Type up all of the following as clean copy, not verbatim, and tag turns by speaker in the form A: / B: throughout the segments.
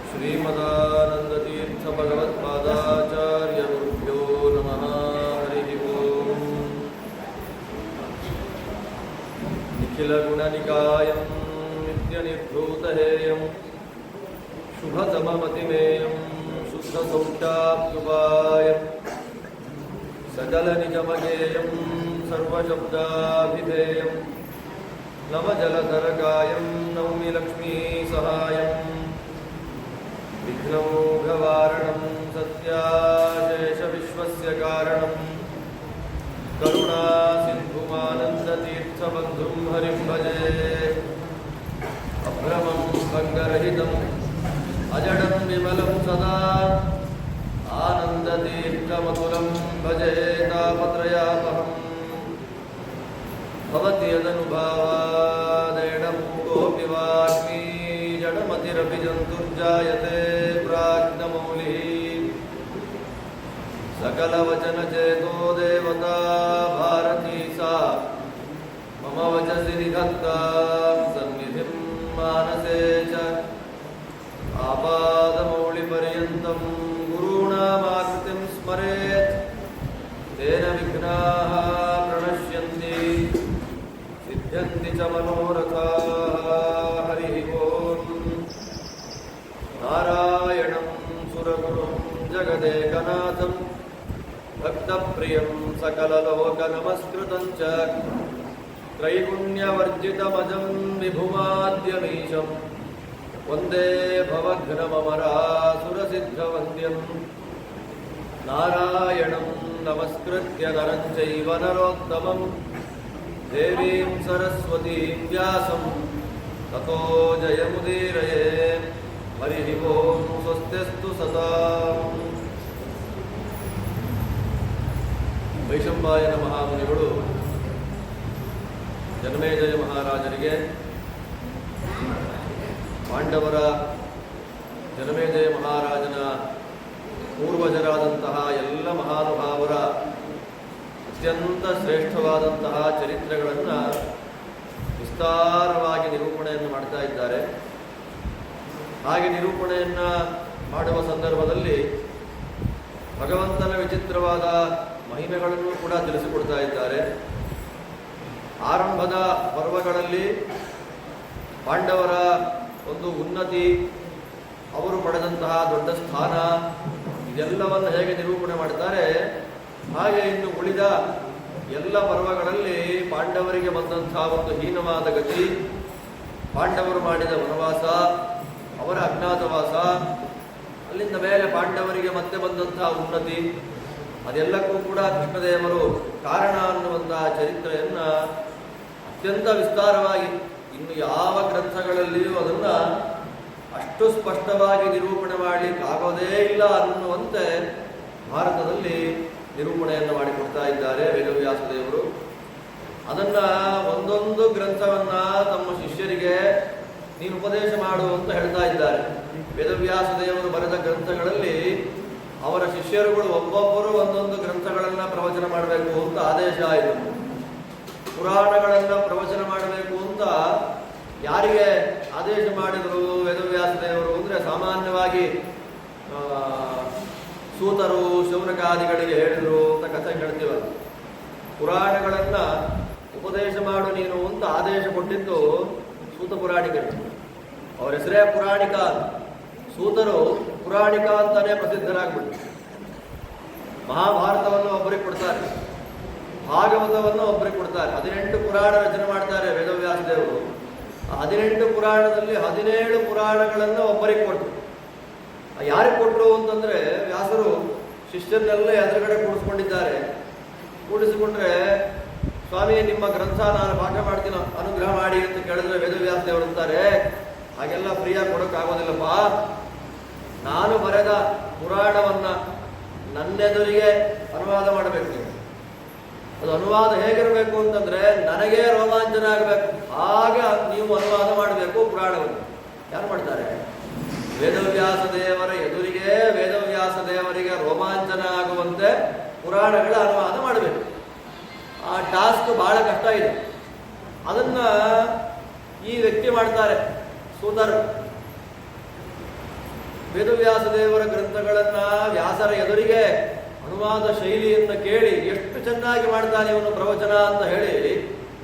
A: श्रीमदानंदतीर्थ भगवत्पादाचार्य गुरुभ्यो नमः। हरि ओम। निखिल गुणनिकायं नित्यनिर्धूतहेयं शुभतममतिमेयं शुद्धसौख्याप्युपायं सकलनिजमगेयं सर्वशब्दाभिधेयं नवजलधरकायं नौमि लक्ष्मीसहायं विघ्नमोघवारणं सत्याशेषविश्वस्य कारणं करुणासिन्धुमानन्दतीर्थबन्धुं हरिं भजे। अभ्रमं भङ्गरहितम् अजडं विमलं सदा आनन्दतीर्थमतुलं भजे तापत्रयापहम्। भवति यदनुभावादेडमूकोऽपि वाग्मी जडमतिरपि जन्तुर्जायते प्राज्ञमौलिः। सकलवचनचेतो देवता भारती सा मम वचसि निधत्तां सन्निधिं मानसे च। आपादमौलिपर्यन्तं गुरूणामाकृतिं स्मरेत् तेन विघ्नाः प्रणश्यन्ति सिद्ध्यन्ति च मनोरथाः। हरिः ओम्। नारायणं सुरगुरुं जगदेकनाथं भक्तप्रियं सकललोकनमस्कृतं च त्रैगुण्यवर्जितमजं विभुमाद्यमीशं वन्दे भवघ्नममरासुरसिद्धवन्द्यं। नारायणं नमस्कृत्य नरं चैव नरोत्तमं देवीं सरस्वतीं व्यासं ततो जयमुदीरये। हरिः ओं। स्वस्तिस्तु सदाम्। ವೈಶಂಪಾಯನ ಮಹಾಮುನಿಗಳು ಜನಮೇಜಯ ಮಹಾರಾಜರಿಗೆ ಪಾಂಡವರ ಜನಮೇಜಯ ಮಹಾರಾಜನ ಪೂರ್ವಜರಾದಂತಹ ಎಲ್ಲ ಮಹಾನುಭಾವರ ಅತ್ಯಂತ ಶ್ರೇಷ್ಠವಾದಂತಹ ಚರಿತ್ರೆಗಳನ್ನು ವಿಸ್ತಾರವಾಗಿ ನಿರೂಪಣೆಯನ್ನು ಮಾಡ್ತಾ ಇದ್ದಾರೆ. ಹಾಗೆ ನಿರೂಪಣೆಯನ್ನು ಮಾಡುವ ಸಂದರ್ಭದಲ್ಲಿ ಭಗವಂತನ ವಿಚಿತ್ರವಾದ ಮಹಿಮೆಗಳನ್ನು ಕೂಡ ತಿಳಿಸಿಕೊಡ್ತಾ ಇದ್ದಾರೆ. ಆರಂಭದ ಪರ್ವಗಳಲ್ಲಿ ಪಾಂಡವರ ಒಂದು ಉನ್ನತಿ, ಅವರು ಪಡೆದಂತಹ ದೊಡ್ಡ ಸ್ಥಾನ, ಇದೆಲ್ಲವನ್ನು ಹೇಗೆ ನಿರೂಪಣೆ ಮಾಡ್ತಾರೆ, ಹಾಗೆ ಇನ್ನು ಉಳಿದ ಎಲ್ಲ ಪರ್ವಗಳಲ್ಲಿ ಪಾಂಡವರಿಗೆ ಬಂದಂತಹ ಒಂದು ಹೀನವಾದ ಗತಿ, ಪಾಂಡವರು ಮಾಡಿದ ವನವಾಸ, ಅವರ ಅಜ್ಞಾತವಾಸ, ಅಲ್ಲಿಂದ ಮೇಲೆ ಪಾಂಡವರಿಗೆ ಮತ್ತೆ ಬಂದಂತಹ ಉನ್ನತಿ, ಅದೆಲ್ಲಕ್ಕೂ ಕೂಡ ಕೃಷ್ಣದೇವರು ಕಾರಣ ಅನ್ನುವಂತಹ ಚರಿತ್ರೆಯನ್ನು ಅತ್ಯಂತ ವಿಸ್ತಾರವಾಗಿ ಇನ್ನು ಯಾವ ಗ್ರಂಥಗಳಲ್ಲಿಯೂ ಅದನ್ನು ಅಷ್ಟು ಸ್ಪಷ್ಟವಾಗಿ ನಿರೂಪಣೆ ಮಾಡಲಿಕ್ಕಾಗೋದೇ ಇಲ್ಲ ಅನ್ನುವಂತೆ ಭಾರತದಲ್ಲಿ ನಿರೂಪಣೆಯನ್ನು ಮಾಡಿಕೊಡ್ತಾ ಇದ್ದಾರೆ ವೇದವ್ಯಾಸ ದೇವರು. ಅದನ್ನು ಒಂದೊಂದು ಗ್ರಂಥವನ್ನು ತಮ್ಮ ಶಿಷ್ಯರಿಗೆ ನೀನು ಉಪದೇಶ ಮಾಡು ಅಂತ ಹೇಳ್ತಾ ಇದ್ದಾರೆ. ವೇದವ್ಯಾಸ ದೇವರು ಬರೆದ ಗ್ರಂಥಗಳಲ್ಲಿ ಅವರ ಶಿಷ್ಯರುಗಳು ಒಬ್ಬೊಬ್ಬರು ಒಂದೊಂದು ಗ್ರಂಥಗಳನ್ನು ಪ್ರವಚನ ಮಾಡಬೇಕು ಅಂತ ಆದೇಶ ಆಯಿತು. ಪುರಾಣಗಳನ್ನು ಪ್ರವಚನ ಮಾಡಬೇಕು ಅಂತ ಯಾರಿಗೆ ಆದೇಶ ಮಾಡಿದರು ವೇದವ್ಯಾಸ ದೇವರು ಅಂದರೆ, ಸಾಮಾನ್ಯವಾಗಿ ಸೂತರು ಶೌನಕಾದಿಗಳಿಗೆ ಹೇಳಿದರು ಅಂತ ಕಥೆ ಹೇಳ್ತೀವಲ್ಲ. ಪುರಾಣಗಳನ್ನು ಉಪದೇಶ ಮಾಡು ನೀನು ಅಂತ ಆದೇಶ ಕೊಟ್ಟಿದ್ದು ಸೂತ ಪುರಾಣಿಕರು. ಅವರ ಹೆಸರೇ ಪುರಾಣಿಕ. ಸೂತರು ಪುರಾಣಿಕ ಅಂತಾನೆ ಪ್ರಸಿದ್ಧರಾಗ್ಬಿಟ್ಟು ಮಹಾಭಾರತವನ್ನು ಒಬ್ಬರಿಗೆ ಕೊಡ್ತಾರೆ, ಭಾಗವತವನ್ನು ಒಬ್ಬರಿಗೆ ಕೊಡ್ತಾರೆ. 18 ಪುರಾಣ ರಚನೆ ಮಾಡ್ತಾರೆ ವೇದವ್ಯಾಸ ದೇವರು. 18 ಪುರಾಣದಲ್ಲಿ 17 ಪುರಾಣಗಳನ್ನು ಒಬ್ಬರಿಗೆ ಕೊಟ್ಟರು. ಯಾರಿಗೆ ಕೊಟ್ಟರು ಅಂತಂದ್ರೆ, ವ್ಯಾಸರು ಶಿಷ್ಯರನ್ನೆಲ್ಲ ಎದುರುಗಡೆ ಕೂಡಿಸ್ಕೊಂಡಿದ್ದಾರೆ. ಕೂಡಿಸಿಕೊಂಡ್ರೆ, ಸ್ವಾಮಿ ನಿಮ್ಮ ಗ್ರಂಥ ನಾನು ಪಾಠ ಮಾಡ್ತೀನಿ, ಅನುಗ್ರಹ ಮಾಡಿ ಅಂತ ಕೇಳಿದ್ರೆ ವೇದವ್ಯಾಸ ದೇವರು ಅಂತಾರೆ, ಹಾಗೆಲ್ಲ ಫ್ರೀಯಾಗಿ ಕೊಡೋಕ್ಕಾಗೋದಿಲ್ಲಪ್ಪ. ನಾನು ಬರೆದ ಪುರಾಣವನ್ನು ನನ್ನೆದುರಿಗೆ ಅನುವಾದ ಮಾಡಬೇಕು ನೀವು. ಅದು ಅನುವಾದ ಹೇಗಿರಬೇಕು ಅಂತಂದ್ರೆ, ನನಗೇ ರೋಮಾಂಚನ ಆಗಬೇಕು, ಹಾಗೆ ನೀವು ಅನುವಾದ ಮಾಡಬೇಕು ಪುರಾಣವನ್ನು. ಯಾರು ಮಾಡ್ತಾರೆ? ವೇದವ್ಯಾಸ ದೇವರ ಎದುರಿಗೆ, ವೇದವ್ಯಾಸ ದೇವರಿಗೆ ರೋಮಾಂಚನ ಆಗುವಂತೆ ಪುರಾಣಗಳ ಅನುವಾದ ಮಾಡಬೇಕು. ಆ ಟಾಸ್ಕ್ ಬಹಳ ಕಷ್ಟ ಇದೆ. ಅದನ್ನು ಈ ವ್ಯಕ್ತಿ ಮಾಡ್ತಾರೆ, ಸೂತರು. ವೇದವ್ಯಾಸ ದೇವರ ಗ್ರಂಥಗಳನ್ನ ವ್ಯಾಸರ ಎದುರಿಗೆ ಅನುವಾದ ಶೈಲಿಯನ್ನು ಕೇಳಿ ಎಷ್ಟು ಚೆನ್ನಾಗಿ ಮಾಡ್ತಾನೆ ಇವನು ಪ್ರವಚನ ಅಂತ ಹೇಳಿ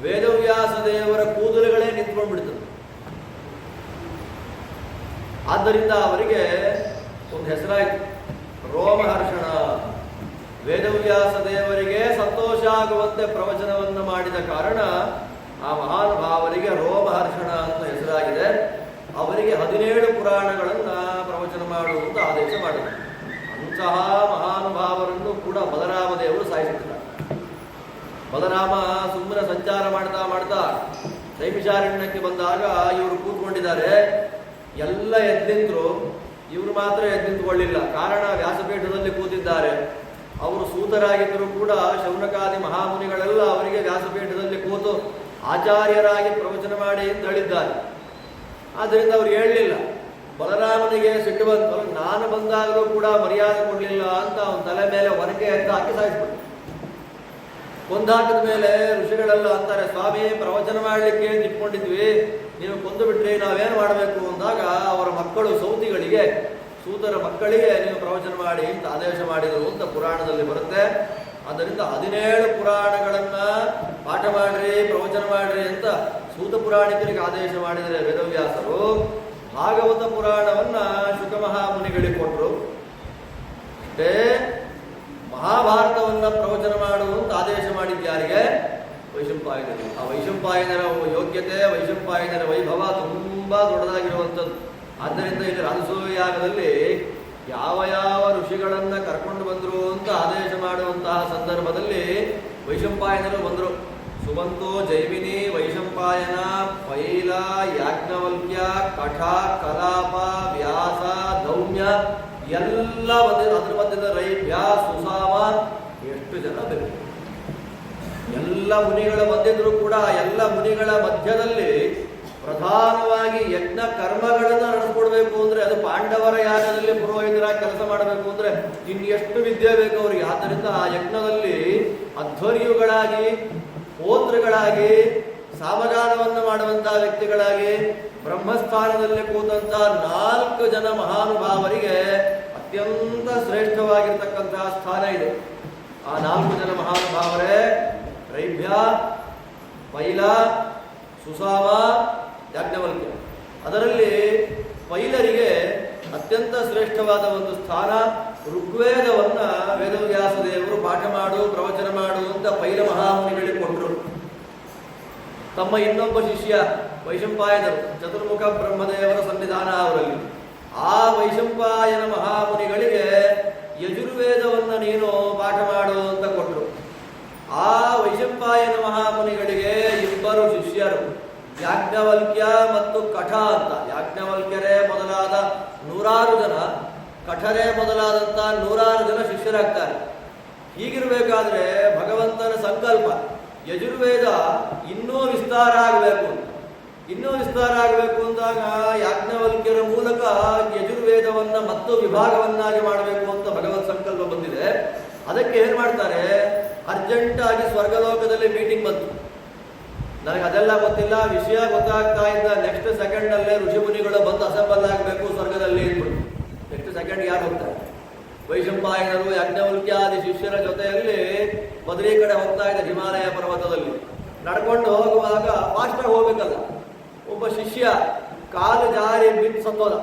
A: ವೇದವ್ಯಾಸ ದೇವರ ಕೂದಲುಗಳೇ ನಿಂತ್ಕೊಂಡ್ಬಿಡ್ತದೆ. ಆದ್ದರಿಂದ ಅವರಿಗೆ ಒಂದು ಹೆಸರಾಯಿತು, ರೋಮಹರ್ಷಣ. ವೇದವ್ಯಾಸ ದೇವರಿಗೆ ಸಂತೋಷ ಆಗುವಂತೆ ಪ್ರವಚನವನ್ನು ಮಾಡಿದ ಕಾರಣ ಆ ಮಹಾನುಭಾವರಿಗೆ ರೋಮಹರ್ಷಣ ಅಂತ ಹೆಸರಾಗಿದೆ. ಅವರಿಗೆ 17 ಪುರಾಣಗಳನ್ನು ಪ್ರವಚನ ಮಾಡುವಂತ ಆದೇಶ ಮಾಡಿದರು. ಅಂತಹ ಮಹಾನುಭಾವರನ್ನು ಕೂಡ ಬಲರಾಮ ದೇವರು ಸಾಯಿಸಿದ್ದಾರೆ. ಬಲರಾಮ ಸುಮ್ಮನೆ ಸಂಚಾರ ಮಾಡ್ತಾ ಮಾಡ್ತಾ ನೈಮಿಷಾರಣ್ಯಕ್ಕೆ ಬಂದಾಗ ಇವರು ಕೂತ್ಕೊಂಡಿದ್ದಾರೆ. ಎಲ್ಲ ಎದ್ದಿಂದ್ರು, ಇವರು ಮಾತ್ರ ಎದ್ದಿಂದುಕೊಳ್ಳಿಲ್ಲ. ಕಾರಣ ವ್ಯಾಸಪೀಠದಲ್ಲಿ ಕೂತಿದ್ದಾರೆ. ಅವರು ಸೂತರಾಗಿದ್ದರೂ ಕೂಡ ಶೌನಕಾದಿ ಮಹಾಮುನಿಗಳೆಲ್ಲ ಅವರಿಗೆ ವ್ಯಾಸಪೀಠದಲ್ಲಿ ಕೂತು ಆಚಾರ್ಯರಾಗಿ ಪ್ರವಚನ ಮಾಡಿ ಅಂತ ಹೇಳಿದ್ದಾರೆ. ಆದ್ದರಿಂದ ಅವ್ರು ಹೇಳಲಿಲ್ಲ. ಬಲರಾಮನಿಗೆ ಸಿಟ್ಟು ಬಂತು, ನಾನು ಬಂದಾಗಲೂ ಕೂಡ ಮರ್ಯಾದೆ ಕೊಡಲಿಲ್ಲ ಅಂತ ಅವನ ತಲೆ ಮೇಲೆ ಒನಕೆ ಅಂತ ಹಾಕಿ ಸಾಯಿಸ್ಬಿಟ್ಟು. ಕೊಂದಾಕಿದ ಮೇಲೆ ಋಷಿಗಳೆಲ್ಲ ಅಂತಾರೆ, ಸ್ವಾಮಿ ಪ್ರವಚನ ಮಾಡಲಿಕ್ಕೆ ನಿಂತ್ಕೊಂಡಿದ್ವಿ, ನೀವು ಕೊಂದು ಬಿಟ್ರಿ, ನಾವೇನು ಮಾಡಬೇಕು ಅಂದಾಗ ಅವರ ಮಕ್ಕಳು ಸೌತಿಗಳಿಗೆ, ಸೂತರ ಮಕ್ಕಳಿಗೆ ನೀವು ಪ್ರವಚನ ಮಾಡಿ ಅಂತ ಆದೇಶ ಮಾಡಿದರು ಅಂತ ಪುರಾಣದಲ್ಲಿ ಬರುತ್ತೆ. ಆದ್ದರಿಂದ 17 ಪುರಾಣಗಳನ್ನ ಪಾಠ ಮಾಡ್ರಿ, ಪ್ರವಚನ ಮಾಡ್ರಿ ಅಂತ ಸೂತ ಪುರಾಣಿಕರಿಗೆ ಆದೇಶ ಮಾಡಿದರೆ ವೇದವ್ಯಾಸರು, ಭಾಗವತ ಪುರಾಣವನ್ನ ಶುಕ ಮಹಾಮುನಿಗಳಿಗೆ ಕೊಟ್ಟರು. ಅಷ್ಟೇ ಮಹಾಭಾರತವನ್ನ ಪ್ರವಚನ ಮಾಡುವಂತ ಆದೇಶ ಮಾಡಿದ್ಯಾರಿಗೆ? ವೈಶಂಪಾಯನರು. ಆ ವೈಶಂಪಾಯನರ ಯೋಗ್ಯತೆ, ವೈಶಂಪಾಯನರ ವೈಭವ ತುಂಬಾ ದೊಡ್ಡದಾಗಿರುವಂಥದ್ದು. ಆದ್ದರಿಂದ ಇಲ್ಲಿ ರಾಜಸೂಯ ಯಾಗದಲ್ಲಿ ಯಾವ ಯಾವ ಋಷಿಗಳನ್ನ ಕರ್ಕೊಂಡು ಬಂದರು ಅಂತ ಆದೇಶ ಮಾಡುವಂತಹ ಸಂದರ್ಭದಲ್ಲಿ ವೈಶಂಪಾಯನರು ಬಂದರು. ಸುಮಂತೋ, ಜೈಮಿನಿ, ವೈಶಂಪಾಯನ, ಪೈಲ, ಯಾಜ್ಞವಲ್ಕ್ಯ, ಕಠ, ಕಲಾಪ, ವ್ಯಾಸ, ದೌಮ್ಯ ಎಲ್ಲ ಬಂದಿದ್ದು. ಅದ್ರ ಮಧ್ಯದ ರೈಭ್ಯ, ಸುಸಾಮ, ಎಷ್ಟು ಜನ ಬೇಕು. ಎಲ್ಲ ಮುನಿಗಳು ಬಂದಿದ್ರು ಕೂಡ ಎಲ್ಲ ಮುನಿಗಳ ಮಧ್ಯದಲ್ಲಿ ಪ್ರಧಾನವಾಗಿ ಯಜ್ಞ ಕರ್ಮಗಳನ್ನು ನಡೆಸ್ಕೊಡ್ಬೇಕು ಅಂದ್ರೆ, ಅದು ಪಾಂಡವರ ಯಾಗದಲ್ಲಿ ಪುರೋಹಿತರಾಗಿ ಕೆಲಸ ಮಾಡಬೇಕು ಅಂದ್ರೆ ಇನ್ನೆಷ್ಟು ವಿದ್ಯೆ ಬೇಕು ಅವರಿಗೆ. ಆದ್ದರಿಂದ ಆ ಯಜ್ಞದಲ್ಲಿ ಅಧ್ವರ್ಯುಗಳಾಗಿ, ಪೋತ್ರಗಳಾಗಿ, ಸಾಮಗಾನವನ್ನು ಮಾಡುವಂತಹ ವ್ಯಕ್ತಿಗಳಾಗಿ, ಬ್ರಹ್ಮಸ್ಥಾನದಲ್ಲಿ ಕೂತಂತಹ 4 ಜನ ಮಹಾನುಭಾವರಿಗೆ ಅತ್ಯಂತ ಶ್ರೇಷ್ಠವಾಗಿರ್ತಕ್ಕಂತಹ ಸ್ಥಾನ ಇದೆ. ಆ 4 ಜನ ಮಹಾನುಭಾವರೇ ರೈಭ್ಯ, ಪೈಲ, ಸುಸಾಮ, ಯಾಜ್ಞವಲ್ಕ್ಯ. ಅದರಲ್ಲಿ ಪೈಲರಿಗೆ ಅತ್ಯಂತ ಶ್ರೇಷ್ಠವಾದ ಒಂದು ಸ್ಥಾನ. ಋಗ್ವೇದವನ್ನ ವೇದವ್ಯಾಸ ದೇವರು ಪಾಠ ಮಾಡು, ಪ್ರವಚನ ಮಾಡು ಅಂತ ಪೈಲ ಮಹಾಮುನಿಗಳಿಗೆ ಕೊಟ್ಟರು. ತಮ್ಮ ಇನ್ನೊಬ್ಬ ಶಿಷ್ಯ ವೈಶಂಪಾಯನರು, ಚತುರ್ಮುಖ ಬ್ರಹ್ಮದೇವರ ಸನ್ನಿಧಾನ ಅವರಲ್ಲಿ. ಆ ವೈಶಂಪಾಯನ ಮಹಾಮುನಿಗಳಿಗೆ ಯಜುರ್ವೇದವನ್ನ ನೀನು ಪಾಠ ಮಾಡು ಅಂತ ಕೊಟ್ಟರು. ಆ ವೈಶಂಪಾಯನ ಮಹಾಮುನಿಗಳಿಗೆ 2 ಶಿಷ್ಯರು, ಯಾಜ್ಞವಲ್ಕ್ಯ ಮತ್ತು ಕಠ ಅಂತ. ಯಾಜ್ಞವಲ್ಕ್ಯರೇ ಮೊದಲಾದ 100 ಜನ, ಕಠರೇ ಮೊದಲಾದಂಥ 100 ಜನ ಶಿಷ್ಯರಾಗ್ತಾರೆ. ಹೀಗಿರಬೇಕಾದ್ರೆ ಭಗವಂತನ ಸಂಕಲ್ಪ ಯಜುರ್ವೇದ ಇನ್ನೂ ವಿಸ್ತಾರ ಆಗಬೇಕು ಅಂತ. ಇನ್ನೂ ವಿಸ್ತಾರ ಆಗಬೇಕು ಅಂದಾಗ ಯಾಜ್ಞವಲ್ಕ್ಯರ ಮೂಲಕ ಯಜುರ್ವೇದವನ್ನ ಮತ್ತು ವಿಭಾಗವನ್ನಾಗಿ ಮಾಡಬೇಕು ಅಂತ ಭಗವತ್ ಸಂಕಲ್ಪ ಬಂದಿದೆ. ಅದಕ್ಕೆ ಏನು ಮಾಡ್ತಾರೆ, ಅರ್ಜೆಂಟಾಗಿ ಸ್ವರ್ಗಲೋಕದಲ್ಲಿ ಮೀಟಿಂಗ್ ಬಂತು. ನನಗೆ ಅದೆಲ್ಲ ಗೊತ್ತಿಲ್ಲ, ವಿಷಯ ಗೊತ್ತಾಗ್ತಾ ಇದ್ದ ನೆಕ್ಸ್ಟ್ ಸೆಕೆಂಡಲ್ಲೇ ಋಷಿ ಮುನಿಗಳು ಬಂದು ಅಸೆಂಬಲ್ ಆಗಬೇಕು ಸ್ವರ್ಗದಲ್ಲಿ ಇಟ್ಬಿಟ್ಟು. ನೆಕ್ಸ್ಟ್ ಸೆಕೆಂಡ್ ಯಾರು ಹೋಗ್ತಾರೆ? ವೈಶಂಪಾಯನರು ಯಾಜ್ಞವಲ್ಕ್ಯಾದಿ ಶಿಷ್ಯರ ಜೊತೆಯಲ್ಲಿ ಬದರಿ ಕಡೆ ಹೋಗ್ತಾ ಇದ್ದ ಹಿಮಾಲಯ ಪರ್ವತದಲ್ಲಿ. ನಡ್ಕೊಂಡು ಹೋಗುವಾಗ ಫಾಸ್ಟಾಗಿ ಹೋಗ್ಬೇಕಲ್ಲ. ಒಬ್ಬ ಶಿಷ್ಯ ಕಾಲು ಜಾರಿ ಬಿದ್ದು ಸತ್ತೋದ.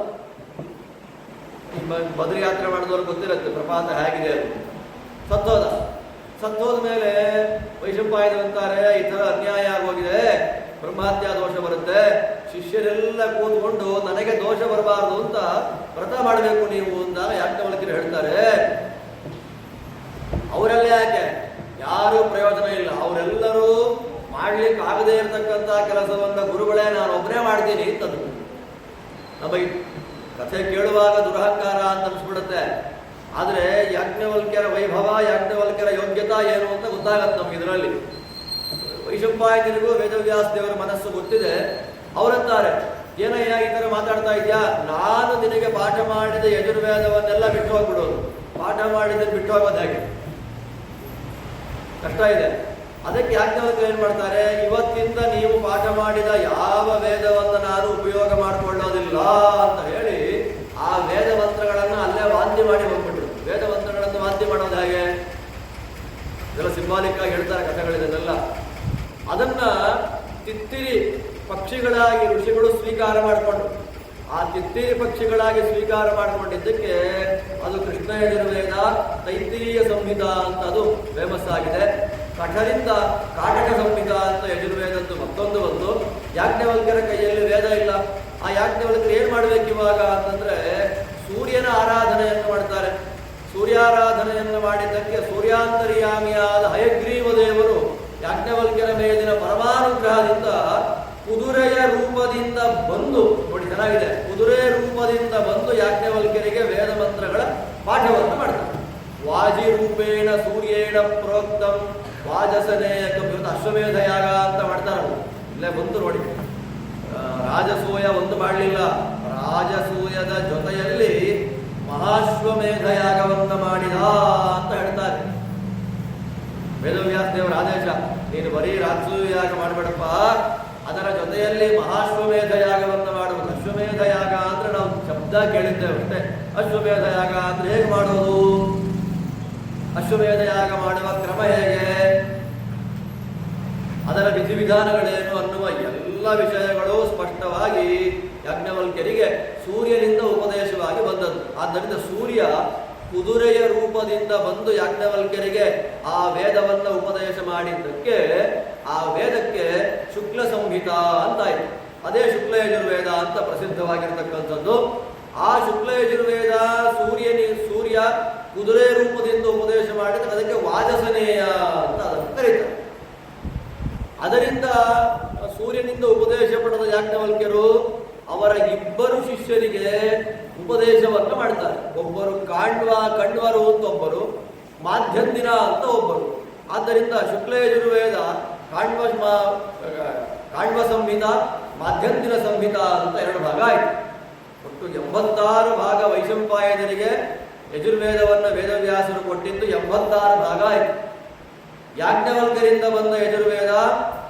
A: ಬದರಿ ಯಾತ್ರೆ ಮಾಡಿದವ್ರು ಗೊತ್ತಿರುತ್ತೆ ಪ್ರಪಾತ ಹೇಗಿದೆ ಅದು. ಸತ್ತೋದ ಮೇಲೆ ವೈಶಂಪಾಯನರು ಅಂತಾರೆ, ಈ ಥರ ಅನ್ಯಾಯ ಆಗೋಗಿದೆ, ಬ್ರಹ್ಮಹತ್ಯಾ ದೋಷ ಬರುತ್ತೆ, ಶಿಷ್ಯರೆಲ್ಲ ಕೂತ್ಕೊಂಡು ನನಗೆ ದೋಷ ಬರಬಾರದು ಅಂತ ವ್ರತ ಮಾಡಬೇಕು ನೀವು ಅಂತ ಯಾಜ್ಞವಲ್ಕ್ಯರು ಹೇಳ್ತಾರೆ. ಅವರೆಲ್ಲ ಯಾಕೆ? ಯಾರೂ ಪ್ರಯೋಜನ ಇಲ್ಲ. ಅವರೆಲ್ಲರೂ ಮಾಡ್ಲಿಕ್ಕೆ ಆಗದೇ ಇರತಕ್ಕಂಥ ಕೆಲಸವನ್ನ ಗುರುಗಳೇ ನಾನು ಒಬ್ಬನೇ ಮಾಡ್ತೀನಿ ಅಂತಂದು. ನಮಗೆ ಕಥೆ ಕೇಳುವಾಗ ದುರಹಂಕಾರ ಅಂತ ಅನಿಸ್ಬಿಡುತ್ತೆ. ಆದರೆ ಯಾಜ್ಞವಲ್ಕ್ಯರ ವೈಭವ, ಯಾಜ್ಞವಲ್ಕ್ಯರ ಯೋಗ್ಯತಾ ಏನು ಅಂತ ಗೊತ್ತಾಗತ್ತೆ ನಮ್ಗೆ ಇದರಲ್ಲಿ. ವೈಶಂಪಾಯನರಿಗೂ ವೇದವ್ಯಾಸ ದೇವರ ಮನಸ್ಸು ಗೊತ್ತಿದೆ. ಅವರಂತಾರೆ, ಏನಯ್ಯ ಈ ಥರ ಮಾತಾಡ್ತಾ ಇದೆಯಾ? ನಾನು ನಿನಗೆ ಪಾಠ ಮಾಡಿದ ಯಜುರ್ವೇದವನ್ನೆಲ್ಲ ಬಿಟ್ಟು ಹೋಗ್ಬಿಡೋದು, ಪಾಠ ಮಾಡಿದ್ದನ್ನು ಬಿಟ್ಟು ಹೋಗೋದು ಹೇಗೆ? ಕಷ್ಟ ಇದೆ. ಅದಕ್ಕೆ ಯಾಜ್ಞವಲ್ಕ್ಯರು ಏನು ಮಾಡ್ತಾರೆ, ಇವತ್ತಿಂದ ನೀವು ಪಾಠ ಮಾಡಿದ ಯಾವ ವೇದವನ್ನು ನಾನು ಉಪಯೋಗ ಮಾಡಿಕೊಳ್ಳೋದಿಲ್ಲ ಅಂತ ಹೇಳಿ ಆ ವೇದ ಮಂತ್ರಗಳ ಪಕ್ಷಿಗಳಾಗಿ ಋಷಿಗಳು ಸ್ವೀಕಾರ ಮಾಡಿಕೊಂಡು, ಆ ತಿತ್ತೀರಿ ಪಕ್ಷಿಗಳಾಗಿ ಸ್ವೀಕಾರ ಮಾಡಿಕೊಂಡಿದ್ದಕ್ಕೆ ಅದು ಕೃಷ್ಣ ಯಜುರ್ವೇದ ತೈತ್ತೀಯ ಸಂಹಿತ ಅಂತ ಅದು ಫೇಮಸ್ ಆಗಿದೆ. ಕಠರಿಂದ ಕಾಟಕ ಸಂಹಿತ ಅಂತ ಯಜುರ್ವೇದದ್ದು ಮತ್ತೊಂದು ಬಂತು. ಯಾಜ್ಞವಲ್ಕ್ಯರ ಕೈಯಲ್ಲಿ ವೇದ ಇಲ್ಲ. ಆ ಯಾಜ್ಞವಲ್ಕ್ಯರು ಏನ್ ಮಾಡ್ಬೇಕು ಇವಾಗ ಅಂತಂದ್ರೆ ಸೂರ್ಯನ ಆರಾಧನೆಯನ್ನು ಮಾಡ್ತಾರೆ. ಸೂರ್ಯಾರಾಧನೆಯನ್ನು ಮಾಡಿದ್ದಕ್ಕೆ ಸೂರ್ಯಾಂತರ್ಯಾಮಿಯಾದ ಹಯಗ್ರೀವ ದೇವರು ಯಾಜ್ಞವಲ್ಕ್ಯರ ಮೇಲಿನ ಪರಮಾನುಗ್ರಹದಿಂದ ಕುದುರೆಯ ರೂಪದಿಂದ ಬಂದು, ನೋಡಿ ಚೆನ್ನಾಗಿದೆ, ಕುದುರೆಯ ರೂಪದಿಂದ ಬಂದು ಯಾಜ್ಞವಲ್ಕ್ಯರಿಗೆ ವೇದ ಮಂತ್ರಗಳ ಪಾಠವನ್ನು ಮಾಡ್ತಾರೆ. ವಾಜಿ ರೂಪೇಣ ಸೂರ್ಯೇಣ ಪ್ರೋಕ್ತಂ ವಾಜಸನೇಯಕಂ, ಇವತ್ತು ಅಶ್ವಮೇಧ ಯಾಗ ಅಂತ ಮಾಡ್ತಾರೆ. ಇಲ್ಲೇ ಬಂತು ನೋಡಿ, ರಾಜಸೂಯ ಒಂದು ಮಾಡಲಿಲ್ಲ, ರಾಜಸೂಯದ ಜೊತೆಯಲ್ಲಿ ಮಹಾಶ್ವಮೇಧ ಯಾಗವನ್ನು ಮಾಡಿದ ಅಂತ ಹೇಳ್ತಾರೆ. ವೇದವ್ಯಾಸ ದೇವರ ಆದೇಶ, ನೀನು ಬರೀ ರಾಜಸೂಯ ಯಾಗ ಮಾಡಬೇಡಪ್ಪ, ಅದರ ಜೊತೆಯಲ್ಲಿ ಮಹಾಶ್ವಮೇಧ ಯಾಗವನ್ನು ಮಾಡುವುದು. ಅಶ್ವಮೇಧ ಯಾಗ ಅಂದ್ರೆ ನಾವು ಶಬ್ದ ಕೇಳಿದ್ದೇವೆ ಅಷ್ಟೇ. ಅಶ್ವಮೇಧ ಯಾಗ ಅಂದ್ರೆ ಹೇಗೆ ಮಾಡೋದು, ಅಶ್ವಮೇಧ ಯಾಗ ಮಾಡುವ ಕ್ರಮ ಹೇಗೆ, ಅದರ ವಿಧಿವಿಧಾನಗಳೇನು ಅನ್ನುವ ಎಲ್ಲ ವಿಷಯಗಳು ಸ್ಪಷ್ಟವಾಗಿ ಯಾಜ್ಞವಲ್ಕ್ಯರಿಗೆ ಸೂರ್ಯನಿಂದ ಉಪದೇಶವಾಗಿ ಬಂದದ್ದು. ಆದ್ದರಿಂದ ಸೂರ್ಯ ಕುದುರೆಯ ರೂಪದಿಂದ ಬಂದು ಯಾಜ್ಞವಲ್ಕ್ಯರಿಗೆ ಆ ವೇದವನ್ನು ಉಪದೇಶ ಮಾಡಿದ್ದಕ್ಕೆ ಆ ವೇದಕ್ಕೆ ಶುಕ್ಲ ಸಂಹಿತ ಅಂತಾಯಿತು. ಅದೇ ಶುಕ್ಲ ಯಜುರ್ವೇದ ಅಂತ ಪ್ರಸಿದ್ಧವಾಗಿರ್ತಕ್ಕಂಥದ್ದು. ಆ ಶುಕ್ಲ ಯಜುರ್ವೇದ ಸೂರ್ಯ ಕುದುರೆ ರೂಪದಿಂದ ಉಪದೇಶ ಮಾಡಿದ್ರೆ ಅದಕ್ಕೆ ವಾಜಸನೇಯ ಅಂತ ಅದನ್ನು ಕರೀತಾರೆ. ಅದರಿಂದ ಸೂರ್ಯನಿಂದ ಉಪದೇಶ ಪಡೆದ ಯಾಜ್ಞವಲ್ಕ್ಯರು ಅವರ ಇಬ್ಬರು ಶಿಷ್ಯರಿಗೆ ಉಪದೇಶವನ್ನು ಮಾಡ್ತಾರೆ. ಒಬ್ಬರು ಕಣ್ವರು ಅಂತ ಒಬ್ಬರು, ಮಾಧ್ಯಂದಿನ ಅಂತ ಒಬ್ಬರು. ಆದ್ದರಿಂದ ಶುಕ್ಲ ಯಜುರ್ವೇದ ಕಾಣ್ವ ಸಂಹಿತ, ಮಾಧ್ಯಂದಿನ ಸಂಹಿತ ಅಂತ 2 ಭಾಗ ಆಯಿತು. ಒಟ್ಟು 86 ಭಾಗ ವೈಶಂಪಾಯನರಿಗೆ ಯಜುರ್ವೇದವನ್ನು ವೇದವ್ಯಾಸರು ಕೊಟ್ಟಿದ್ದು 86 ಭಾಗ ಆಯಿತು. ಯಾಜ್ಞವಲ್ಕ್ಯರಿಂದ ಬಂದ ಯಜುರ್ವೇದ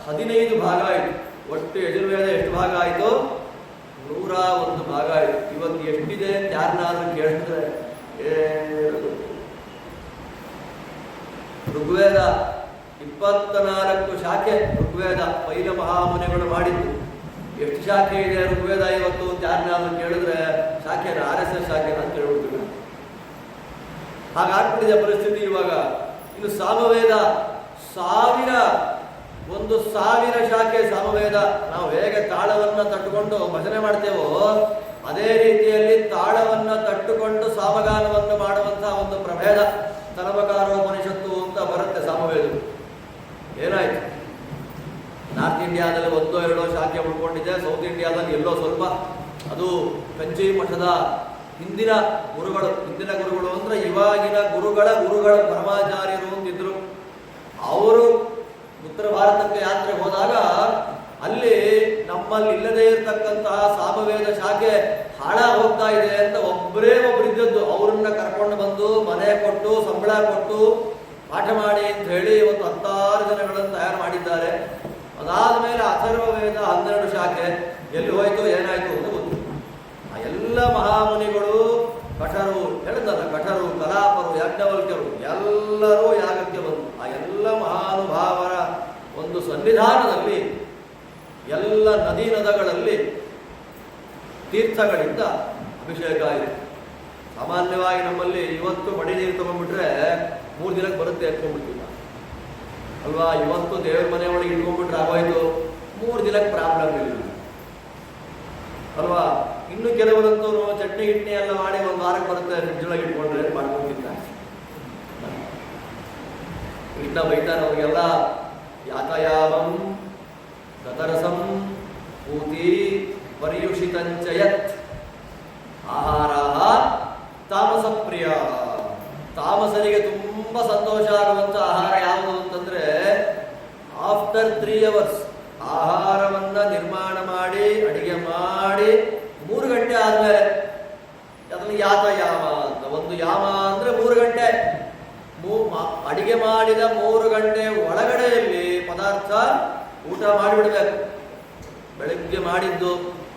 A: 15 ಭಾಗ ಆಯಿತು. ಒಟ್ಟು ಯಜುರ್ವೇದ ಎಷ್ಟು ಭಾಗ ಆಯಿತು? 101 ಭಾಗ ಆಯಿತು. ಇವತ್ತು ಎಷ್ಟಿದೆ ಅಂತ ಯಾರನ್ನಾದ್ರೂ ಕೇಳಿದ್ರೆ ಋಗ್ವೇದ 24 ಶಾಖೆ. ಋಗ್ವೇದ ಪೈಲ ಮಹಾಮುನಿಗಳು ಮಾಡಿದ್ದು. ಎಷ್ಟು ಶಾಖೆ ಇದೆ ಋಗ್ವೇದ ಇವತ್ತು ಅಂತ ಯಾರನ್ನಾದ್ರೂ ಕೇಳಿದ್ರೆ ಶಾಖೆನ RSS ಶಾಖೆ ಅಂತ ಹೇಳ್ಬಿಡ್ತೀವಿ. ಹಾಗಾಗ್ಬಿಟ್ಟಿದೆ ಪರಿಸ್ಥಿತಿ ಇವಾಗ. ಇನ್ನು ಸಾಮವೇದ 1000 ಶಾಖೆ ಸಾಮವೇದ. ನಾವು ಹೇಗೆ ತಾಳವನ್ನು ತಟ್ಟುಕೊಂಡು ಭಜನೆ ಮಾಡ್ತೇವೋ ಅದೇ ರೀತಿಯಲ್ಲಿ ತಾಳವನ್ನು ತಟ್ಟುಕೊಂಡು ಸಾಮಗಾನವನ್ನು ಮಾಡುವಂತಹ ಒಂದು ಪ್ರಭೇದ ತಲಬಕಾರೋಪನಿಷತ್ತು ಅಂತ ಬರುತ್ತೆ ಸಾಮವೇದ. ಏನಾಯ್ತು? ನಾರ್ತ್ ಇಂಡಿಯಾದಲ್ಲಿ 1-2 ಶಾಖೆ ಉಳ್ಕೊಂಡಿದೆ. ಸೌತ್ ಇಂಡಿಯಾದಲ್ಲಿ ಎಲ್ಲೋ ಸ್ವಲ್ಪ. ಅದು ಕಂಚಿ ಮಠದ ಹಿಂದಿನ ಗುರುಗಳು ಅಂದ್ರೆ ಇವಾಗಿನ ಗುರುಗಳ ಪರಮಾಚಾರ್ಯರು ಅಂತಿದ್ರು. ಅವರು ಉತ್ತರ ಭಾರತಕ್ಕೆ ಯಾತ್ರೆ ಹೋದಾಗ ಅಲ್ಲಿ ನಮ್ಮಲ್ಲಿ ಇಲ್ಲದೇ ಇರತಕ್ಕಂತಹ ಸಾಮವೇದ ಶಾಖೆ ಹಾಳಾಗಿ ಹೋಗ್ತಾ ಇದೆ ಅಂತ ಒಬ್ಬರಿದ್ದದ್ದು. ಅವರನ್ನ ಕರ್ಕೊಂಡು ಬಂದು ಮನೆ ಕೊಟ್ಟು ಸಂಬಳ ಕೊಟ್ಟು ಪಾಠ ಮಾಡಿ ಅಂತ ಹೇಳಿ ಇವತ್ತು 16 ಜನಗಳನ್ನು ತಯಾರು ಮಾಡಿದ್ದಾರೆ. ಅದಾದ ಮೇಲೆ ಅಥರ್ವ ವೇದ 12 ಶಾಖೆ ಎಲ್ಲಿ ಹೋಯ್ತು ಏನಾಯ್ತು ಅಂತ ಗೊತ್ತಿಲ್ಲ. ಆ ಎಲ್ಲ ಮಹಾಮುನಿಗಳು ಕಠರು ಹೇಳಿದಲ್ಲ, ಕಠರು, ಕಲಾಪರು, ಯಾಜ್ಞವಲ್ಕ್ಯರು ಎಲ್ಲರೂ ಯಾಗಕ್ಕೆ ಬಂದು ಆ ಎಲ್ಲ ಮಹಾನುಭಾವರ ಒಂದು ಸನ್ನಿಧಾನದಲ್ಲಿ ಎಲ್ಲ ನದಿಗಳಲ್ಲಿ ತೀರ್ಥಗಳಿಂದ ಅಭಿಷೇಕ ಆಯಿತು. ಸಾಮಾನ್ಯವಾಗಿ ನಮ್ಮಲ್ಲಿ ಇವತ್ತು ಮಡಿ ನೀರು ತಗೊಂಡ್ಬಿಟ್ರೆ 3 ದಿನಕ್ಕೆ ಬರುತ್ತೆ ಎತ್ಕೊಂಡ್ಬಿಡ್ತೀವಿ ಅಲ್ವಾ. ಇವತ್ತು ದೇವ್ರ ಮನೆ ಒಳಗೆ ಇಟ್ಕೊಂಡ್ಬಿಟ್ರೆ ಆಗೋಯ್ತು, 3 ದಿನಕ್ಕೆ ಪ್ರಾಬ್ಲಮ್ ಇಲ್ಲ ಅಲ್ವಾ. ಇನ್ನು ಕೆಲವರಂತೂ ಚಟ್ನಿ ಗಿಟ್ನಿ ಎಲ್ಲ ಮಾಡಿ 1 ವಾರಕ್ಕೆ ಬರುತ್ತೆ, ಫ್ರಿಡ್ಜ್ ಒಳಗೆ ಇಟ್ಕೊಂಡ್ರೆ ಮಾಡ್ಕೊಂತಿದ್ದಾರೆ. ಕೃಷ್ಣ ಬೈತಾನೆ ಅವ್ರಿಗೆಲ್ಲ. ಯಾತಯಾಮಂ ಗತರಸಂ ಪೂತಿ ಪರ್ಯುಷಿತಂಚಯತ್ ಆಹಾರ ತಾಮಸ ಪ್ರಿಯ. ತಾಮಸರಿಗೆ ತುಂಬಾ ಸಂತೋಷ ಆಗುವಂತ ಆಹಾರ ಯಾವುದು ಅಂತಂದ್ರೆ ಆಫ್ಟರ್ 3 hours ಆಹಾರವನ್ನ ನಿರ್ಮಾಣ ಮಾಡಿ ಅಡಿಗೆ ಮಾಡಿ 3 ಗಂಟೆ ಆದ್ಮೇಲೆ ಅದನ್ನು ಯಾತಯಾಮ ಅಂತ. ಒಂದು ಯಾಮ ಅಂದ್ರೆ 3 ಗಂಟೆ. ಅಡಿಗೆ ಮಾಡಿದ 3 ಗಂಟೆ ಒಳಗಡೆಯಲ್ಲಿ ಪದಾರ್ಥ ಊಟ ಮಾಡಿಬಿಡ್ಬೇಕು. ಬೆಳಗ್ಗೆ ಮಾಡಿದ್ದು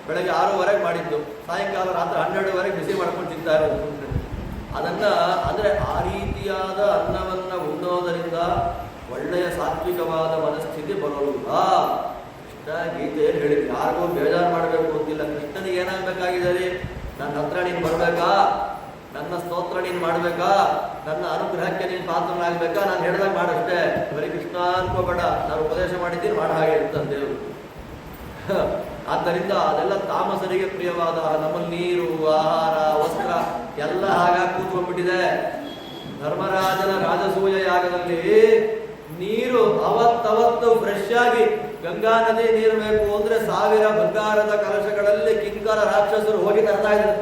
A: ಬೆಳಗ್ಗೆ 6:00 ಮಾಡಿದ್ದು ಸಾಯಂಕಾಲ ರಾತ್ರಿ 12:00 ಬಿಸಿ ಮಾಡ್ಕೊಂಡು ತಿಂತಾ ಇರೋದು. ಅದನ್ನ ಅಂದ್ರೆ ಆ ರೀತಿಯಾದ ಅನ್ನವನ್ನ ಉಣ್ಣೋದರಿಂದ ಒಳ್ಳೆಯ ಸಾತ್ವಿಕವಾದ ಮನಸ್ಥಿತಿ ಬರೋಲ್ಲ. ಕೃಷ್ಣ ಗೀತೆಯಲ್ಲಿ ಹೇಳಿದ್ರು, ಯಾರಿಗೂ ಬೇಜಾರು ಮಾಡಬೇಕು ಅಂತಿಲ್ಲ. ಕೃಷ್ಣನಿಗೆ ಏನಾಗಬೇಕಾಗಿದೆ ರೀ? ನನ್ನ ಹತ್ರ ನೀನು ಬರಬೇಕಾ, ನನ್ನ ಸ್ತೋತ್ರ ನೀನು ಮಾಡಬೇಕಾ, ನನ್ನ ಅನುಗ್ರಹಕ್ಕೆ ನೀನು ಪಾತ್ರನಾಗಬೇಕಾ, ನಾನು ಹೇಳ್ದಾಗ ಮಾಡಷ್ಟೇ. ಬರೀ ಕೃಷ್ಣ ಅನ್ಕೋಬೇಡ, ನಾನು ಉಪದೇಶ ಮಾಡಿದ್ದೀನಿ ಮಾಡ ಹಾಗೆ ಇರ್ತಂತ ದೇವರು. ಆದ್ದರಿಂದ ಅದೆಲ್ಲ ತಾಮಸರಿಗೆ ಪ್ರಿಯವಾದ ನಮ್ಮಲ್ಲಿ ನೀರು, ಆಹಾರ, ವಸ್ತ್ರ ಎಲ್ಲ ಹಾಗಾಗಿ ಕೂತ್ಕೊಂಡ್ಬಿಟ್ಟಿದೆ. ಧರ್ಮರಾಜನ ರಾಜಸೂಯ ಯಾಗದಲ್ಲಿ ನೀರು ಅವತ್ತವತ್ತು ಫ್ರೆಶ್ ಆಗಿ ಗಂಗಾ ನದಿ ನೀರು ಬೇಕು ಅಂದ್ರೆ 1000 ಬಂಗಾರದ ಕಲಶಗಳಲ್ಲಿ ಕಿಂಕರ ರಾಕ್ಷಸರು ಹೋಗಿ ತರ್ತಾ ಇದ್ರು.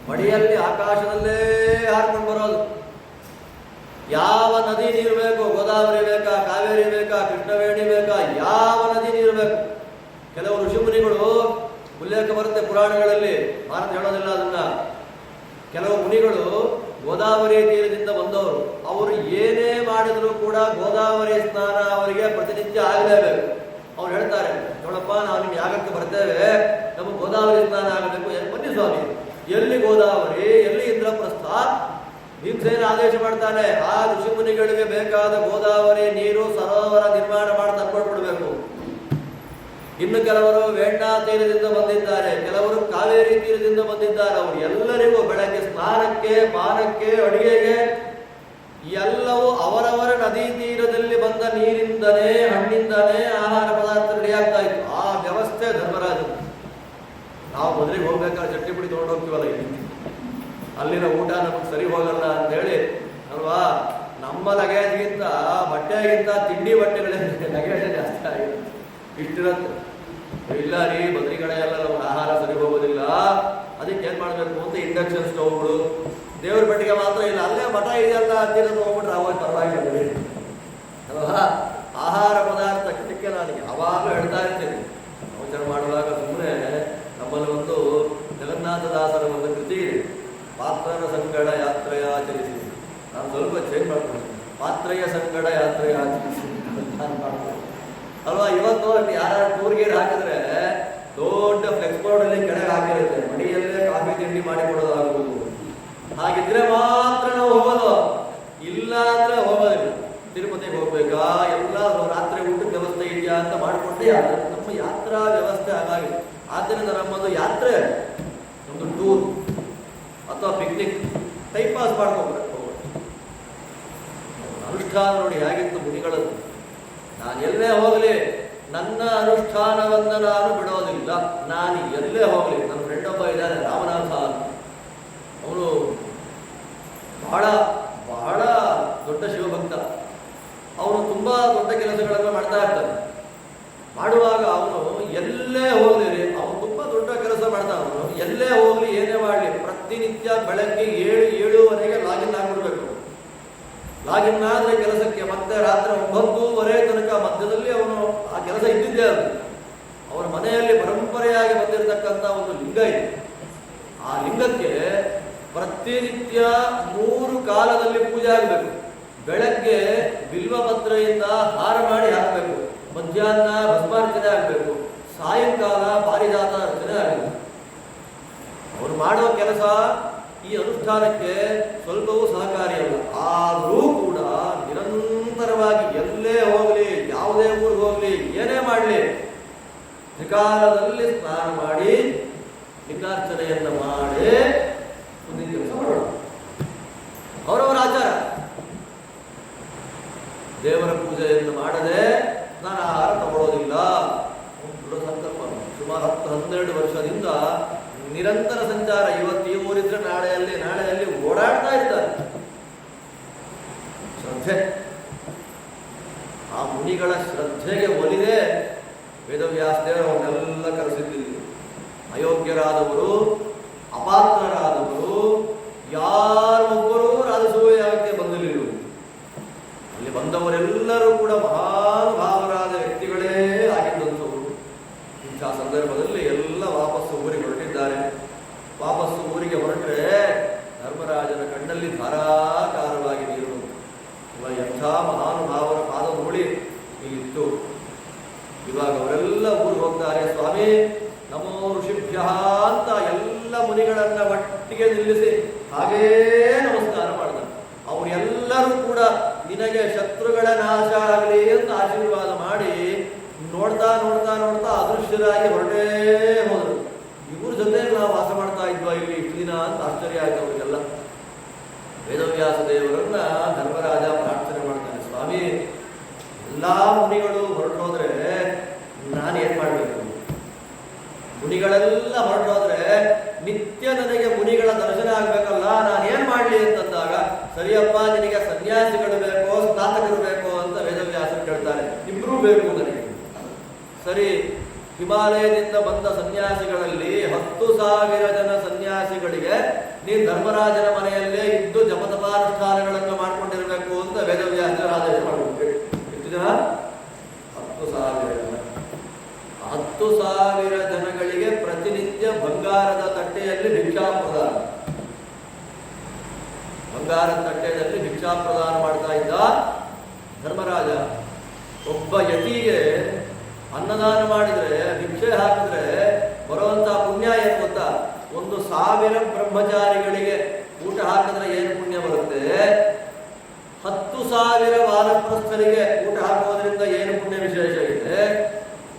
A: ಮಡಿಯಲ್ಲಿ ಆಕಾಶದಲ್ಲೇ ಹಾರ್ಕೊಂಡು ಬರೋದು. ಯಾವ ನದಿ ನೀರು ಬೇಕು, ಗೋದಾವರಿ ಬೇಕಾ, ಕಾವೇರಿ ಬೇಕಾ, ಕೃಷ್ಣವೇಣಿ ಬೇಕಾ, ಯಾವ ನದಿ ನೀರು ಬೇಕು. ಕೆಲವು ಋಷಿಮುನಿಗಳು ಉಲ್ಲೇಖ ಬರುತ್ತೆ ಪುರಾಣಗಳಲ್ಲಿ, ಭಾರತ ಹೇಳೋದಿಲ್ಲ ಅದನ್ನ. ಕೆಲವು ಮುನಿಗಳು ಗೋದಾವರಿ ತೀರದಿಂದ ಬಂದವರು, ಅವರು ಏನೇ ಮಾಡಿದ್ರು ಕೂಡ ಗೋದಾವರಿ ಸ್ನಾನ ಅವರಿಗೆ ಪ್ರತಿನಿತ್ಯ ಆಗಲೇಬೇಕು. ಅವ್ರು ಹೇಳ್ತಾರೆ, ನೋಡಪ್ಪ ನಾವು ನಿಮ್ಮ ಯಾಗಕ್ಕೆ ಬರ್ತೇವೆ, ನಮಗೆ ಗೋದಾವರಿ ಸ್ನಾನ ಆಗಬೇಕು. ಬನ್ನಿ ಸ್ವಾಮಿ, ಎಲ್ಲಿ ಗೋದಾವರಿ, ಎಲ್ಲಿ ಇಂದ್ರಪ್ರಸ್ಥ? ಭೀಮಸೇನ ಆದೇಶ ಮಾಡ್ತಾನೆ, ಆ ಋಷಿಮುನಿಗಳಿಗೆ ಬೇಕಾದ ಗೋದಾವರಿ ನೀರು ಸರೋವರ ನಿರ್ಮಾಣ ಮಾಡಿ ತಂದ್ಕೊಟ್ಬಿಡ್ಬೇಕು. ಇನ್ನು ಕೆಲವರು ವೇಣಾ ತೀರದಿಂದ ಬಂದಿದ್ದಾರೆ, ಕೆಲವರು ಕಾವೇರಿ ತೀರದಿಂದ ಬಂದಿದ್ದಾರೆ. ಅವರು ಎಲ್ಲರಿಗೂ ಬೆಳಗ್ಗೆ ಸ್ನಾನಕ್ಕೆ, ಪಾನಕ್ಕೆ, ಅಡುಗೆಗೆ ಎಲ್ಲವೂ ಅವರವರ ನದಿ ತೀರದಲ್ಲಿ ಬಂದ ನೀರಿಂದಲೇ, ಹಣ್ಣಿಂದಲೇ ಆಹಾರ ಪದಾರ್ಥ ರೆಡಿಯಾಗ್ತಾ ಇತ್ತು. ಆ ವ್ಯವಸ್ಥೆ ಧರ್ಮರಾಜ. ನಾವು ಮೊದಲಿಗೆ ಹೋಗ್ಬೇಕಾದ್ರೆ ಚಟ್ನಿ ಪುಡಿ ತೊಗೊಂಡು ಹೋಗ್ತೀವಲ್ಲ, ಅಲ್ಲಿನ ಊಟ ನಮಗೆ ಸರಿ ಹೋಗಲ್ಲ ಅಂತ ಹೇಳಿ ಅಲ್ವಾ. ನಮ್ಮ ಲಗೇಜ್ಗಿಂತ ಬಟ್ಟೆಗಿಂತ ತಿಂಡಿ ಬಟ್ಟೆಗಳೇ ಲಗೇಜ್ ಜಾಸ್ತಿ ಆಗಿದೆ. ಇಷ್ಟಿರತ್ತೆ. ಇಲ್ಲ ರೀ, ಬದ್ರಿ ಕಡೆ ಎಲ್ಲ ನಮ್ಗೆ ಆಹಾರ ಸರಿ ಹೋಗೋದಿಲ್ಲ, ಅದಕ್ಕೆ ಏನ್ ಮಾಡ್ಬೇಕು ಅಂತ ಇಂಡಕ್ಷನ್ ಸ್ಟವ್ಗಳು, ದೇವ್ರ ಪೆಟ್ಟಿಗೆ ಮಾತ್ರ ಇಲ್ಲ, ಅಲ್ಲೇ ಮಠ ಇದೆಯಲ್ಲ ಅಂತಿರೋದು ಹೋಗ್ಬಿಟ್ರೆ ಅವಾಗ ಪರವಾಗಿಲ್ಲ ಅಲ್ವಾ. ಆಹಾರ ಪದಾರ್ಥ ಕಟ್ಟಿಗೆ ನಾನು ಯಾವಾಗಲೂ ಹೇಳ್ತಾ ಇರ್ತೀನಿ. ಪ್ರವಚನ ಮಾಡುವಾಗ ಸುಮ್ಮನೆ ನಮ್ಮಲ್ಲಿ ಒಂದು ಜಗನ್ನಾಥದಾಸರ ಒಂದು ಕೃತಿ ಇದೆ, ಪಾತ್ರನ ಸಂಗಡ ಯಾತ್ರೆಯಾಚರಿಸಿ. ನಾನು ಸ್ವಲ್ಪ ಚೇಂಜ್ ಮಾಡ್ತೀನಿ, ಪಾತ್ರೆಯ ಸಂಗಡ ಯಾತ್ರೆಯಾಚರಿಸಿ ನಾನು ಮಾಡ್ತೀನಿ ಅಲ್ವಾ. ಇವತ್ತು ಯಾರು ಟೂರ್ಗೆ ಹಾಕಿದ್ರೆ ದೊಡ್ಡ ಫ್ಲೆಕ್ಸ್ ಬೋರ್ಡ್ ಅಲ್ಲಿ ಕೆಳಗೆ ಹಾಕಿರುತ್ತೆ, ಮಡಿಯಲ್ಲೇ ಕಾಫಿ ತಿಂಡಿ ಮಾಡಿ ಕೊಡೋದಾಗುವುದು. ಹಾಗಿದ್ರೆ ಮಾತ್ರ ನಾವು ಹೋಗೋದು, ಇಲ್ಲ ಅಂದ್ರೆ ಹೋಗೋದಿಲ್ಲ. ತಿರುಪತಿಗೆ ಹೋಗ್ಬೇಕಾ, ಎಲ್ಲ ರಾತ್ರಿ ಊಟದ ವ್ಯವಸ್ಥೆ ಇದೆಯಾ ಅಂತ ಮಾಡಿಕೊಂಡೇ ನಮ್ಮ ಯಾತ್ರಾ ವ್ಯವಸ್ಥೆ ಹಾಗಾಗಿದೆ. ಆದ್ದರಿಂದ ನಮ್ಮದು ಯಾತ್ರೆ ಒಂದು ಟೂರ್ ಅಥವಾ ಪಿಕ್ನಿಕ್ ಟೈಮ್ ಪಾಸ್ ಮಾಡ್ಕೊಬೇಕು. ಅನುಷ್ಠಾನ ನೋಡಿ ಹೇಗಿತ್ತು ಮುನಿಗಳದ್ದು. ನಾನು ಎಲ್ಲೇ ಹೋಗಲಿ ನನ್ನ ಅನುಷ್ಠಾನವನ್ನು ನಾನು ಬಿಡೋದಿಲ್ಲ. ನಾನು ಎಲ್ಲೇ ಹೋಗಲಿ, ನನ್ನ ಫ್ರೆಂಡ್ ಒಬ್ಬ ಇದ್ದಾನೆ ರಾಮನಾಥ, ಅವನು ಬಹಳ ಬಹಳ ದೊಡ್ಡ ಶಿವಭಕ್ತ. ಅವನು ತುಂಬಾ ದೊಡ್ಡ ಕೆಲಸಗಳನ್ನು ಮಾಡ್ತಾ ಇರ್ತಾನೆ. ಮಾಡುವಾಗ ಅವನು ಎಲ್ಲೇ ಹೋಗಲಿ, ಅವನು ತುಂಬಾ ದೊಡ್ಡ ಕೆಲಸ ಮಾಡ್ತಾನೆ. ಅವನು ಎಲ್ಲೇ ಹೋಗಲಿ, ಏನೇ ಮಾಡಲಿ, ಪ್ರತಿನಿತ್ಯ ಬೆಳಗ್ಗೆ 7-7:30 ಲಾಗಿನ್ ಆಗ್ಬಿಡ್ಬೇಕು. ಲಾಗಿನ್ ಆದ್ರೆ ಕೆಲಸಕ್ಕೆ ಮತ್ತೆ ರಾತ್ರಿ 9:30 ತನಕ ಮಧ್ಯದಲ್ಲಿ ಅವನು ಆ ಕೆಲಸ ಇದ್ದಿದ್ದೇ ಅದು. ಅವರ ಮನೆಯಲ್ಲಿ ಪರಂಪರೆಯಾಗಿ ಬಂದಿರತಕ್ಕಂಥ ಒಂದು ಲಿಂಗ ಇದೆ. ಆ ಲಿಂಗಕ್ಕೆ ಪ್ರತಿನಿತ್ಯ 3 ಕಾಲದಲ್ಲಿ ಪೂಜೆ ಆಗಬೇಕು. ಬೆಳಗ್ಗೆ ಬಿಲ್ವಪತ್ರೆಯಿಂದ ಹಾರ ಮಾಡಿ ಹಾಕಬೇಕು, ಮಧ್ಯಾಹ್ನ ಭಸ್ಮಾರ್ಚನೆ ಆಗಬೇಕು, ಸಾಯಂಕಾಲ ಪಾರಿಜಾತ ಅರ್ಚನೆ ಆಗಬೇಕು. ಅವರು ಮಾಡೋ ಕೆಲಸ ಈ ಅನುಷ್ಠಾನಕ್ಕೆ ಸ್ವಲ್ಪವೂ ಸಹಕಾರಿಯಲ್ಲ. ಆದರೂ ಕೂಡ ನಿರಂತರವಾಗಿ ಎಲ್ಲೇ ಹೋಗಲಿ, ಯಾವುದೇ ಊರಿಗೆ ಹೋಗಲಿ, ಏನೇ ಮಾಡಲಿ, ತ್ರಿಕಾಲದಲ್ಲಿ ಸ್ನಾನ ಮಾಡಿ ಲಿಂಗಾರ್ಚನೆಯನ್ನು ಮಾಡಿ ಮುಂದಿನ ಕೆಲಸ ಮಾಡೋಣ. ಅವರವರ ಆಚಾರ. ದೇವರ ಪೂಜೆಯನ್ನು ಮಾಡದೆ ನಾನು ಆಹಾರ ತಗೊಳ್ಳೋದಿಲ್ಲ. ದೃಢ ಸಂಕಲ್ಪ. ಸುಮಾರು 10-12 ವರ್ಷದಿಂದ ನಿರಂತರ ಸಂಚಾರ. ಇವತ್ತು ಈ ಊರಿದ್ರೆ ನಾಳೆಯಲ್ಲಿ ಓಡಾಡ್ತಾ ಇರ್ತಾರೆ. ಶ್ರದ್ಧೆ. ಆ ಮುನಿಗಳ ಶ್ರದ್ಧೆಗೆ ಒಲಿದೆ ವೇದವ್ಯಾಸದೇವರು ಅವನ್ನೆಲ್ಲ ಕರೆಸಿದ್ದಿಲ್ಲ. ಅಯೋಗ್ಯರಾದವರು, ಅಪಾತ್ರರಾದವರು ಯಾರೊಬ್ಬರೂ ರಾಜಸೂಯಕ್ಕೆ ಬಂದಿರಲಿಲ್ಲ. ಅಲ್ಲಿ ಬಂದವರೆಲ್ಲರೂ ಕೂಡ ಮಹಾನುಭಾವರಾದ ವ್ಯಕ್ತಿಗಳೇ ಆಗಿದ್ದಂಥವರು. ಇಂಥ ಸಂದರ್ಭದಲ್ಲಿ ಎಲ್ಲ ವಾಪಸ್ಸು ಊರಿಗೆ ಹೊರಟಿದ್ದಾರೆ. ವಾಪಸ್ಸು ಊರಿಗೆ ಹೊರಟ್ರೆ ಧರ್ಮರಾಜನ ಕಣ್ಣಲ್ಲಿ ಧಾರಾಕಾರವಾಗಿ ನೀರು. ಎಂಥ ಮಹಾನುಭಾವರ ಪಾದಧೂಳಿ ಇಲ್ಲಿತ್ತು. ಇವಾಗ ಅವರೆಲ್ಲ ಊರಿಗೆ ಹೋಗ್ತಾರೆ. ಸ್ವಾಮಿ ನಮೋ ಋಷಿಭ್ಯ ಅಂತ ಎಲ್ಲ ಮುನಿಗಳನ್ನ ಒಟ್ಟಿಗೆ ನಿಲ್ಲಿಸಿ ಹಾಗೇ ನಮಸ್ಕಾರ ಮಾಡಿದ್ದಾರೆ. ಅವರೆಲ್ಲರೂ ಕೂಡ ನಿನಗೆ ಶತ್ರುಗಳ ನಾಶ ಆಗಲಿ ಅಂತ ಆಶೀರ್ವಾದ ಮಾಡಿ ನೋಡ್ತಾ ನೋಡ್ತಾ ನೋಡ್ತಾ ಅದೃಶ್ಯರಾಗಿ ಹೊರಟೇ ಹೋದರು. ಇವ್ರ ಜೊತೆ ನಾವು ವಾಸ ಮಾಡ್ತಾ ಇದ್ವಾ ಇಲ್ಲಿ ಇಷ್ಟು ದಿನ ಅಂತ ಆಶ್ಚರ್ಯ ಆಯ್ತು ಅವರಿಗೆಲ್ಲ. ವೇದವ್ಯಾಸ ದೇವರನ್ನ ಧರ್ಮರಾಜ ಪ್ರಾರ್ಥನೆ ಮಾಡ್ತಾನೆ, ಸ್ವಾಮಿ ಎಲ್ಲ ಮುನಿಗಳು ಹೊರಟೋದ್ರೆ ನಾನೇನ್ ಮಾಡಬೇಕು? ಮುನಿಗಳೆಲ್ಲ ಹೊರಟೋದ್ರೆ ನಿತ್ಯ ನನಗೆ ಮುನಿಗಳ ದರ್ಶನ ಆಗ್ಬೇಕಲ್ಲ, ನಾನೇನ್ ಮಾಡ್ಲಿ ಅಂತಂದಾಗ, ಸರಿಯಪ್ಪ ನಿನಗೆ ಸನ್ಯಾಸಿಗಳು ಬೇಕೋ ಸ್ನಾತಕರು ಬೇಕೋ ಅಂತ ವೇದವ್ಯಾಸರು ಕೇಳ್ತಾರೆ. ಇಬ್ರೂ ಬೇಕು ನನಗೆ. ಸರಿ, ಹಿಮಾಲಯದಿಂದ ಬಂದ ಸನ್ಯಾಸಿಗಳಲ್ಲಿ 10,000 ಜನ ಸನ್ಯಾಸಿಗಳಿಗೆ ನೀನು ಧರ್ಮರಾಜನ ಮನೆಯಲ್ಲೇ ಇದ್ದು ಜಪತಪಾನುಷ್ಠಾನಗಳನ್ನು ಮಾಡ್ಕೊಂಡಿರ್ಬೇಕು ಅಂತ ವೇದವ್ಯಾಸರು ಆದೇಶ ಮಾಡಬೇಕು. ಎಷ್ಟು ಜನ? 10,000 ಜನ. 10,000 ಜನಗಳಿಗೆ ಪ್ರತಿನಿತ್ಯ ಬಂಗಾರದ ತಟ್ಟೆಯಲ್ಲಿ ಭಿಕ್ಷಾ ಪ್ರದಾನ, ಬಂಗಾರದ ತಟ್ಟೆಯಲ್ಲಿ ಭಿಕ್ಷಾ ಪ್ರದಾನ ಮಾಡ್ತಾ ಇದ್ದ ಧರ್ಮರಾಜ. ಒಬ್ಬ ಯತಿಗೆ ಅನ್ನದಾನ ಮಾಡಿದ್ರೆ, ಭಿಕ್ಷೆ ಹಾಕಿದ್ರೆ ಬರುವಂತ ಪುಣ್ಯ ಏನು ಗೊತ್ತಾ? 1,000 ಬ್ರಹ್ಮಚಾರಿಗಳಿಗೆ ಊಟ ಹಾಕಿದ್ರೆ ಏನು ಪುಣ್ಯ ಬರುತ್ತೆ? 10,000 ವಾನಪ್ರಸ್ಥರಿಗೆ ಊಟ ಹಾಕೋದ್ರಿಂದ ಏನು ಪುಣ್ಯ ವಿಶೇಷ ಇದೆ?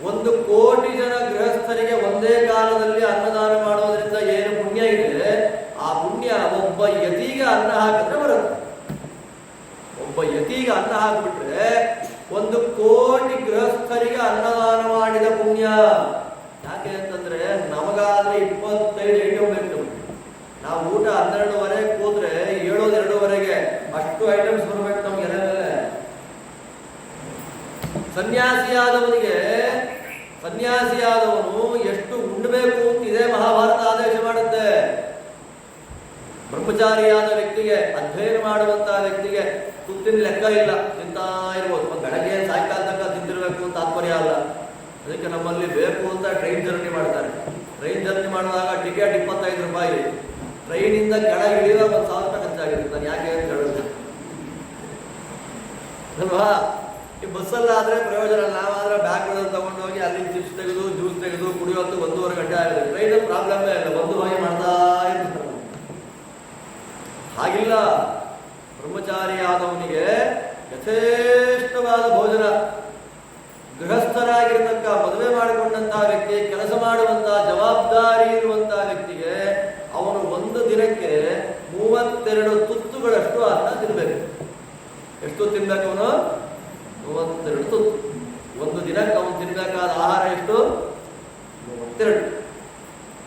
A: 1,000,000 ಜನ ಗೃಹಸ್ಥರಿಗೆ ಒಂದೇ ಕಾಲದಲ್ಲಿ ಅನ್ನದಾನ ಮಾಡೋದ್ರಿಂದ ಏನು ಪುಣ್ಯ ಇದೆ? ಆ ಪುಣ್ಯ ಒಬ್ಬ ಯತಿಗೆ ಅನ್ನ ಹಾಕಿದ್ರೆ ಬರುತ್ತೆ. ಒಬ್ಬ ಯತಿಗೆ ಅನ್ನ ಹಾಕಿಬಿಟ್ರೆ 1,000,000 ಗೃಹಸ್ಥರಿಗೆ ಅನ್ನದಾನ ಮಾಡಿದ ಪುಣ್ಯ. ಯಾಕೆ ಅಂತಂದ್ರೆ ನಮಗಾದ್ರೆ 25 ಐಟಮ್ ಬೇಕು. ನಾವು ಊಟ 12:30 ಕೂತ್ರೆ 7:02 ಅಷ್ಟು ಐಟಮ್ಸ್ ಬರ್ಬೇಕು ನಮ್ಗೆ ಎಲೆ ಮೇಲೆ. ಸನ್ಯಾಸಿಯಾದವನು ಎಷ್ಟು ಉಣ್ಣಬೇಕು ಅಂತ ಇದೇ ಮಹಾಭಾರತ ಆದೇಶ ಮಾಡುತ್ತೆ. ಬ್ರಹ್ಮಚಾರಿಯಾದ ವ್ಯಕ್ತಿಗೆ, ಅಧ್ಯಯನ ಮಾಡುವಂತಹ ವ್ಯಕ್ತಿಗೆ ತುತ್ತಿನ ಲೆಕ್ಕ ಇಲ್ಲ, ತಿಂತಾ ಇರ್ಬೋದು. ಬೆಳಗ್ಗೆ ಸಾಯಂಕಾಲ ತನಕ ತಿಂತಿರ್ಬೇಕು ಅಂತ ತಾತ್ಪರ್ಯ ಅಲ್ಲ. ಅದಕ್ಕೆ ನಮ್ಮಲ್ಲಿ ಬೇಕು ಅಂತ ಟ್ರೈನ್ ಜರ್ನಿ ಮಾಡ್ತಾರೆ. ಟ್ರೈನ್ ಜರ್ನಿ ಮಾಡುವಾಗ ಟಿಕೆಟ್ 25 ರೂಪಾಯಿ, ಟ್ರೈನಿಂದ ಕೆಳಗೆ ಇಳಿಯುವಾಗ 1,000 ರೂಪಾಯಿ ಖರ್ಚಾಗಿರುತ್ತೆ. ನಾನು ಯಾಕೆ ಅಂತ ಹೇಳುದು ಅಲ್ವಾ? ಈ ಬಸ್ಸಲ್ಲಾದ್ರೆ ಪ್ರಯೋಜನ. ನಾವಾದ್ರೆ ಬ್ಯಾಗ್ಗಳನ್ನು ತಗೊಂಡು ಹೋಗಿ ಅಲ್ಲಿ ಚಿಪ್ಸ್ ತೆಗೆದು ಜ್ಯೂಸ್ ತೆಗೆದು ಕುಡಿಯೋತ್ತು 1.5 ಗಂಟೆ ಆಗುತ್ತೆ. ಟ್ರೈನಲ್ಲಿ ಪ್ರಾಬ್ಲಮ್ಮೇ ಇಲ್ಲ, ಬಂದು ಹೋಗಿ ಮಾಡ್ತಾ ಇರ್ತಾರೆ. ಹಾಗಿಲ್ಲ, ಬ್ರಹ್ಮಚಾರಿಯಾದವನಿಗೆ ಯಥೇಷ್ಟವಾದ ಭೋಜನ. ಗೃಹಸ್ಥರಾಗಿರ್ತಕ್ಕ, ಮದುವೆ ಮಾಡಿಕೊಂಡಂತಹ ವ್ಯಕ್ತಿ, ಕೆಲಸ ಮಾಡುವಂತಹ ಜವಾಬ್ದಾರಿ ಇರುವಂತಹ ವ್ಯಕ್ತಿಗೆ ಅವನು ಒಂದು ದಿನಕ್ಕೆ 32 ತುತ್ತುಗಳಷ್ಟು ಅನ್ನ ತಿನ್ಬೇಕು. ಎಷ್ಟು ತಿನ್ಬೇಕು ಅವನು? 32 ತುತ್ತು. ಒಂದು ದಿನಕ್ಕೆ ಅವನು ತಿನ್ಬೇಕಾದ ಆಹಾರ ಎಷ್ಟು? 32.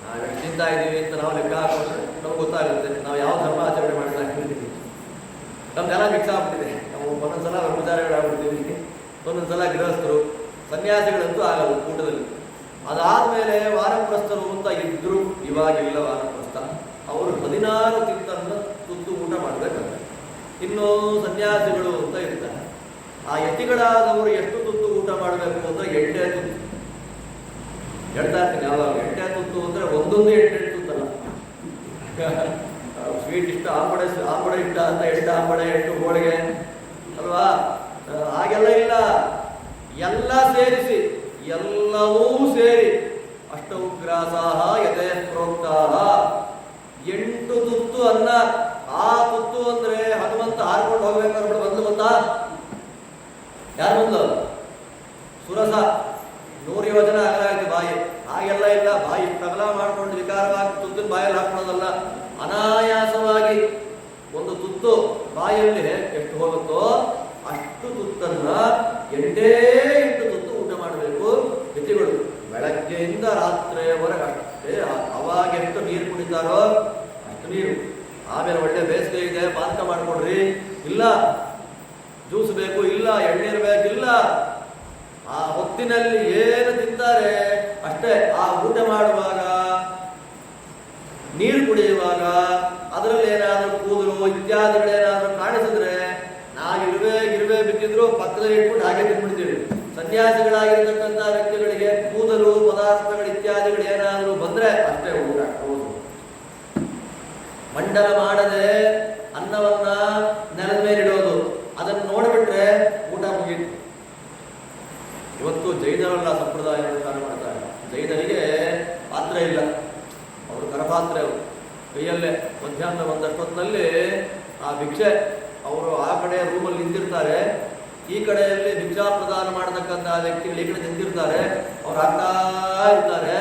A: ನಾವು ಎಷ್ಟು ತಿಂತಾ ಇದ್ದೀವಿ ಅಂತ ನಾವು ಲೆಕ್ಕ ಹಾಕೊಂಡ್ರೆ ನಮ್ಗೆ ಗೊತ್ತಾಗುತ್ತೆ ನಾವು ಯಾವ ಧರ್ಮ ಆಚರಣೆ ಮಾಡ್ತಾ ಇದ್ದೀವಿ. ನಮ್ಗೆಲ್ಲ ಮಿಕ್ಸ್ ಆಗ್ಬಿಟ್ಟಿದೆ. ನಾವು ಒಂದೊಂದ್ಸಲ ಬ್ರಹ್ಮಚಾರಿಗಳಾಗ್ಬಿಡ್ತೀವಿ, ಒಂದೊಂದ್ಸಲ ಗೃಹಸ್ಥರು. ಸನ್ಯಾಸಿಗಳಂತೂ ಆಗಲ್ಲ ಊಟದಲ್ಲಿ. ಅದಾದ್ಮೇಲೆ ವಾನಪ್ರಸ್ಥರು ಅಂತ ಇದ್ರು, ಇವಾಗಿಲ್ಲ ವಾನಪ್ರಸ್ಥ. ಅವರು 16 ತುತ್ತು ಊಟ ಮಾಡಬೇಕಂತ. ಇನ್ನು ಸನ್ಯಾಸಿಗಳು ಅಂತ ಇರ್ತಾರೆ. ಆ ಯತಿಗಳಾದವರು ಎಷ್ಟು ತುತ್ತು ಊಟ ಮಾಡಬೇಕು ಅಂತ 8 ತುತ್ತು ಹೇಳ್ತಾ ಇರ್ತೀನಿ. ಯಾವಾಗ 8 ತುತ್ತು ಅಂದ್ರೆ ಒಂದೊಂದು 8 ತುತ್ತಲ್ಲ. ಸ್ವೀಟ್ ಇಷ್ಟ, ಆಂಬಡೆ ಇಷ್ಟ ಅಂತ 8 ಆಂಬಡೆ 8 ಹೋಳಿಗೆ ಅಲ್ವಾ? ಹಾಗೆಲ್ಲ ಇಲ್ಲ. ಎಲ್ಲ ಸೇರಿಸಿ, ಎಲ್ಲವೂ ಸೇರಿ ಅಷ್ಟೌಗ್ರಾಸಾಹ ಯಥೇ ಪ್ರೋಕ್ತಾಹ 8 ತುತ್ತು ಅನ್ನ. ಆ ತುತ್ತು ಅಂದ್ರೆ ಹನುಮಂತ ಹಾರ್ಕೊಂಡು ಹೋಗ್ಬೇಕಾದ್ರೆ ಬಂದು ಗೊತ್ತಾ? ಯಾರು ಬಂದು? ಸುರಸ 100 ಯೋಜನ ಅಗಲ ಆಯ್ತು ಬಾಯಿ. ಹಾಗೆಲ್ಲ ಇಲ್ಲ, ಬಾಯಿ ಅಗಲ ಮಾಡ್ಕೊಂಡು ವಿಕಾರವಾಗಿ ತುತ್ತಿನ ಬಾಯಲ್ಲಿ ಹಾಕೊಳ್ಳೋದಲ್ಲ. ಅನಾಯಾಸವಾಗಿ ಒಂದು ತುತ್ತು ಬಾಯಲ್ಲಿ ಎಷ್ಟು ಹೋಗುತ್ತೋ ಅಷ್ಟು ತುತ್ತನ್ನ 8 ತುತ್ತು ಊಟ ಮಾಡಬೇಕು ಯತಿಗಳು. ಬೆಳಗ್ಗೆಯಿಂದ ರಾತ್ರಿಯವರೆಗೆ ಅಷ್ಟೇ. ಅವಾಗ ಎಷ್ಟು ನೀರು ಕುಡಿತಾರೋ ಅಷ್ಟು ನೀರು. ಆಮೇಲೆ ಒಳ್ಳೆ ಬೇಸಿಗೆ ಇದೆ, ಪಾನಕ ಮಾಡ್ಕೊಡ್ರಿ, ಇಲ್ಲ ಜ್ಯೂಸ್ ಬೇಕು, ಇಲ್ಲ ಎಳ್ನೀರು ಬೇಕಿಲ್ಲ. ಆ ಹೊತ್ತಿನಲ್ಲಿ ಏನು ತಿಂತಾರೆ ಅಷ್ಟೇ. ಆ ಊಟ ಮಾಡುವಾಗ, ನೀರು ಕುಡಿಯುವಾಗ ಅದರಲ್ಲಿ ಏನಾದರೂ ಕೂದಲು ಇತ್ಯಾದಿಗಳೇನಾದರೂ ಕಾಣಿಸಿದ್ರೆ ನಾವು ಇರುವೆ ಬಿದ್ದಿದ್ರು ಪಕ್ಕದಲ್ಲಿ ಇಟ್ಬಿಟ್ಟು ಹಾಗೆ ತಿನ್ಬಿಡ್ತೀವಿ. ಸನ್ಯಾಸಿಗಳಾಗಿರ್ತಕ್ಕಂಥ ವ್ಯಕ್ತಿಗಳಿಗೆ ಕೂದಲು ಪದಾರ್ಥಗಳು ಇತ್ಯಾದಿಗಳು ಏನಾದರೂ ಬಂದ್ರೆ ಅಷ್ಟೇ ಊಟ. ಮಂಡಲ ಮಾಡದೆ ಅನ್ನವನ್ನ ನೆಲದ ಮೇಲಿಡೋದು, ಅದನ್ನು ನೋಡಿಬಿಟ್ರೆ ಊಟ ಮುಗೀತು. ಇವತ್ತು ಜೈನರೆಲ್ಲ ಸಂಪ್ರದಾಯ ಅನುಷ್ಠಾನ ಮಾಡ್ತಾರೆ. ಜೈನರಿಗೆ ಪಾತ್ರೆ ಇಲ್ಲ, ಅವರು ಕರಪಾತ್ರೆ. ಅವರು ಕೈಯಲ್ಲೇ ಮಧ್ಯಾಹ್ನ ಒಂದಷ್ಟೊತ್ತಿನಲ್ಲಿ ಆ ಭಿಕ್ಷೆ ಅವರು ಆ ಕಡೆ ರೂಮಲ್ಲಿ ನಿಂತಿರ್ತಾರೆ. ಈ ಕಡೆಯಲ್ಲಿ ಭಿಕ್ಷಾ ಪ್ರದಾನ ಮಾಡತಕ್ಕಂಥ ವ್ಯಕ್ತಿಗಳು ಈ ಕಡೆ ನಿಂತಿರ್ತಾರೆ, ಅವ್ರು ಹಾಕ್ತಾ ಇರ್ತಾರೆ,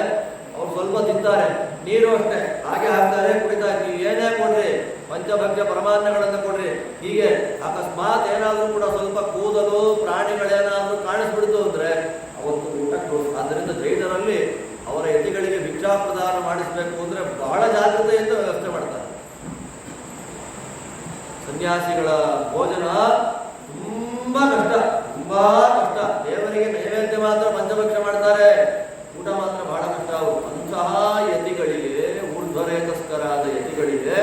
A: ಅವ್ರು ಸ್ವಲ್ಪ ತಿಂತಾರೆ, ನೀರು ಅಷ್ಟೇ ಹಾಗೆ ಹಾಕ್ತಾರೆ, ಕುಡಿತಾ ನೀವು ಏನೇ ಕೊಡ್ರಿ, ಪಂಚಭಕ್ಷ್ಯ ಪರಮಾನ್ನಗಳನ್ನು ಕೊಡ್ರಿ, ಹೀಗೆ ಅಕಸ್ಮಾತ್ ಏನಾದರೂ ಕೂಡ ಸ್ವಲ್ಪ ಕೂದಲು ಪ್ರಾಣಿಗಳೇನಾದರೂ ಕಾಣಿಸ್ಬಿಡ್ತು ಅಂದ್ರೆ ಅವತ್ತು ಊಟ ಕೊಡು. ಆದ್ದರಿಂದ ಜೈನರಲ್ಲಿ ಅವರ ಯತಿಗಳಿಗೆ ಭಿಕ್ಷಾ ಪ್ರದಾನ ಮಾಡಿಸಬೇಕು ಅಂದ್ರೆ ಬಹಳ ಜಾಗೃತೆಯಿಂದ ವ್ಯವಸ್ಥೆ ಮಾಡ್ತಾರೆ. ಸನ್ಯಾಸಿಗಳ ಭೋಜನ ತುಂಬಾ ಕಷ್ಟ, ತುಂಬಾ ಕಷ್ಟ. ದೇವರಿಗೆ ನೈವೇದ್ಯ ಮಾತ್ರ ಪಂಚಭಕ್ಷ ಮಾಡ್ತಾರೆ, ಊಟ ಮಾತ್ರ ಬಹಳ ಕಷ್ಟ. ಅವರು ಅಂತಹ ಯತಿಗಳಿಗೆ, ಊರ್ಧ್ವರೇತಸ್ಕರಾದ ಯತಿಗಳಿಗೆ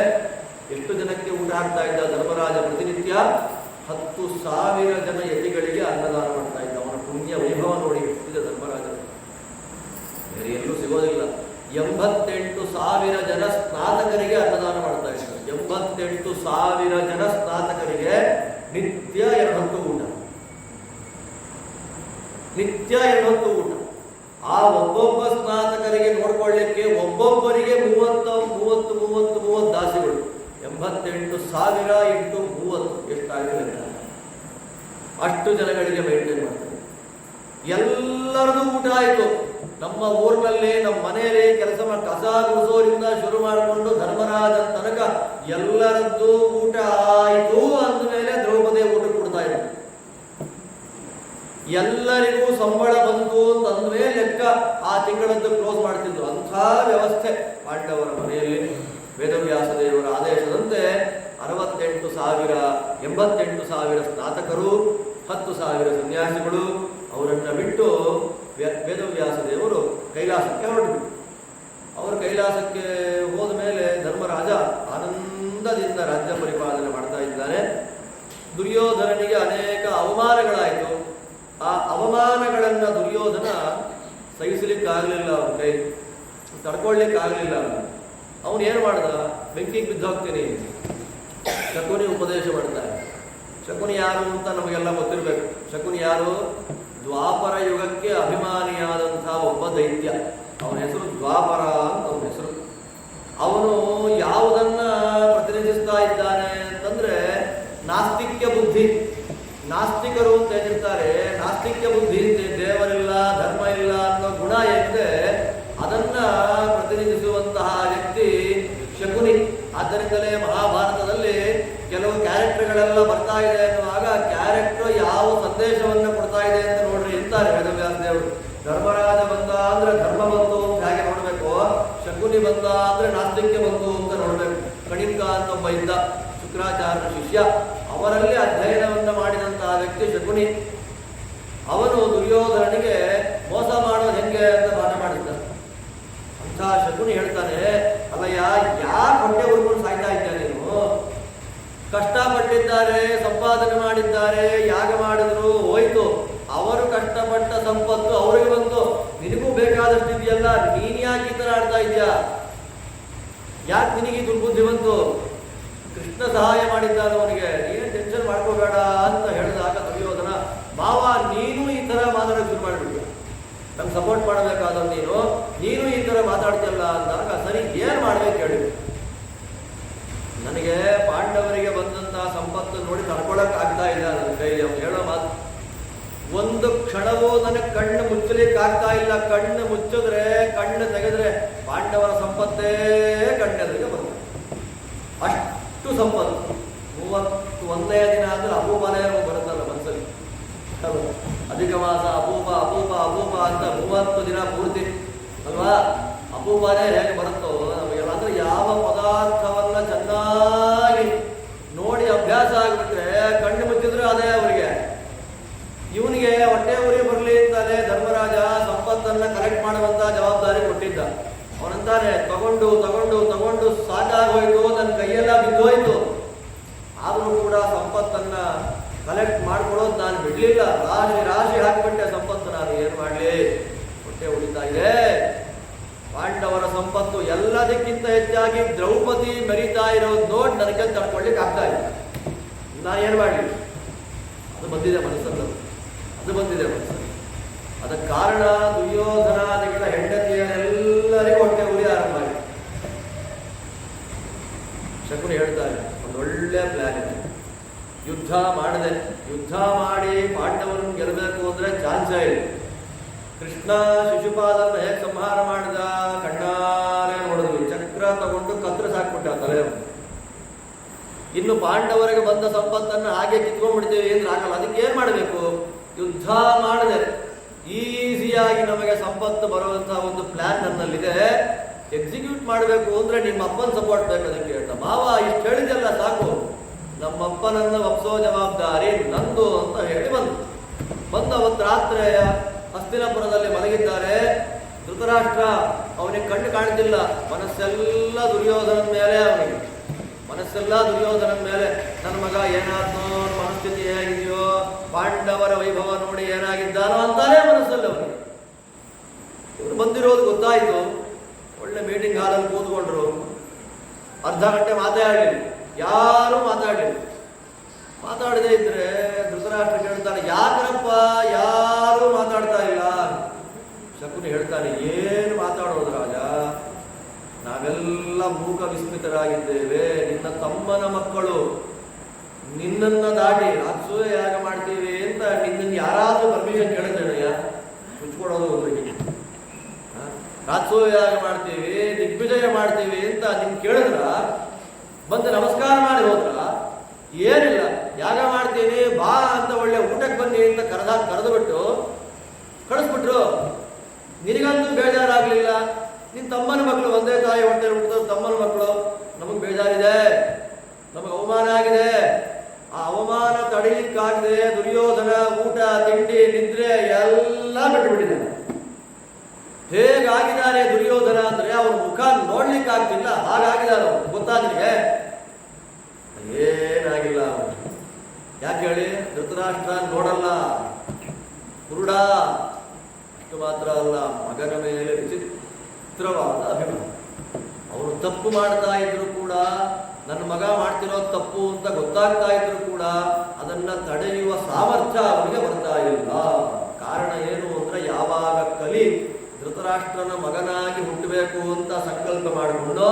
A: ಎಷ್ಟು ಜನಕ್ಕೆ ಊಟ ಹಾಕ್ತಾ ಇದ್ದ ಧರ್ಮರಾಜ? ಪ್ರತಿನಿತ್ಯ 10,000 ಜನ ಯತಿಗಳಿಗೆ ಅನ್ನದಾನ ಮಾಡ್ತಾ ಇದ್ದ. ಅವನ ಪುಣ್ಯ ವೈಭವ ನೋಡಿ ಎಷ್ಟಿದೆ ಧರ್ಮರಾಜ, ಬೇರೆ ಎಲ್ಲೂ ಸಿಗೋದಿಲ್ಲ. 88,000 ಜನ ಸ್ನಾತಕರಿಗೆ ಅನ್ನದಾನ ಮಾಡ್ತಾ ಇದ್ದಾರೆ. 88,000 ಜನ ಸ್ನಾತಕರಿಗೆ ನಿತ್ಯ 2 ಹೊತ್ತು ಊಟ, ನಿತ್ಯ 2 ಹೊತ್ತು ಊಟ. ಆ ಒಬ್ಬೊಬ್ಬ ಸ್ನಾತಕರಿಗೆ ನೋಡ್ಕೊಳ್ಳಿಕ್ಕೆ ಒಬ್ಬೊಬ್ಬರಿಗೆ 30 ದಾಸಿಗಳು. 88,000 ಇಂಟು 30 ಎಷ್ಟಾಗಿದೆ? ಅಷ್ಟು ಜನಗಳಿಗೆ ಮೇಂಟೈನ್ ಮಾಡ್ತಾರೆ. ಎಲ್ಲರದು ಊಟ ಆಯಿತು. ನಮ್ಮ ಊರಿನಲ್ಲಿ, ನಮ್ಮ ಮನೆಯಲ್ಲಿ ಕೆಲಸ ಮಾಡಿ ಕಸ ಗುಡಿಸೋರಿಂದ ಶುರು ಮಾಡಿಕೊಂಡು ಧರ್ಮರಾಜ ತನಕ ಎಲ್ಲರದ್ದು ಊಟ ಆಯಿತು ಅಂದಮೇಲೆ ದ್ರೌಪದಿ ಊಟ ಕೊಡ್ತಾ ಇದ್ರು. ಎಲ್ಲರಿಗೂ ಸಂಬಳ ಬಂತು ಅಂತಂದ್ಮೇಲೆ ಲೆಕ್ಕ ಆ ತಿಂಗಳದ್ದು ಕ್ಲೋಸ್ ಮಾಡ್ತಿದ್ರು. ಅಂಥ ವ್ಯವಸ್ಥೆ ಪಾಂಡವರ ಮನೆಯಲ್ಲಿ. ವೇದವ್ಯಾಸ ದೇವರ ಆದೇಶದಂತೆ 88,000 ಸ್ನಾತಕರು, 10,000 ಸನ್ಯಾಸಿಗಳು, ಅವರನ್ನು ಬಿಟ್ಟು ವೇದವ್ಯಾಸ ದೇವರು ಕೈಲಾಸಕ್ಕೆ ಹೊರಟುಬಿಟ್ಟು, ಅವರು ಕೈಲಾಸಕ್ಕೆ ಹೋದ ಮೇಲೆ ಧರ್ಮರಾಜ ಆನಂದದಿಂದ ರಾಜ್ಯ ಪರಿಪಾಲನೆ ಮಾಡ್ತಾ ಇದ್ದಾನೆ. ದುರ್ಯೋಧನನಿಗೆ ಅನೇಕ ಅವಮಾನಗಳಾಯಿತು. ಆ ಅವಮಾನಗಳನ್ನು ದುರ್ಯೋಧನ ಸಹಿಸಲಿಕ್ಕಾಗಲಿಲ್ಲ, ಅವನ ಕೈ ತಡ್ಕೊಳ್ಳಿಕ್ಕಾಗಲಿಲ್ಲ. ಅವನು ಏನು ಮಾಡ್ದ? ಬೆಂಕಿಗೆ ಬಿದ್ದು ಹೋಗ್ತೀನಿ. ಶಕುನಿ ಉಪದೇಶ ಮಾಡ್ತಾರೆ. ಶಕುನಿ ಯಾರು ಅಂತ ನಮಗೆಲ್ಲ ಗೊತ್ತಿರಬೇಕು. ಶಕುನಿ ಯಾರು? ದ್ವಾಪರ ಯುಗಕ್ಕೆ ಅಭಿಮಾನಿಯಾದಂತಹ ಒಬ್ಬ ದೈತ್ಯ. ಅವನ ಹೆಸರು ದ್ವಾಪರ ಅಂತ ಅವನ ಹೆಸರು. ಅವನು ಯಾವುದನ್ನ ಪ್ರತಿನಿಧಿಸ್ತಾ ಇದ್ದಾನೆ ಅಂತಂದ್ರೆ ನಾಸ್ತಿಕ್ಯ ಬುದ್ಧಿ. ನಾಸ್ತಿಕರು ಅಂತ ಏನಿರ್ತಾರೆ, ನಾಸ್ತಿಕ್ಯ ಬುದ್ಧಿ ಅಂತ, ದೇವರಿಲ್ಲ ಧರ್ಮ ಇಲ್ಲ ಅನ್ನೋ ಗುಣ ಏನಿದೆ ಅದನ್ನ ಪ್ರತಿನಿಧಿಸುವಂತಹ ವ್ಯಕ್ತಿ ಶಕುನಿ. ಆದ್ದರಿಂದಲೇ ಮಹಾಭಾರತದಲ್ಲಿ ಕೆಲವು ಕ್ಯಾರೆಕ್ಟರ್ಗಳೆಲ್ಲ ಬರ್ತಾ ಇದೆ ಅನ್ನುವಾಗ ಕ್ಯಾರೆಕ್ಟರ್ ಯಾವ ಸಂದೇಶವನ್ನು ಕೊಡ್ತಾ ಇದೆ ಅಂತ ನೋಡ್ರಿ ಅಂತಾರೆ ವೇದವ್ಯಾಸ ದೇವರು. ಧರ್ಮರಾಜ ಬಂದ ಅಂದ್ರೆ ಧರ್ಮ ಬಂತು ಅಂತ ಹೇಗೆ ನೋಡ್ಬೇಕು, ಶಕುನಿ ಬಂದ ಅಂದ್ರೆ ನಾಸ್ತಿಕ್ಯ ಬಂತು ಅಂತ ನೋಡ್ಬೇಕು. ಕಣಿಕ ಅಂತ ಒಬ್ಬ ಇದ್ದ, ಶುಕ್ರಾಚಾರ್ಯ ಶಿಷ್ಯ, ಅವರಲ್ಲಿ ಅಧ್ಯಯನವನ್ನು ಮಾಡಿದಂತಹ ವ್ಯಕ್ತಿ ಶಕುನಿ. ಅವನು ದುರ್ಯೋಧನನಿಗೆ ಮೋಸ ಮಾಡೋದು ಹೆಂಗೆ ಅಂತ ಪಾಠ ಮಾಡಿದ್ದ. ಅಂತ ಶಕುನಿ ಹೇಳ್ತಾನೆ, ಅಲ್ಲಯ್ಯ, ಯಾಕೆ ಹೊಟ್ಟೆ ಹುರ್ಕೊಂಡು ಸಾಯ್ತಾ ಇದ್ದ ನೀನು? ಕಷ್ಟಪಟ್ಟಿದ್ದಾರೆ, ಸಂಪಾದನೆ ಮಾಡಿದ್ದಾರೆ, ಯಾಗ ಮಾಡಿದ್ರು, ಹೋಯ್ತು. ಅವರು ಕಷ್ಟಪಟ್ಟ ಸಂಪತ್ತು ಅವರಿಗೆ ಬಂತು, ನಿನಗೂ ಬೇಕಾದಷ್ಟು ಇದೆಯಲ್ಲ, ನೀನ್ ಯಾಕೆ ಈ ಥರ ಆಡ್ತಾ ಇದ್ಯಾ? ಯಾಕೆ ನಿನಗೆ ದುರ್ಬುದ್ಧಿ ಬಂತು? ಕೃಷ್ಣ ಸಹಾಯ ಮಾಡಿದ್ದಾನೆ ಅವನಿಗೆ, ನೀನು ಟೆನ್ಷನ್ ಮಾಡ್ಕೋಬೇಡ ಅಂತ ಹೇಳಿದಾಗ ದುರ್ಯೋಧನ, ಮಾವ ನೀನು ಈ ಥರ ಮಾತಾಡೋಕೆ ಶುರು ಮಾಡಿಬಿಟ್ಟ, ನಂಗೆ ಸಪೋರ್ಟ್ ಮಾಡಬೇಕಾದ ನೀನು ಈ ಥರ ಮಾತಾಡ್ತಿಲ್ಲ ಅಂದಾಗ, ಸರಿ ಏನು ಮಾಡ್ಬೇಕು ಹೇಳಿ? ನನಗೆ ಪಾಂಡವರಿಗೆ ಬಂದಂತಹ ಸಂಪತ್ತು ನೋಡಿ ತಡ್ಕೊಳಕ್ ಆಗ್ತಾ ಇಲ್ಲ ನನ್ನ ಕೈಲಿ. ಅವ್ನು ಹೇಳೋ ಮಾತು, ಒಂದು ಕ್ಷಣವೂ ನನಗೆ ಕಣ್ಣು ಮುಚ್ಚಲಿಕ್ಕೆ ಆಗ್ತಾ ಇಲ್ಲ. ಕಣ್ಣು ಮುಚ್ಚಿದ್ರೆ, ಕಣ್ಣು ತೆಗೆದ್ರೆ ಪಾಂಡವರ ಸಂಪತ್ತೇ ಕಣ್ಣೆದುರಿಗೆ ಬರ್ತದೆ. ಅಷ್ಟು ಸಂಪತ್ತು. 31ನೇ ದಿನ ಅಂದ್ರೆ ಅಪೂಪನೇ ಬರುತ್ತಲ್ಲ ಮನಸ್ಸಲ್ಲಿ. ಅಧಿಕ ಮಾಸ ಅಪೂಪ ಅಪೂಪ ಅಪೂಪ ಅಂತ 30 ದಿನ ಪೂರ್ತಿ ಅಲ್ವಾ? ಅಪೂಪನೇ ಹೇಗೆ ಬರುತ್ತೋ ನಮಗೆಲ್ಲ. ಅಂದ್ರೆ ಯಾವ ಪದಾರ್ಥವನ್ನ ಚೆನ್ನಾಗಿ ನೋಡಿ ಅಭ್ಯಾಸ ಆಗಿಬಿಟ್ರೆ ಕಣ್ಣು ಮುಚ್ಚಿದ್ರೆ ಅದೇ ಅವರಿಗೆ. ಇವನಿಗೆ ಹೊಟ್ಟೆ ಉರಿ ಬರಲಿ ಅಂತಾನೆ ಧರ್ಮರಾಜ ಸಂಪತ್ತನ್ನ ಕಲೆಕ್ಟ್ ಮಾಡುವಂತ ಜವಾಬ್ದಾರಿ ಕೊಟ್ಟಿದ್ದ. ಅವನಂತಾನೆ ತಗೊಂಡು ತಗೊಂಡು ತಗೊಂಡು ಸಾಕಾಗೋಯ್ತು, ನನ್ನ ಕೈಯೆಲ್ಲ ಬಿದ್ದೋಯ್ತು. ಆದರೂ ಕೂಡ ಸಂಪತ್ತನ್ನ ಕಲೆಕ್ಟ್ ಮಾಡ್ಕೊಳ್ಳೋದು ನಾನು ಬಿಡ್ಲಿಲ್ಲ. ರಾಶಿ ರಾಶಿ ಹಾಕ್ಬಿಟ್ಟೆ ಸಂಪತ್ತು. ನಾನು ಏನು ಮಾಡಲಿ? ಹೊಟ್ಟೆ ಉಳಿತಾ ಇದೆ. ಪಾಂಡವರ ಸಂಪತ್ತು ಎಲ್ಲದಕ್ಕಿಂತ ಹೆಚ್ಚಾಗಿ ದ್ರೌಪದಿ ಮೆರಿತಾ ಇರೋದು ನೋಡಿ ನನಗೆ ತಡ್ಕೊಳ್ಳಿಕ್ಕೆ ಆಗ್ತಾ ಇಲ್ಲ. ನಾನು ಏನು ಮಾಡಲಿ? ಅದು ಬಂದಿದೆ ಮನಸ್ಸಲ್ಲಿ, ಅದು ಬಂದಿದೆ ಮನಸ್ಸಲ್ಲಿ. ಅದಕ್ಕೆ ಕಾರಣ ದುರ್ಯೋಧನಾದಿಗಳ ಹೆಂಡತಿಯರೆಲ್ಲರಿಗೂ ಹೊಟ್ಟೆ ಉರಿ ಆರಂಭ ಆಗಿದೆ. ಶಕುನಿ ಹೇಳ್ತಾರೆ, ಒಂದು ಒಳ್ಳೆ ಪ್ಲಾನ್ ಇದೆ. ಯುದ್ಧ ಮಾಡಿದೆ. ಯುದ್ಧ ಮಾಡಿ ಪಾಂಡವರನ್ನು ಗೆಲ್ಲಬೇಕು ಅಂದರೆ ಚಾನ್ಸೇ ಇಲ್ಲ. ಕೃಷ್ಣ ಶಿಶುಪಾಲನ ಹೇಗೆ ಸಂಹಾರ ಮಾಡಿದ ಕಣ್ಣಾರೆ ನೋಡಿದ್ವಿ. ಚಕ್ರ ತಗೊಂಡು ಕತ್ತರಿಸಾಕ್ಬಿಟ್ಟ ತಲೆ. ಇನ್ನು ಪಾಂಡವರಿಗೆ ಬಂದ ಸಂಪತ್ತನ್ನು ಹಾಗೆ ಕಿತ್ಕೊಂಡ್ಬಿಡ್ತೀವಿ ಅಂದ್ರೆ ಆಗಲ್ಲ. ಅದಕ್ಕೆ ಏನ್ ಮಾಡಬೇಕು? ಯುದ್ಧ ಮಾಡದೆ ಈಸಿಯಾಗಿ ನಮಗೆ ಸಂಪತ್ತು ಬರುವಂತಹ ಒಂದು ಪ್ಲಾನ್ ನನ್ನಲ್ಲಿದೆ. ಎಕ್ಸಿಕ್ಯೂಟ್ ಮಾಡಬೇಕು ಅಂದ್ರೆ ನಿಮ್ಮ ಅಪ್ಪನ ಸಪೋರ್ಟ್ ಬೇಕು. ಅದಕ್ಕೆ ಹೇಳ್ತಾ ಮಾವ ಇಷ್ಟು ಹೇಳಿದೆಲ್ಲ ಸಾಕು, ನಮ್ಮಪ್ಪನನ್ನ ಒಪ್ಸೋ ಜವಾಬ್ದಾರಿ ನಂದು ಅಂತ ಹೇಳಿ ಬಂದ ಅವತ್ತು ರಾತ್ರಿ ಹಸ್ತಿನಾಪುರದಲ್ಲಿ ಮಲಗಿದ್ದಾರೆ. ಧೃತರಾಷ್ಟ್ರ ಅವನಿಗೆ ಕಣ್ಣು ಕಾಣ್ತಿಲ್ಲ. ಮನಸ್ಸೆಲ್ಲ ದುರ್ಯೋಧನ ಮೇಲೆ. ಮನಸ್ಸೆಲ್ಲ ದುರ್ಯೋಧನ ಮೇಲೆ. ನನ್ನ ಮಗ ಏನಾದ್ನೋ, ಮನಸ್ಥಿತಿ ಹೇಗಿದೆಯೋ, ಪಾಂಡವರ ವೈಭವ ನೋಡಿ ಏನಾಗಿದ್ದಾನೋ ಅಂತಾನೇ ಮನಸ್ಸಲ್ಲಿ ಅವನಿಗೆ. ಇವರು ಬಂದಿರೋದು ಗೊತ್ತಾಯ್ತು. ಒಳ್ಳೆ ಮೀಟಿಂಗ್ ಹಾಲಲ್ಲಿ ಕೂತ್ಕೊಂಡ್ರು. ಅರ್ಧ ಗಂಟೆ ಮಾತಾಡಲಿಲ್ಲ, ಯಾರೂ ಮಾತಾಡಲಿಲ್ಲ. ಮಾತಾಡದೇ ಇದ್ರೆ ಧೃತರಾಷ್ಟ್ರ ಕೇಳ್ತಾನೆ, ಯಾಕರಪ್ಪ ಯಾರೂ ಮಾತಾಡ್ತಾ ಇಲ್ಲ? ಶಕುನಿ ಹೇಳ್ತಾನೆ, ಏನು ಮಾತಾಡೋದು ರಾಜ, ನಾವೆಲ್ಲ ಮೂಕ ವಿಸ್ಮಿತರಾಗಿದ್ದೇವೆ. ನಿನ್ನ ತಮ್ಮನ ಮಕ್ಕಳು ನಿನ್ನನ್ನ ದಾಟಿ ರಾಜಸೂಯ ಯಾಗ ಮಾಡ್ತೀವಿ ಅಂತ ನಿನ್ನನ್ನು ಯಾರಾದ್ರೂ ಪರ್ಮಿಷನ್ ಕೇಳಿದ್ರಯ್ಯ? ಮುಚ್ಕೊಡೋದು ಒಬ್ಬರಿಗೆ. ರಾಜಸೂಯ ಯಾಗ ಮಾಡ್ತೀವಿ, ದಿಗ್ವಿಜಯ ಮಾಡ್ತೀವಿ ಅಂತ ನಿನ್ ಕೇಳಿದ್ರ ಬಂದು ನಮಸ್ಕಾರ ಮಾಡಿ ಹೋದ್ರ? ಏನಿಲ್ಲ, ಯಾಗ ಮಾಡ್ತೀನಿ ಬಾ ಅಂತ ಒಳ್ಳೆ ಊಟಕ್ಕೆ ಬನ್ನಿ ಅಂತ ಕರೆದು ಬಿಟ್ಟು ಕಳಿಸ್ಬಿಟ್ರು. ನಿನಗಂತೂ ಬೇಜಾರಾಗ್ಲಿಲ್ಲ. ನಿನ್ ತಮ್ಮನ ಮಕ್ಕಳು ಒಂದೇ ತಾಯಿ ಹೊಟ್ಟೆ ಹುಟ್ಟಿದ ತಮ್ಮನ ಮಕ್ಕಳು, ನಮಗ್ ಬೇಜಾರಿದೆ, ನಮಗೆ ಅವಮಾನ ಆಗಿದೆ. ಆ ಅವಮಾನ ತಡಿಲಿಕ್ಕಾಗದೆ ದುರ್ಯೋಧನ ಊಟ ತಿಂಡಿ ನಿದ್ರೆ ಎಲ್ಲ ಬಿಟ್ಟುಬಿಟ್ಟಿದ್ದಾನೆ. ಹೇಗಾಗಿದ್ದಾನೆ ದುರ್ಯೋಧನ ಅಂದ್ರೆ ಅವ್ರ ಮುಖ ನೋಡ್ಲಿಕ್ಕಾಗ್ತಿಲ್ಲ, ಹಾಗಾಗಿದ್ದಾನೆ ಅವನು. ಗೊತ್ತಾ ನಿನಗೆ? ಏನಾಗಿಲ್ಲ ಅವನು. ಯಾಕೆ ಹೇಳಿ? ಧೃತರಾಷ್ಟ್ರ ನೋಡಲ್ಲ, ಕುರುಡ. ಅಷ್ಟು ಮಾತ್ರ ಅಲ್ಲ, ಮಗನ ಮೇಲೆ ವಿಚಿತ್ರವಾದ ಅಭಿಮಾನ. ಅವನು ತಪ್ಪು ಮಾಡ್ತಾ ಇದ್ರು ಕೂಡ, ನನ್ನ ಮಗ ಮಾಡ್ತಿರೋ ತಪ್ಪು ಅಂತ ಗೊತ್ತಾಗ್ತಾ ಇದ್ರು ಕೂಡ ಅದನ್ನ ತಡೆಯುವ ಸಾಮರ್ಥ್ಯ ಅವನಿಗೆ ಬರ್ತಾ ಇಲ್ಲ. ಕಾರಣ ಏನು ಅಂದ್ರೆ, ಯಾವಾಗ ಕಲಿ ಧೃತರಾಷ್ಟ್ರನ ಮಗನಾಗಿ ಹುಟ್ಟಬೇಕು ಅಂತ ಸಂಕಲ್ಪ ಮಾಡಿಕೊಂಡು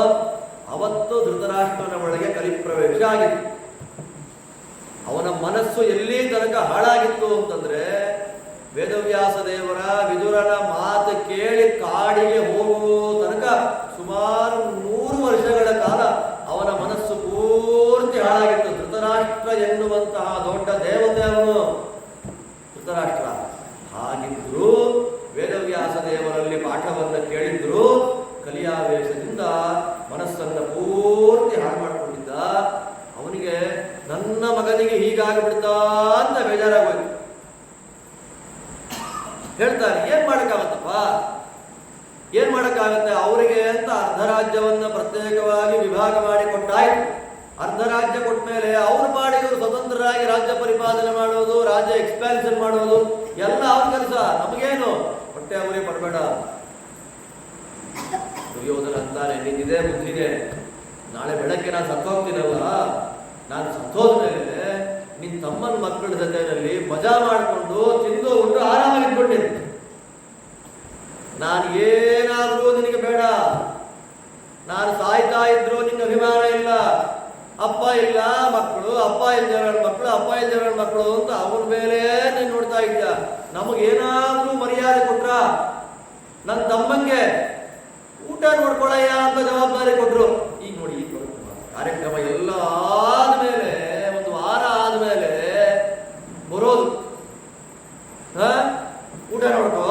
A: ಅವತ್ತು ಧೃತರಾಷ್ಟ್ರನ ಒಳಗೆ ಕಲಿ ಪ್ರವೇಶ ಆಗಿತ್ತು. ಅವನ ಮನಸ್ಸು ಎಲ್ಲಿ ತನಕ ಹಾಳಾಗಿತ್ತು ಅಂತಂದ್ರೆ, ವೇದವ್ಯಾಸ ದೇವರ ವಿದುರನ ಮಾತು ಕೇಳಿ ಕಾಡಿಗೆ ಹೋಗುವ ತನಕ ಸುಮಾರು 100 ವರ್ಷಗಳ ಕಾಲ ಅವನ ಮನಸ್ಸು ಪೂರ್ತಿ ಹಾಳಾಗಿತ್ತು. ಧೃತರಾಷ್ಟ್ರ ಎನ್ನುವಂತಹ ದೊಡ್ಡ ದೇವತೆ ಅವನು ಧೃತರಾಷ್ಟ್ರ. ಹಾಗಿದ್ರು ವೇದವ್ಯಾಸ ದೇವರಲ್ಲಿ ಪಾಠವನ್ನು ಕೇಳಿದ್ರು, ಕಲಿಯಾವೇಶದಿಂದ ಮನಸ್ಸನ್ನು ಪೂರ್ತಿ ಹಾಳು ಮಾಡಿಕೊಂಡಿದ್ದ. ಅವನಿಗೆ ನನ್ನ ಮಗನಿಗೆ ಹೀಗಾಗ್ಬಿಡ್ತಾ ಅಂತ ಬೇಜಾರಾಗೋಯ್ತು. ಹೇಳ್ತಾರೆ, ಏನ್ ಮಾಡಕ್ಕಾಗತ್ತಪ್ಪ, ಏನ್ ಮಾಡಕ್ಕಾಗತ್ತೆ? ಅವರಿಗೆ ಅಂತ ಅರ್ಧ ರಾಜ್ಯವನ್ನ ಪ್ರತ್ಯೇಕವಾಗಿ ವಿಭಾಗ ಮಾಡಿ ಕೊಟ್ಟಾಯ್ತು. ಅರ್ಧ ರಾಜ್ಯ ಕೊಟ್ಟ ಮೇಲೆ ಅವ್ರ ಪಾಡಿಗಳು ಸ್ವತಂತ್ರರಾಗಿ ರಾಜ್ಯ ಪರಿಪಾಲನೆ ಮಾಡೋದು, ರಾಜ್ಯ ಎಕ್ಸ್ಪ್ಯಾನ್ಷನ್ ಮಾಡೋದು ಎಲ್ಲ ಅವ್ರ ಕೆಲಸ. ನಮಗೇನು ಹೊಟ್ಟೆ ಅವರೇ ಪಡಬೇಡ. ದುರ್ಯೋಧನ ಅಂತಾನೆ, ನಿನ್ನಿದೆ ಬುದ್ಧಿದೆ, ನಾಳೆ ಬೆಳಗ್ಗೆ ನಾನು ಸತ್ತೋಗ್ತೀನಲ್ಲ, ನಾನು ಸತ್ತೋದ ಮೇಲೆ ನಿನ್ ತಮ್ಮನ ಮಕ್ಕಳ ಜೊತೆಯಲ್ಲಿ ಮಜಾ ಮಾಡಿಕೊಂಡು ತಿಂದು ಉಂಡು ಆರಾಮಾಗಿಟ್ಕೊಂಡಿದ್ದೆ. ನಾನು ಏನಾದ್ರೂ ನಿನಗೆ ಬೇಡ. ನಾನು ಸಾಯ್ತಾ ಇದ್ರು ನಿನ್ನ ಅಭಿಮಾನ ಇಲ್ಲ. ಅಪ್ಪ ಇಲ್ಲ ಮಕ್ಕಳು, ಅಪ್ಪ ಇಲ್ದವರ ಮಕ್ಕಳು, ಅಪ್ಪ ಇಲ್ದವರ ಮಕ್ಕಳು ಅಂತ ಅವನ ಮೇಲೆ ನೀನು ನೋಡ್ತಾ ಇದ್ದ. ನಮಗೇನಾದ್ರೂ ಮರ್ಯಾದೆ ಕೊಟ್ರ? ನನ್ನ ತಮ್ಮಂಗೆ ಊಟ ನೋಡ್ಕೊಳ್ಳಯ್ಯ ಅಂತ ಜವಾಬ್ದಾರಿ ಕೊಟ್ರು. ಈಗ ನೋಡಿ, ಈಗ ಕಾರ್ಯಕ್ರಮ ಎಲ್ಲ ಆದ್ಮೇಲೆ, 1 ವಾರ ಆದ್ಮೇಲೆ ಬರೋದು, ಊಟ ನೋಡ್ಕೋ,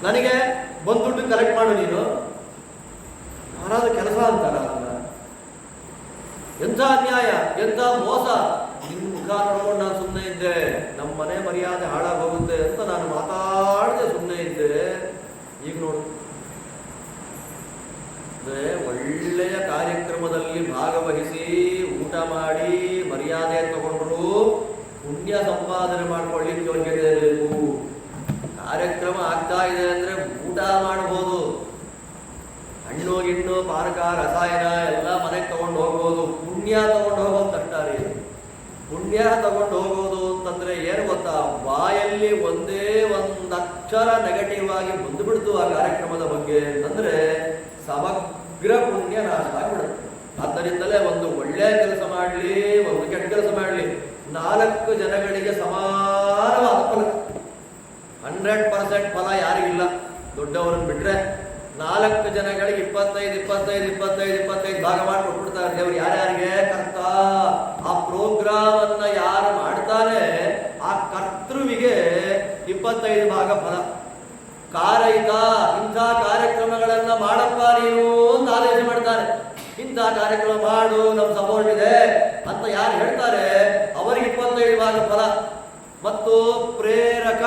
A: ನನಗೆ ಬಂದು ದುಡ್ಡು ಕಲೆಕ್ಟ್ ಮಾಡು. ನೀನು ಯಾರಾದ್ರೂ ಕೆಲಸ ಅಂತಾರ? ಎಂಥ ಅನ್ಯಾಯ, ಎಂಥ ಮೋಸ. ನಿನ್ನ ಮುಖ ನೋಡ್ಕೊಂಡು ನಾನು ಸುಮ್ಮನೆ ಇದ್ದೆ. ನಮ್ಮ ಮನೆ ಮರ್ಯಾದೆ ಹಾಳಾಗೋಗುತ್ತೆ ಅಂತ ನಾನು ಮಾತಾಡದೆ ಸುಮ್ಮನೆ ಇದ್ದೆ. ಈಗ ನೋಡು, ಒಳ್ಳೆಯ ಕಾರ್ಯಕ್ರಮದಲ್ಲಿ ಭಾಗವಹಿಸಿ ಊಟ ಮಾಡಿ ಮರ್ಯಾದೆ ತಗೊಂಡ್ರು ಪುಣ್ಯ ಸಂಪಾದನೆ ಮಾಡ್ಕೊಳ್ಳಿಕ್ಕೆ ಯೋಗ್ಯತೆ ಬೇಕು. ಕಾರ್ಯಕ್ರಮ ಆಗ್ತಾ ಇದೆ ಅಂದ್ರೆ ಊಟ ಮಾಡಬಹುದು, ಹಣ್ಣು ಗಿಣ್ಣು ಪಾನಕ ರಸಾಯನ ಎಲ್ಲ ಮನೆಗೆ ತಗೊಂಡು ಹೋಗ್ಬೋದು. ಪುಣ್ಯ ತಗೊಂಡು ಹೋಗೋದು ಕಷ್ಟ ರೀ. ಪುಣ್ಯ ತಗೊಂಡು ಹೋಗೋದು ಅಂತಂದ್ರೆ ಏನು ಗೊತ್ತಾ, ಬಾಯಲ್ಲಿ ಒಂದೇ ಒಂದು ಅಕ್ಷರ ನೆಗೆಟಿವ್ ಆಗಿ ಬಂದುಬಿಡ್ತು ಆ ಕಾರ್ಯಕ್ರಮದ ಬಗ್ಗೆ ಅಂತಂದ್ರೆ ಸಮಗ್ರ ಪುಣ್ಯ ನಾಶ ಆಗಿಬಿಡುತ್ತೆ. ಆದ್ದರಿಂದಲೇ ಒಂದು ಒಳ್ಳೆಯ ಕೆಲಸ ಮಾಡಲಿ, ಒಂದು ಕೆಟ್ಟ ಕೆಲಸ ಮಾಡಲಿ, 4 ಜನಗಳಿಗೆ ಸಮಾನವಾದ ಫಲ. 100% ಫಲ ಯಾರಿಗಿಲ್ಲ, ದೊಡ್ಡವರನ್ನು ಬಿಟ್ರೆ. 4 ಜನಗಳಿಗೆ 25 ಭಾಗ ಮಾಡಿ ಕೊಟ್ಬಿಡ್ತಾರೆ ದೇವರು. ಯಾರ್ಯಾರಿಗೆ? ಕರ್ತ. ಆ ಪ್ರೋಗ್ರಾಮ್ ಅನ್ನ ಯಾರು ಮಾಡ್ತಾನೆ ಆ ಕರ್ತೃವಿಗೆ 25 ಭಾಗ ಫಲ. ಕಾರಯಿತ ಇಂಥ ಕಾರ್ಯಕ್ರಮಗಳನ್ನ ಮಾಡಪ್ಪ ನೀನು ಅಂತ ಆದೇಶ ಮಾಡ್ತಾನೆ. ಇಂಥ ಕಾರ್ಯಕ್ರಮ ಮಾಡು, ನಮ್ಮ ಸಪೋರ್ಟ್ ಇದೆ ಅಂತ ಯಾರು ಹೇಳ್ತಾರೆ ಅವರಿಗೆ 25 ಭಾಗ ಫಲ. ಮತ್ತು ಪ್ರೇರಕ,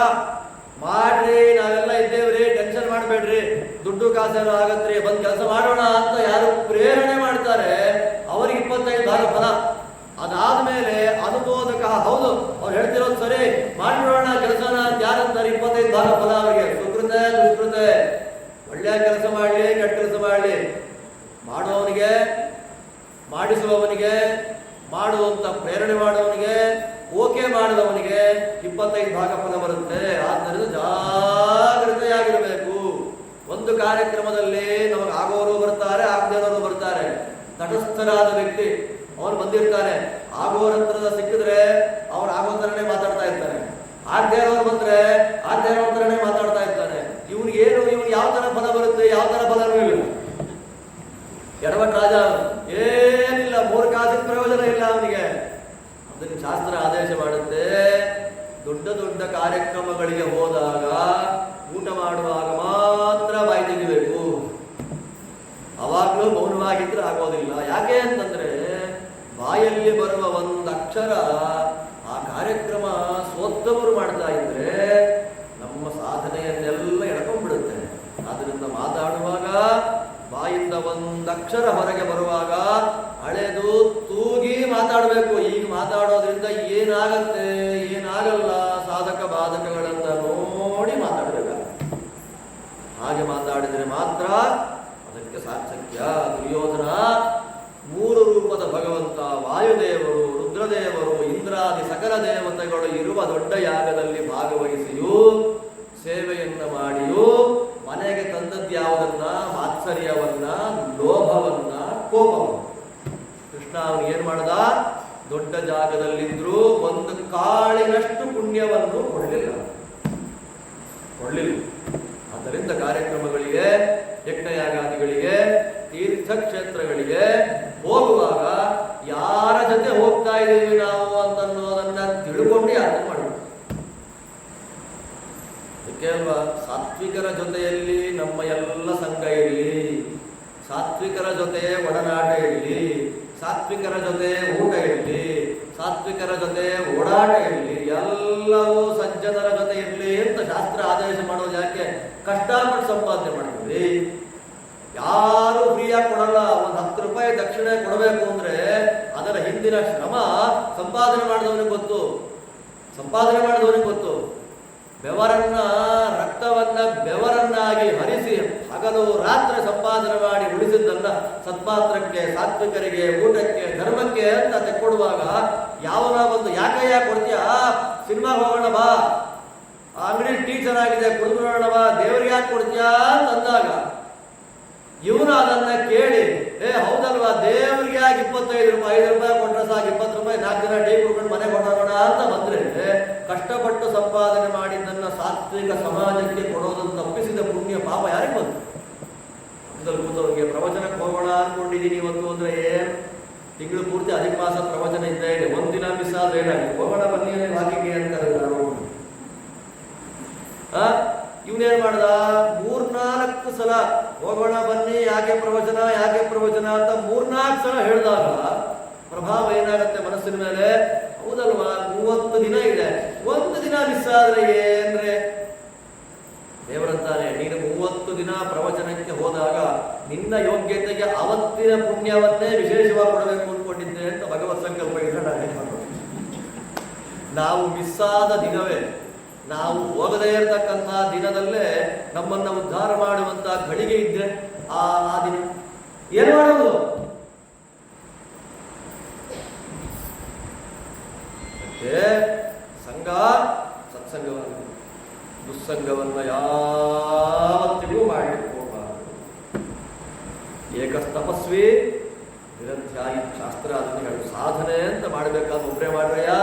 A: ಮಾಡ್ರಿ, ನಾವೆಲ್ಲ ಇದ್ದೇವ್ರಿ, ಟೆನ್ಷನ್ ಮಾಡಬೇಡ್ರಿ, ದುಡ್ಡು ಕಾಸೇನೋ ಆಗತ್ರಿ, ಬಂದ್ ಕೆಲಸ ಮಾಡೋಣ ಅಂತ ಯಾರು ಪ್ರೇರಣೆ ಮಾಡ್ತಾರೆ ಅವರಿಗೆ 25 ಭಾಗ ಫಲ. ಅದಾದ್ಮೇಲೆ ಅನುಮೋದಕ, ಹೌದು ಅವ್ರು ಹೇಳ್ತಿರೋದು ಸರಿ, ಮಾಡಿಬಿಡೋಣ ಕೆಲಸನ ಅಂತ ಯಾರಂತಾರೆ 25 ಭಾಗ ಫಲ ಅವರಿಗೆ. ಸುಕೃತೆ ದುಷ್ಕೃತೆ, ಒಳ್ಳೆಯ ಕೆಲಸ ಮಾಡಲಿ ಕೆಟ್ಟ ಕೆಲಸ ಮಾಡಲಿ, ಮಾಡುವವನಿಗೆ, ಮಾಡಿಸುವವನಿಗೆ, ಮಾಡುವಂತ ಪ್ರೇರಣೆ ಮಾಡುವವನಿಗೆ, ಓಕೆ ಮಾಡಿದವನಿಗೆ 25 ಭಾಗ ಫಲ ಬರುತ್ತೆ. ಆದ್ದರಿಂದ ಜಾಗೃತೆಯಾಗಿರಬೇಕು. ಒಂದು ಕಾರ್ಯಕ್ರಮದಲ್ಲಿ ನಮಗೆ ಆಗೋರು ಬರ್ತಾರೆ, ಆಗದೇನವರು ಬರ್ತಾರೆ. ತಟಸ್ಥರಾದ ವ್ಯಕ್ತಿ ಅವ್ರು ಬಂದಿರ್ತಾರೆ, ಆಗೋರ ಹತ್ರದ ಸಿಕ್ಕಿದ್ರೆ ಅವ್ರು ಆಗೋ ಥರನೇ ಮಾತಾಡ್ತಾ ಇರ್ತಾರೆ, ಆಗದೇನವ್ರು ಬಂದ್ರೆ ಆಗದೇನೋ ಥರನೇ ಮಾತಾಡ್ತಾ ಇರ್ತಾರೆ. ಇವನು ಯಾವ ತರ ಫಲ ಬರುತ್ತೆ, ಯಾವ ತರ ಫಲನೂ ಇಲ್ಲ. ಎಡವಟ್ ರಾಜ ಏನಿಲ್ಲ, 3 ಕಾಸಿನ ಪ್ರಯೋಜನ ಇಲ್ಲ ಅವನಿಗೆ. ಅದಕ್ಕೆ ಶಾಸ್ತ್ರ ಆದೇಶ ಮಾಡುತ್ತೆ, ದೊಡ್ಡ ದೊಡ್ಡ ಕಾರ್ಯಕ್ರಮಗಳಿಗೆ ಹೋದಾಗ ಊಟ ಮಾಡುವಾಗ ಮಾತ್ರ ಬಾಯಿ ತೆಗಿಬೇಕು, ಅವಾಗಲೂ ಮೌನವಾಗಿದ್ರೆ ಆಗೋದಿಲ್ಲ. ಯಾಕೆ ಅಂತಂದ್ರೆ ಬಾಯಲ್ಲಿ ಬರುವ ಒಂದು ಅಕ್ಷರ ಆ ಕಾರ್ಯಕ್ರಮ ಸ್ವೋತ್ತಮರು ಮಾಡ್ತಾ ಇದ್ರೆ ನಮ್ಮ ಸಾಧನೆಯನ್ನೆಲ್ಲ ಎಳ್ಕೊಂಡ್ಬಿಡುತ್ತೆ. ಆದ್ರಿಂದ ಮಾತಾಡುವಾಗ ಬಾಯಿಂದ ಒಂದು ಅಕ್ಷರ ಹೊರಗೆ ಬರುವಾಗ ಅಳೆದು ತೂಗಿ ಮಾತಾಡಬೇಕು. ಈಗ ಮಾತಾಡೋದ್ರಿಂದ ಏನಾಗತ್ತೆ ಏನಾಗಲ್ಲ ಸಾಧಕ ಬಾಧಕಗಳನ್ನ ನೋಡಿ ಮಾತಾಡಬೇಕಾಗುತ್ತೆ. ಹಾಗೆ ಮಾತಾಡಿದರೆ ಮಾತ್ರ ಅದಕ್ಕೆ ಸಾರ್ಥಕ್ಯ. ದುರ್ಯೋಧನ 3 ರೂಪದ ಭಗವಂತ, ವಾಯುದೇವರು, ರುದ್ರದೇವರು, ಇಂದ್ರಾದಿ ಸಕಲ ದೇವತೆಗಳು ಇರುವ ದೊಡ್ಡ ಯಾಗದಲ್ಲಿ ಭಾಗವಹಿಸಿಯೂ ಸೇವೆಯನ್ನ ಮಾಡಿಯೂ ಮನೆಗೆ ತಂದದ್ಯಾವುದನ್ನ? ಮಾತ್ಸರ್ಯವನ್ನ, ಲೋಭವನ್ನ, ಕೋಪವನ್ನ. ಕೃಷ್ಣ ಅವನು ಏನ್ ಮಾಡ್ದ? ದೊಡ್ಡ ಜಾಗದಲ್ಲಿದ್ರು ಒಂದು ಕಾಳಿನಷ್ಟು ಪುಣ್ಯವನ್ನು ಕೊಡಲಿಲ್ಲ. ಆದ್ದರಿಂದ ಕಾರ್ಯಕ್ರಮಗಳಿಗೆ, ಯಜ್ಞಯಾಗಾದಿಗಳಿಗೆ, ತೀರ್ಥಕ್ಷೇತ್ರಗಳಿಗೆ ಹೋಗುವಾಗ ಯಾರ ಜೊತೆ ಹೋಗ್ತಾ ಇದ್ದೀವಿ ನಾವು ಅಂತನ್ನೋದನ್ನ ತಿಳ್ಕೊಂಡು ಯಾತ್ರೆ ಮಾಡಬೇಕು. ಅದಕ್ಕೆ ಅಲ್ವಾ ಸಾತ್ವಿಕರ ಜೊತೆಯಲ್ಲಿ ನಮ್ಮ ಎಲ್ಲ ಸಂಘ ಇರಲಿ, ಸಾತ್ವಿಕರ ಜೊತೆ ಒಡನಾಟ ಇರಲಿ, ಸಾತ್ವಿಕರ ಜೊತೆ ಊಟ ಇರಲಿ, ಸಾತ್ವಿಕರ ಜೊತೆ ಓಡಾಟ ಇರಲಿ, ಎಲ್ಲವೂ ಸಜ್ಜನರ ಜೊತೆ ಇರಲಿ ಅಂತ ಶಾಸ್ತ್ರ ಆದೇಶ ಮಾಡೋದು. ಯಾಕೆ? ಕಷ್ಟಪಟ್ಟು ಸಂಪಾದನೆ ಮಾಡ್ತೀವಿ. ಯಾರು ಫ್ರೀಯಾಗಿ ಕೊಡಲ್ಲ. ಒಂದು 10 ರೂಪಾಯಿ ದಕ್ಷಿಣೆ ಕೊಡಬೇಕು ಅಂದ್ರೆ ಅದರ ಹಿಂದಿನ ಶ್ರಮ ಸಂಪಾದನೆ ಮಾಡಿದವನಿಗೆ ಗೊತ್ತು. ಬೆವರನ್ನ, ರಕ್ತವನ್ನ ಬೆವರನ್ನಾಗಿ ಹರಿಸಿ ಹಗಲು ರಾತ್ರಿ ಸಂಪಾದನೆ ಮಾಡಿ ಉಳಿಸಿದ್ದನ್ನ ಸತ್ಪಾತ್ರಕ್ಕೆ, ಸಾತ್ವಿಕರಿಗೆ, ಊಟಕ್ಕೆ, ಧರ್ಮಕ್ಕೆ ಅಂತ ತೆಕ್ಕೊಡುವಾಗ ಯಾವನ ಬಂದು ಯಾಕೆ ಕೊಡ್ತೀಯಾ, ಸಿನಿಮಾ ಹೋಗೋಣ ಬಾ, ಅಂಗಡಿ ಟೀ ಚೆನ್ನಾಗಿದೆ ಕುಡಿದ್ರೋಣ ಬಾ, ದೇವ್ರಿಗೆ ಯಾಕೆ ಕೊಡ್ತೀಯಾ ಅಂತಂದಾಗ ಇವನು ಅದನ್ನ ಕೇಳಿ ಹೌದಲ್ವಾ ದೇವ್ರಿಗೆ ಯಾಕೆ 25 ರೂಪಾಯಿ, 5 ರೂಪಾಯಿ ಕೊಟ್ಟರೆ ಸಾಕು, 20 ರೂಪಾಯಿ 4 ದಿನ ಟೀ ಕುಡ್ಕೊಂಡು ಮನೆ ಕೊಟ್ಟೋಣ ಅಂತ ಬಂದ್ರೆ ಕಷ್ಟಪಟ್ಟು ಸಂಪಾದನೆ ಮಾಡಿದ್ದನ್ನ ಸಾತ್ವಿಕ ಸಮಾಜಕ್ಕೆ ಕೊಡೋದನ್ನು ತಪ್ಪಿಸಿದ ಪುಣ್ಯ ಪಾಪ ಯಾರಿಗೆ ಬಂತು? ಕೂತವ್ರಿಗೆ ಪ್ರವಚನಕ್ಕೆ ಹೋಗೋಣ ಅನ್ಕೊಂಡಿದ್ದೀನಿ ಇವತ್ತು ಅಂದ್ರೆ ತಿಂಗಳು ಪೂರ್ತಿ ಅಧಿಕ ಮಾಸ ಪ್ರವಚನ ಇದ್ದೇ ಇದೆ, ಒಂದಿನ ಮಿಸ್ ಆದ್ರೆ ಏನಾಗಿದೆ? ಹೋಗೋಣ ಬನ್ನಿ ವಾಕಿಂಗ್ ಅಂತಾರೆ. ಇವನೇನ್ ಮಾಡ್ದ? 3-4 ಸಲ ಹೋಗೋಣ ಬನ್ನಿ, ಯಾಕೆ ಪ್ರವಚನ ಅಂತ 3-4 ಸಲ ಹೇಳಿದಾಗ ಪ್ರಭಾವ ಏನಾಗತ್ತೆ ಮನಸ್ಸಿನ ಮೇಲೆ? ಹೌದಲ್ವಾ, 30 ದಿನ ಇದೆ, 1 ದಿನ ಮಿಸ್ ಆದ್ರೆ ಏನ್ರೆ? ದೇವರಂತಾನೆ, ನೀನು 30 ದಿನ ಪ್ರವಚನಕ್ಕೆ ಹೋದಾಗ ನಿನ್ನ ಯೋಗ್ಯತೆಗೆ ಅವತ್ತಿನ ಪುಣ್ಯವನ್ನೇ ವಿಶೇಷವಾಗಿ ಕೊಡಬೇಕು ಅಂದ್ಕೊಂಡಿದ್ದೆ ಅಂತ ಭಗವತ್ ಸಂಕಲ್ಪ ಇದ್ರೆ ನಾವು ಮಿಸ್ ಆದ ದಿನವೇ, ನಾವು ಹೋಗದೇ ಇರತಕ್ಕಂತಹ ದಿನದಲ್ಲೇ ನಮ್ಮನ್ನ ಉದ್ಧಾರ ಮಾಡುವಂತಹ ಘಳಿಗೆ ಇದ್ರೆ ಆ ದಿನ ಏನು ಮಾಡೋದು? ಸಂಘ ಸತ್ಸಂಗವನ್ನು, ದುಸ್ಸಂಗವನ್ನ ಯಾವತ್ತಿಗೂ ಮಾಡಲಿಕ್ಕೆ ಹೋಗಬಾರದು. ಏಕಸ್ತಪಸ್ವಿ ನಿರಧ್ಯಾಯಿ ಶಾಸ್ತ್ರ ಅದನ್ನು ಹೇಳು. ಸಾಧನೆ ಅಂತ ಮಾಡಬೇಕಾದ್ರೆ ಒಬ್ಬರೇ ಮಾಡ್ರಯ್ಯ,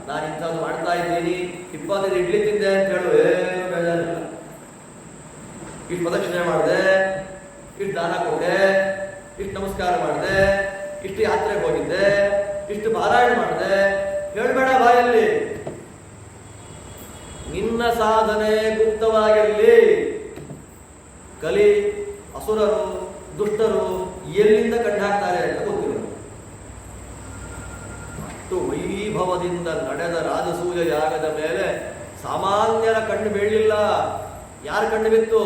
A: ನಾನು ಇಂಥದ್ದು ಮಾಡ್ತಾ ಇದ್ದೀನಿ, 25 ಇಡ್ಲಿ ತಿಂದೆ ಅಂತ ಹೇಳು, ಏನು ಬೇಜಾರಿಲ್ಲ. ಇಷ್ಟು ಪ್ರದಕ್ಷಿಣೆ ಮಾಡಿದೆ, ಇಷ್ಟು ದಾನ ಕೊಟ್ಟೆ, ಇಷ್ಟು ನಮಸ್ಕಾರ ಮಾಡಿದೆ, ಇಷ್ಟು ಯಾತ್ರೆಗೆ ಹೋಗಿದ್ದೆ, ಇಷ್ಟು ಪಾರಾಯಣ ಮಾಡಿದೆ, ಹೇಳ್ಬೇಡ ಬಾಯಲ್ಲಿ. ನಿನ್ನ ಸಾಧನೆ ಗುಪ್ತವಾಗಿರಲಿ. ಕಲಿ, ಅಸುರರು, ದುಷ್ಟರು ಎಲ್ಲಿಂದ ಕಂಡು ಹಾಕ್ತಾರೆ ಅಂತ ಗೊತ್ತಿಲ್ಲ. ಅಷ್ಟು ವೈಭವದಿಂದ ನಡೆದ ರಾಜಸೂಯ ಯಾಗದ ಮೇಲೆ ಸಾಮಾನ್ಯರ ಕಣ್ಣು ಬೀಳಲಿಲ್ಲ. ಯಾರ ಕಣ್ಣು ಬಿತ್ತು?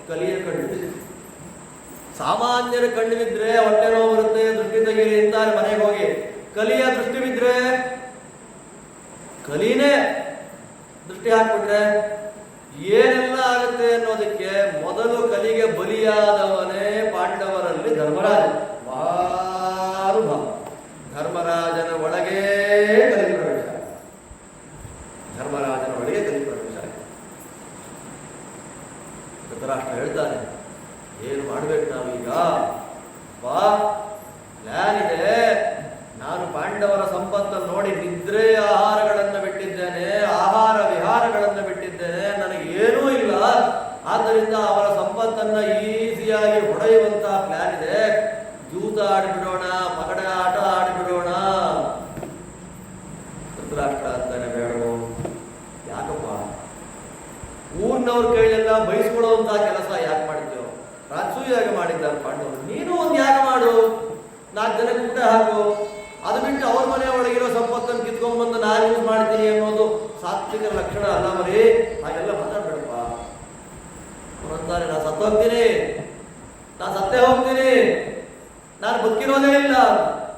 A: ಕಲಿಯ ಕಣ್ಣು ಬಿತ್ತು. ಸಾಮಾನ್ಯರ ಕಣ್ಣು ಬಿದ್ರೆ ಹೊಟ್ಟೆ ನೋವು ಬರುತ್ತೆ, ದೃಷ್ಟಿ ತೆಗೀರಿ ಅಂತಾರೆ ಮನೆಗೆ ಹೋಗಿ. ಕಲಿಯ ದೃಷ್ಟಿ ಬಿದ್ರೆ, ಕಲಿನೇ ದೃಷ್ಟಿ ಹಾಕ್ಬಿಟ್ರೆ ಏನೆಲ್ಲ ಆಗುತ್ತೆ ಅನ್ನೋದಕ್ಕೆ ಮೊದಲು ಕಲಿಗೆ ಬಲಿಯಾದವನೇ ಪಾಂಡವರಲ್ಲಿ ಧರ್ಮರಾಜ. ಮಹಾನುಭಾವ. ಧರ್ಮರಾಜನ ಒಳಗೆ ಕಲಿ ಪ್ರವೇಶ. ಧರ್ಮರಾಜನ ಒಳಗೆ ಕಲಿ ಪ್ರವೇಶ. ಧೃತರಾಷ್ಟ್ರ ಹೇಳ್ತಾನೆ, ಏನು ಮಾಡ್ಬೇಕು ನಾವೀಗ? ಪ್ಲಾನ್ ಇದೆ. ನಾನು ಪಾಂಡವರ ಸಂಪತ್ತನ್ನು ನೋಡಿ ನಿದ್ರೆ ಆಹಾರಗಳನ್ನು ಬಿಟ್ಟಿದ್ದೇನೆ, ಆಹಾರ ವಿಹಾರಗಳನ್ನು ಬಿಟ್ಟಿದ್ದೇನೆ, ನನಗೇನೂ ಇಲ್ಲ. ಆದ್ದರಿಂದ ಅವರ ಸಂಪತ್ತನ್ನ ಈಸಿಯಾಗಿ ಹೊಡೆಯುವಂತಹ ಪ್ಲಾನ್ ಇದೆ. ಜೂತ ಆಡಿಬಿಡೋಣ, ಪಗಡ ಆಟ ಆಡಿಬಿಡೋಣ. ಧೃತರಾಷ್ಟ್ರ ಅಂತಾನೆ, ಬೇಡವೋ? ಯಾಕಪ್ಪ? ಊರಿನವ್ರ ಕೈಲೆಲ್ಲ ಬಯಸ್ಕೊಳ್ಳುವಂತಹ ಕೆಲಸ ಯಾಕೆ ಮಾಡ್ತೀವೋ? ರಾಜಸೂಯಾಗ ಮಾಡಿದ್ದಾರೆ ಪಾಂಡವರು. ನೀನು ಒಂದು ಯಾಗ ಮಾಡು, 4 ಜನಕ್ಕೆ ಊಟ ಹಾಕು. ಅದು ಬಿಟ್ಟು ಅವ್ರ ಮನೆ ಒಳಗಿರೋ ಸಂಪತ್ತನ್ನು ಕಿತ್ಕೊಂಡ್ಬಂದು ನಾನು ಯೂಸ್ ಮಾಡ್ತೀನಿ ಅನ್ನೋದು ಸಾತ್ವಿಕರ ಲಕ್ಷಣ ಅಲ್ಲ ಮರಿ. ಹಾಗೆಲ್ಲ ಮಾತಾಡ್ಬೇಡಪ್ಪ. ಅವರಂತಾರೆ, ನಾನು ಸತ್ತೋಗ್ತೀನಿ, ನಾನು ಸತ್ತೇ ಹೋಗ್ತೀನಿ, ನಾನು ಬದುಕಿರೋದೇ ಇಲ್ಲ.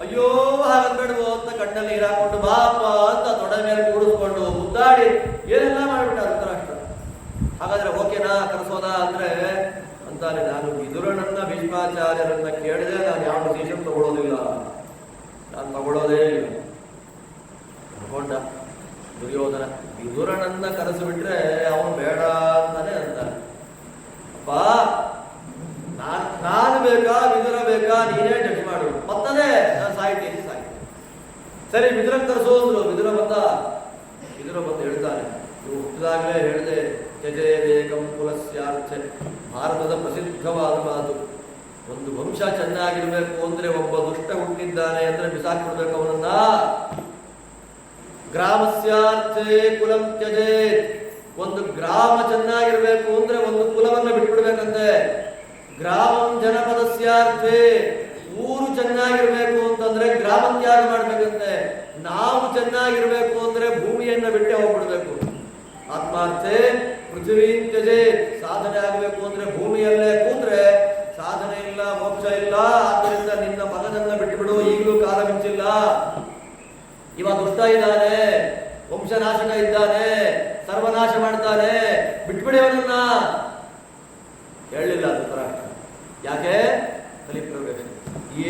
A: ಅಯ್ಯೋ ಹಾಗನ್ಬೇಡವೋ ಅಂತ ಕಣ್ಣಲ್ಲಿ ನೀರು ಹಾಕೊಂಡು ಬಾಪ ಅಂತ ತೊಡೆ ಮೇಲೆ ಕೂಡಿಸ್ಕೊಂಡು ಮುದ್ದಾಡಿ ಏನೆಲ್ಲ ಮಾಡ್ಬಿಟ್ಟ ಧೃತರಾಷ್ಟ್ರ. ಹಾಗಾದ್ರೆ ಓಕೆನಾ ಕರೆಸೋದಾ ಅಂದ್ರೆ ಅಂತಾನೆ, ನಾನು ವಿದುರನನ್ನ ಭೀಷ್ಮಾಚಾರ್ಯರನ್ನ ಕೇಳಿದೆ, ನಾನು ಯಾವ ಡಿಸಿಷನ್ ತಗೊಳ್ಳೋದಿಲ್ಲ, ನಾನು ತಗೊಳ್ಳೋದೇ ಇಲ್ಲ ಅನ್ಕೊಂಡ ದುರ್ಯೋಧನ. ವಿದುರನನ್ನ ಕರೆಸಿಬಿಟ್ರೆ ಅವನು ಬೇಡ ಅಂತಾನೆ ಅಂತಾನೆ. ಅಪ್ಪ, ನಾನು ಬೇಕಾ ವಿದುರ ಬೇಕಾ ನೀನೇ ಜಡ್ಜ್ ಮಾಡು. ಮತ್ತದೇ ನಾನು ಸಾಯ್ತೀನಿ. ಸರಿ, ವಿದುರನ್ ಕರೆಸೋ ಅಂದ್ರು. ವಿದುರ ಬಂದು ಹೇಳ್ತಾನೆ, ನೀವು ಹುಟ್ಟಿದಾಗಲೇ ಹೇಳಿದೆ, ತ್ಯಜೇದೇಕಂ ಕುಲಸ್ಯಾರ್ಥ. ಭಾರತದ ಪ್ರಸಿದ್ಧವಾದ ಮಾತು. ಒಂದು ವಂಶ ಚೆನ್ನಾಗಿರ್ಬೇಕು ಅಂದ್ರೆ ಒಬ್ಬ ದುಷ್ಟ ಹುಟ್ಟಿದ್ದಾನೆ ಅಂದ್ರೆ ಬಿಸಾಕ್ಬಿಡ್ಬೇಕು ಅವನನ್ನ. ಗ್ರಾಮಸ್ಯಾರ್ಥೆ ಕುಲಂ ತ್ಯಜೇತ್. ಒಂದು ಗ್ರಾಮ ಚೆನ್ನಾಗಿರ್ಬೇಕು ಅಂದ್ರೆ ಒಂದು ಕುಲವನ್ನ ಬಿಟ್ಬಿಡ್ಬೇಕಂತೆ. ಗ್ರಾಮಂ ಜನಪದಸ್ಯಾರ್ಥೆ. ಊರು ಚೆನ್ನಾಗಿರ್ಬೇಕು ಅಂತಂದ್ರೆ ಗ್ರಾಮ ತ್ಯಾಗ ಮಾಡ್ಬೇಕಂತೆ. ನಾವು ಚೆನ್ನಾಗಿರ್ಬೇಕು ಅಂದ್ರೆ ಭೂಮಿಯನ್ನ ಬಿಟ್ಟೆ ಹೋಗ್ಬಿಡ್ಬೇಕು. ಆತ್ಮಾರ್ಥೆ ಪೃಥ್ವಿ ತ್ಯಜೆ. ಸಾಧನೆ ಆಗಬೇಕು ಅಂದ್ರೆ ಭೂಮಿಯಲ್ಲೇ ಕೂತ್ರೆ ಸಾಧನೆ ಇಲ್ಲ, ಮೋಕ್ಷ ಇಲ್ಲ. ಆದ್ದರಿಂದ ನಿನ್ನ ಮಗನನ್ನ ಬಿಟ್ಟುಬಿಡು, ಈಗಲೂ ಕಾಲ ಮಿಂಚಿಲ್ಲ. ಇವ ದುಷ್ಟ ಇದ್ದಾನೆ, ವಂಶನಾಶಕ ಇದ್ದಾನೆ, ಸರ್ವನಾಶ ಮಾಡ್ತಾನೆ, ಬಿಟ್ಬಿಡಿ ಅವನನ್ನ. ಹೇಳಲಿಲ್ಲ ಧೃತರಾಷ್ಟ್ರ. ಯಾಕೆ? ಕಲಿಪ್ರವೇಶ.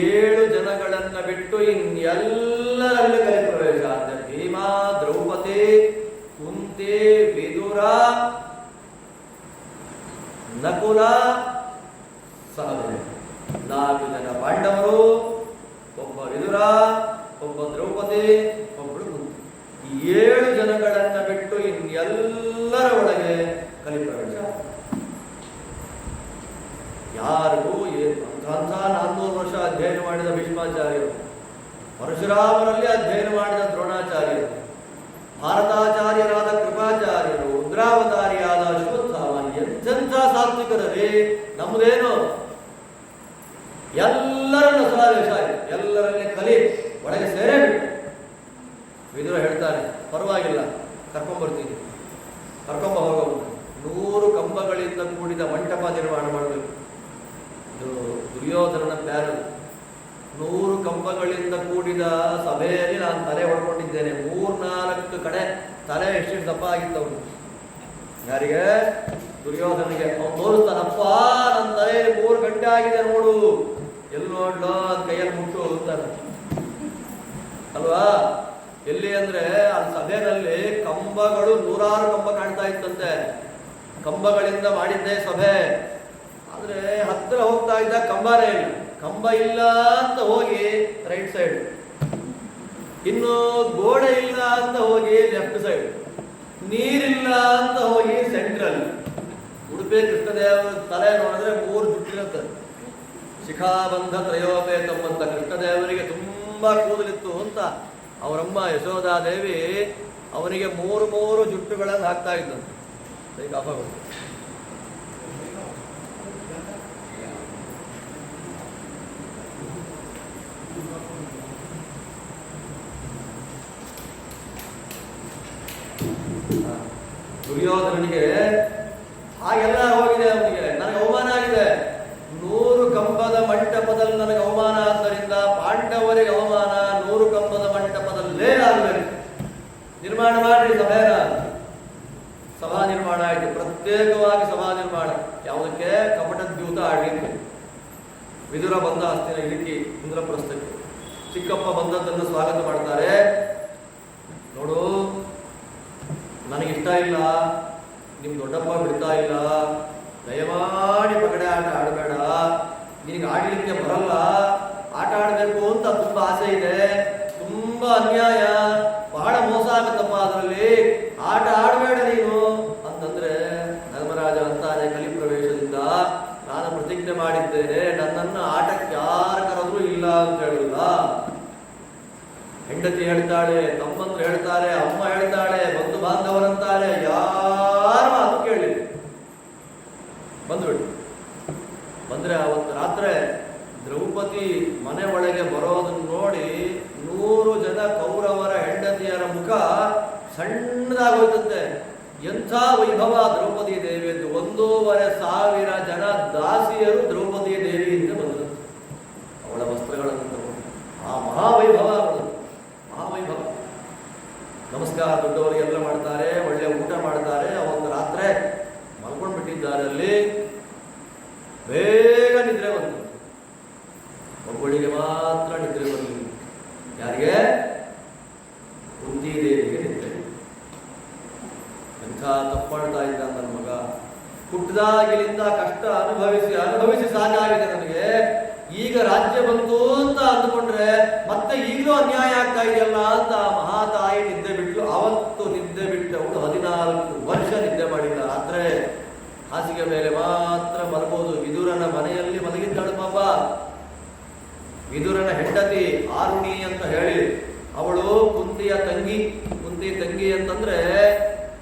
A: 7 ಜನಗಳನ್ನ ಬಿಟ್ಟು ಇನ್ನೆಲ್ಲರಲ್ಲಿ ಕಲಿಪ್ರವೇಶ. ಅಂದ್ರೆ ಭೀಮಾ, ದ್ರೌಪದಿ, ಕುಂತಿ, ವಿದುರ, ನಕುಲ, ಸಹದೇವ. 4 ಜನ ಪಾಂಡವರು, ಒಬ್ಬ ವಿದುರ, ಒಬ್ಬ ದ್ರೌಪದಿ, ಒಬ್ಬಳು ಕುಂತಿ. 7 ಜನಗಳನ್ನ ಬಿಟ್ಟು ಇನ್ನೆಲ್ಲರ ಒಳಗೆ ಕಲಿಪ್ರವೇಶ. ಯಾರಿಗೂ ಅಂಥ 400 ವರ್ಷ ಅಧ್ಯಯನ ಮಾಡಿದ ಭೀಷ್ಮಾಚಾರ್ಯರು, ಪರಶುರಾಮರಲ್ಲಿ ಅಧ್ಯಯನ ಮಾಡಿದ ದ್ರೋಣಾಚಾರ್ಯರು, ಭಾರತಾಚಾರ್ಯರಾದ ಕೃಪಾಚಾರ್ಯರು, ರುದ್ರಾವತಾರಿಯಾದ ಅಶ್ವತ್ಥಾಮ, ಎಂತೆಂಥ ಸಾತ್ವಿಕರೇ. ನಮ್ಮದೇನು? ಎಲ್ಲರನ್ನ ಸಮಾವೇಶ ಆಗಿದೆ. ಎಲ್ಲರಲ್ಲಿ ಕಲಿ ಒಳಗೆ ಸೇರೇ ಬಿಟ್ಟು. ವಿದುರ ಹೇಳ್ತಾನೆ, ಪರವಾಗಿಲ್ಲ, ಕರ್ಕೊಂಡ್ಬರ್ತೀನಿ, ಕರ್ಕೊಂಬ ಹೋಗಬಹುದು. 100 ಕಂಬಗಳಿಂದ ಕೂಡಿದ ಮಂಟಪ ನಿರ್ಮಾಣ ಮಾಡಬೇಕು. ಇದು ದುರ್ಯೋಧನನ ಪ್ಲಾನ್. 100 ಕಂಬಗಳಿಂದ ಕೂಡಿದ ಸಭೆಯಲ್ಲಿ ನಾನು ತಲೆ ಹೊಡ್ಕೊಂಡಿದ್ದೇನೆ. 3-4 ಕಡೆ ತಲೆ ಎಷ್ಟು ದಪ್ಪ ಆಗಿತ್ತವನು. ಯಾರಿಗೆ? ದುರ್ಯೋಧನಿಗೆ. ಅವನು ತೋರಿಸ್ತಾನಪ್ಪ, ನನ್ನ ತಲೆ 3 ಗಂಟೆ ಆಗಿದೆ ನೋಡು, ಎಲ್ಲಿ ನೋಡ್ಲೋ ಅದು ಕೈಯಲ್ಲಿ ಮುಟ್ಟು ಅಂತಾನೆ ಅಲ್ವಾ. ಎಲ್ಲಿ ಅಂದ್ರೆ ಆ ಸಭೆಯಲ್ಲಿ ಕಂಬಗಳು 100 ಕಂಬ ಕಾಣ್ತಾ ಇತ್ತಂತೆ. ಕಂಬಗಳಿಂದ ಮಾಡಿದ್ದೇ ಸಭೆ. ಆದ್ರೆ ಹತ್ತಿರ ಹೋಗ್ತಾ ಇದ್ದ ಕಂಬನೇ ಇಲ್ಲ. ಕಂಬ ಇಲ್ಲ ಅಂತ ಹೋಗಿ ರೈಟ್ ಸೈಡ್, ಇನ್ನು ಗೋಡೆ ಇಲ್ಲ ಅಂತ ಹೋಗಿ ಲೆಫ್ಟ್ ಸೈಡ್, ನೀರಿಲ್ಲ ಅಂತ ಹೋಗಿ ಸೆಂಟ್ರಲ್. ಉಡುಪಿ ಕೃಷ್ಣದೇವರ ತಲೆ ನೋಡಿದ್ರೆ 3 ಜುಟ್ಟಿರುತ್ತೆ. ಶಿಖಾಬಂಧ ತ್ರಯೋಪೇತಂ ಅಂತ ಕೃಷ್ಣದೇವರಿಗೆ ತುಂಬಾ ಕೂದಲಿತ್ತು ಅಂತ ಅವರಮ್ಮ ಯಶೋಧಾದೇವಿ ಅವನಿಗೆ 3 ಜುಟ್ಟುಗಳನ್ನು ಹಾಕ್ತಾ ಇದ್ದಂತೆ. ದುರ್ಯೋಧನನಿಗೆ ಹಾಗೆಲ್ಲ ಹೋಗಿದೆ. ಅವನಿಗೆ ನನಗೆ ಅವಮಾನ ಆಗಿದೆ, 100 ಕಂಬದ ಮಂಟಪದಲ್ಲಿ ನನಗೆ ಅವಮಾನ ಆದ್ದರಿಂದ ಪಾಂಡವರಿಗೆ ಅವಮಾನ 100 ಕಂಬದ ಮಂಟಪದಲ್ಲೇ ಆಗಬೇಕು. ನಿರ್ಮಾಣ ಮಾಡಿ ಸಭೆನ. ಸಭಾ ನಿರ್ಮಾಣ ಆಯಿತು, ಪ್ರತ್ಯೇಕವಾಗಿ ಸಭಾ ನಿರ್ಮಾಣ. ಯಾವುದಕ್ಕೆ? ಕಪಟದ್ಯೂತ ಆಡಲಿಕ್ಕೆ. ವಿದುರ ಬಂದ ಹಸ್ತಿನ ಇಳಿಕಿ ಇಂದ್ರಪ್ರಸ್ಥಕ್ಕೆ. ಚಿಕ್ಕಪ್ಪ ಬಂದದ್ದನ್ನು ಸ್ವಾಗತ ಮಾಡ್ತಾರೆ. ನೋಡು, ನನಗಿಷ್ಟ ಇಲ್ಲ, ನಿಮ್ ದೊಡ್ಡಪ್ಪ ಬಿಡ್ತಾ ಇಲ್ಲ, ದಯಮಾಡಿ ಪಗಡೆ ಆಟ ಆಡಬೇಡ, ನಿನಗೆ ಆಡಲಿಕ್ಕೆ ಬರಲ್ಲ, ಆಟ ಆಡಬೇಕು ಅಂತ ತುಂಬಾ ಆಸೆ ಇದೆ, ತುಂಬಾ ಅನ್ಯಾಯ, ಬಹಳ ಮೋಸ ಆಗುತ್ತಪ್ಪ ಅದರಲ್ಲಿ, ಆಟ ಆಡಬೇಡ ನೀನು ಅಂತಂದ್ರೆ ಧರ್ಮರಾಜ ಅಂತಾನೆ ಕಲಿಪ್ರವೇಶದಿಂದ ನಾನು ಪ್ರತಿಜ್ಞೆ ಮಾಡಿದ್ದೇನೆ, ನನ್ನನ್ನು ಆಟಕ್ಕೆ ಯಾರು ಕರೆದ್ರೂ ಇಲ್ಲ ಅಂತ ಹೇಳಲ್ಲ. ಹೆಂಡತಿ ಹೇಳ್ತಾಳೆ, ತಮ್ಮಂದ್ರು ಹೇಳ್ತಾರೆ, ಅಮ್ಮ ಹೇಳ್ತಾಳೆ, ಬಂಧು ಬಾಂಧವರಂತಾರೆ, ಯಾರ ಮಾತು ಕೇಳಿ ಬಂದ್ಬಿಟ್ಟು ಬಂದ್ರೆ ಅವತ್ತು ರಾತ್ರಿ ದ್ರೌಪದಿ ಮನೆ ಒಳಗೆ ಬರೋದನ್ನು ನೋಡಿ 100 ಜನ ಕೌರವರ ಹೆಂಡತಿಯರ ಮುಖ ಸಣ್ಣದಾಗೋಯ್ತಂತೆ. ಎಂಥ ವೈಭವ ದ್ರೌಪದಿ ದೇವಿಯದ್ದು. 1,500 ಜನ ದಾಸಿಯರು ದ್ರೌಪದಿ ದೇವಿಯಿಂದ ಬಂದರು. ಅವಳ ವಸ್ತ್ರಗಳನ್ನು ತಗೊಂಡು ಆ ಮಹಾವೈಭವ ಅವಳು, ಮಹಾವೈಭವ. ನಮಸ್ಕಾರ ದೊಡ್ಡವರಿಗೆಲ್ಲ ಮಾಡ್ತಾರೆ, ಒಳ್ಳೆ ಊಟ ಮಾಡ್ತಾರೆ. ಅವತ್ತು ರಾತ್ರಿ ಮಲ್ಕೊಂಡು ಬಿಟ್ಟಿದ್ದಾರೆ. ಅಲ್ಲಿ ಬೇಗ ನಿದ್ರೆ ಬಂತು. ಒಬ್ಬಳಿಗೆ ಮಾತ್ರ ನಿದ್ರೆ ಬರಲಿಲ್ಲ. ಯಾರಿಗೆ? ಕುಂತಿ ದೇವಿಗೆ ನಿದ್ರೆ. ಎಂಥ ತಪ್ಪಾಡ್ತಾ ಇದ್ದ ನನ್ನ ಮಗ. ಹುಟ್ಟಿದಾಗಿಲಿಂದ ಕಷ್ಟ ಅನುಭವಿಸಿ ಸಾಕಾಗಿದೆ ನನಗೆ. ಈಗ ರಾಜ್ಯ ಬಂತು ಅಂತ ಅಂದುಕೊಂಡ್ರೆ ಮತ್ತೆ ಈಗಲೂ ಅನ್ಯಾಯ ಆಗ್ತಾ ಇದೆಯಲ್ಲ ಅಂತ ಮಹಾತಾಯಿ ನಿದ್ದೆ ಬಿಟ್ಲು. ಅವತ್ತು ನಿದ್ದೆ ಬಿಟ್ಟವಳು 14 ವರ್ಷ ನಿದ್ದೆ ಮಾಡಿಲ್ಲ. ರಾತ್ರಿ ಹಾಸಿಗೆ ಮೇಲೆ ಮಾತ್ರ ಮಲಬಹುದು. ವಿದುರನ ಮನೆಯಲ್ಲಿ ಮಲಗಿದ್ದಾಳು ಪಾಪ. ವಿದುರನ ಹೆಂಡತಿ ಆರುಣಿ ಅಂತ ಹೇಳಿ ಅವಳು ಕುಂತಿಯ ತಂಗಿ. ಕುಂತಿ ತಂಗಿ ಅಂತಂದ್ರೆ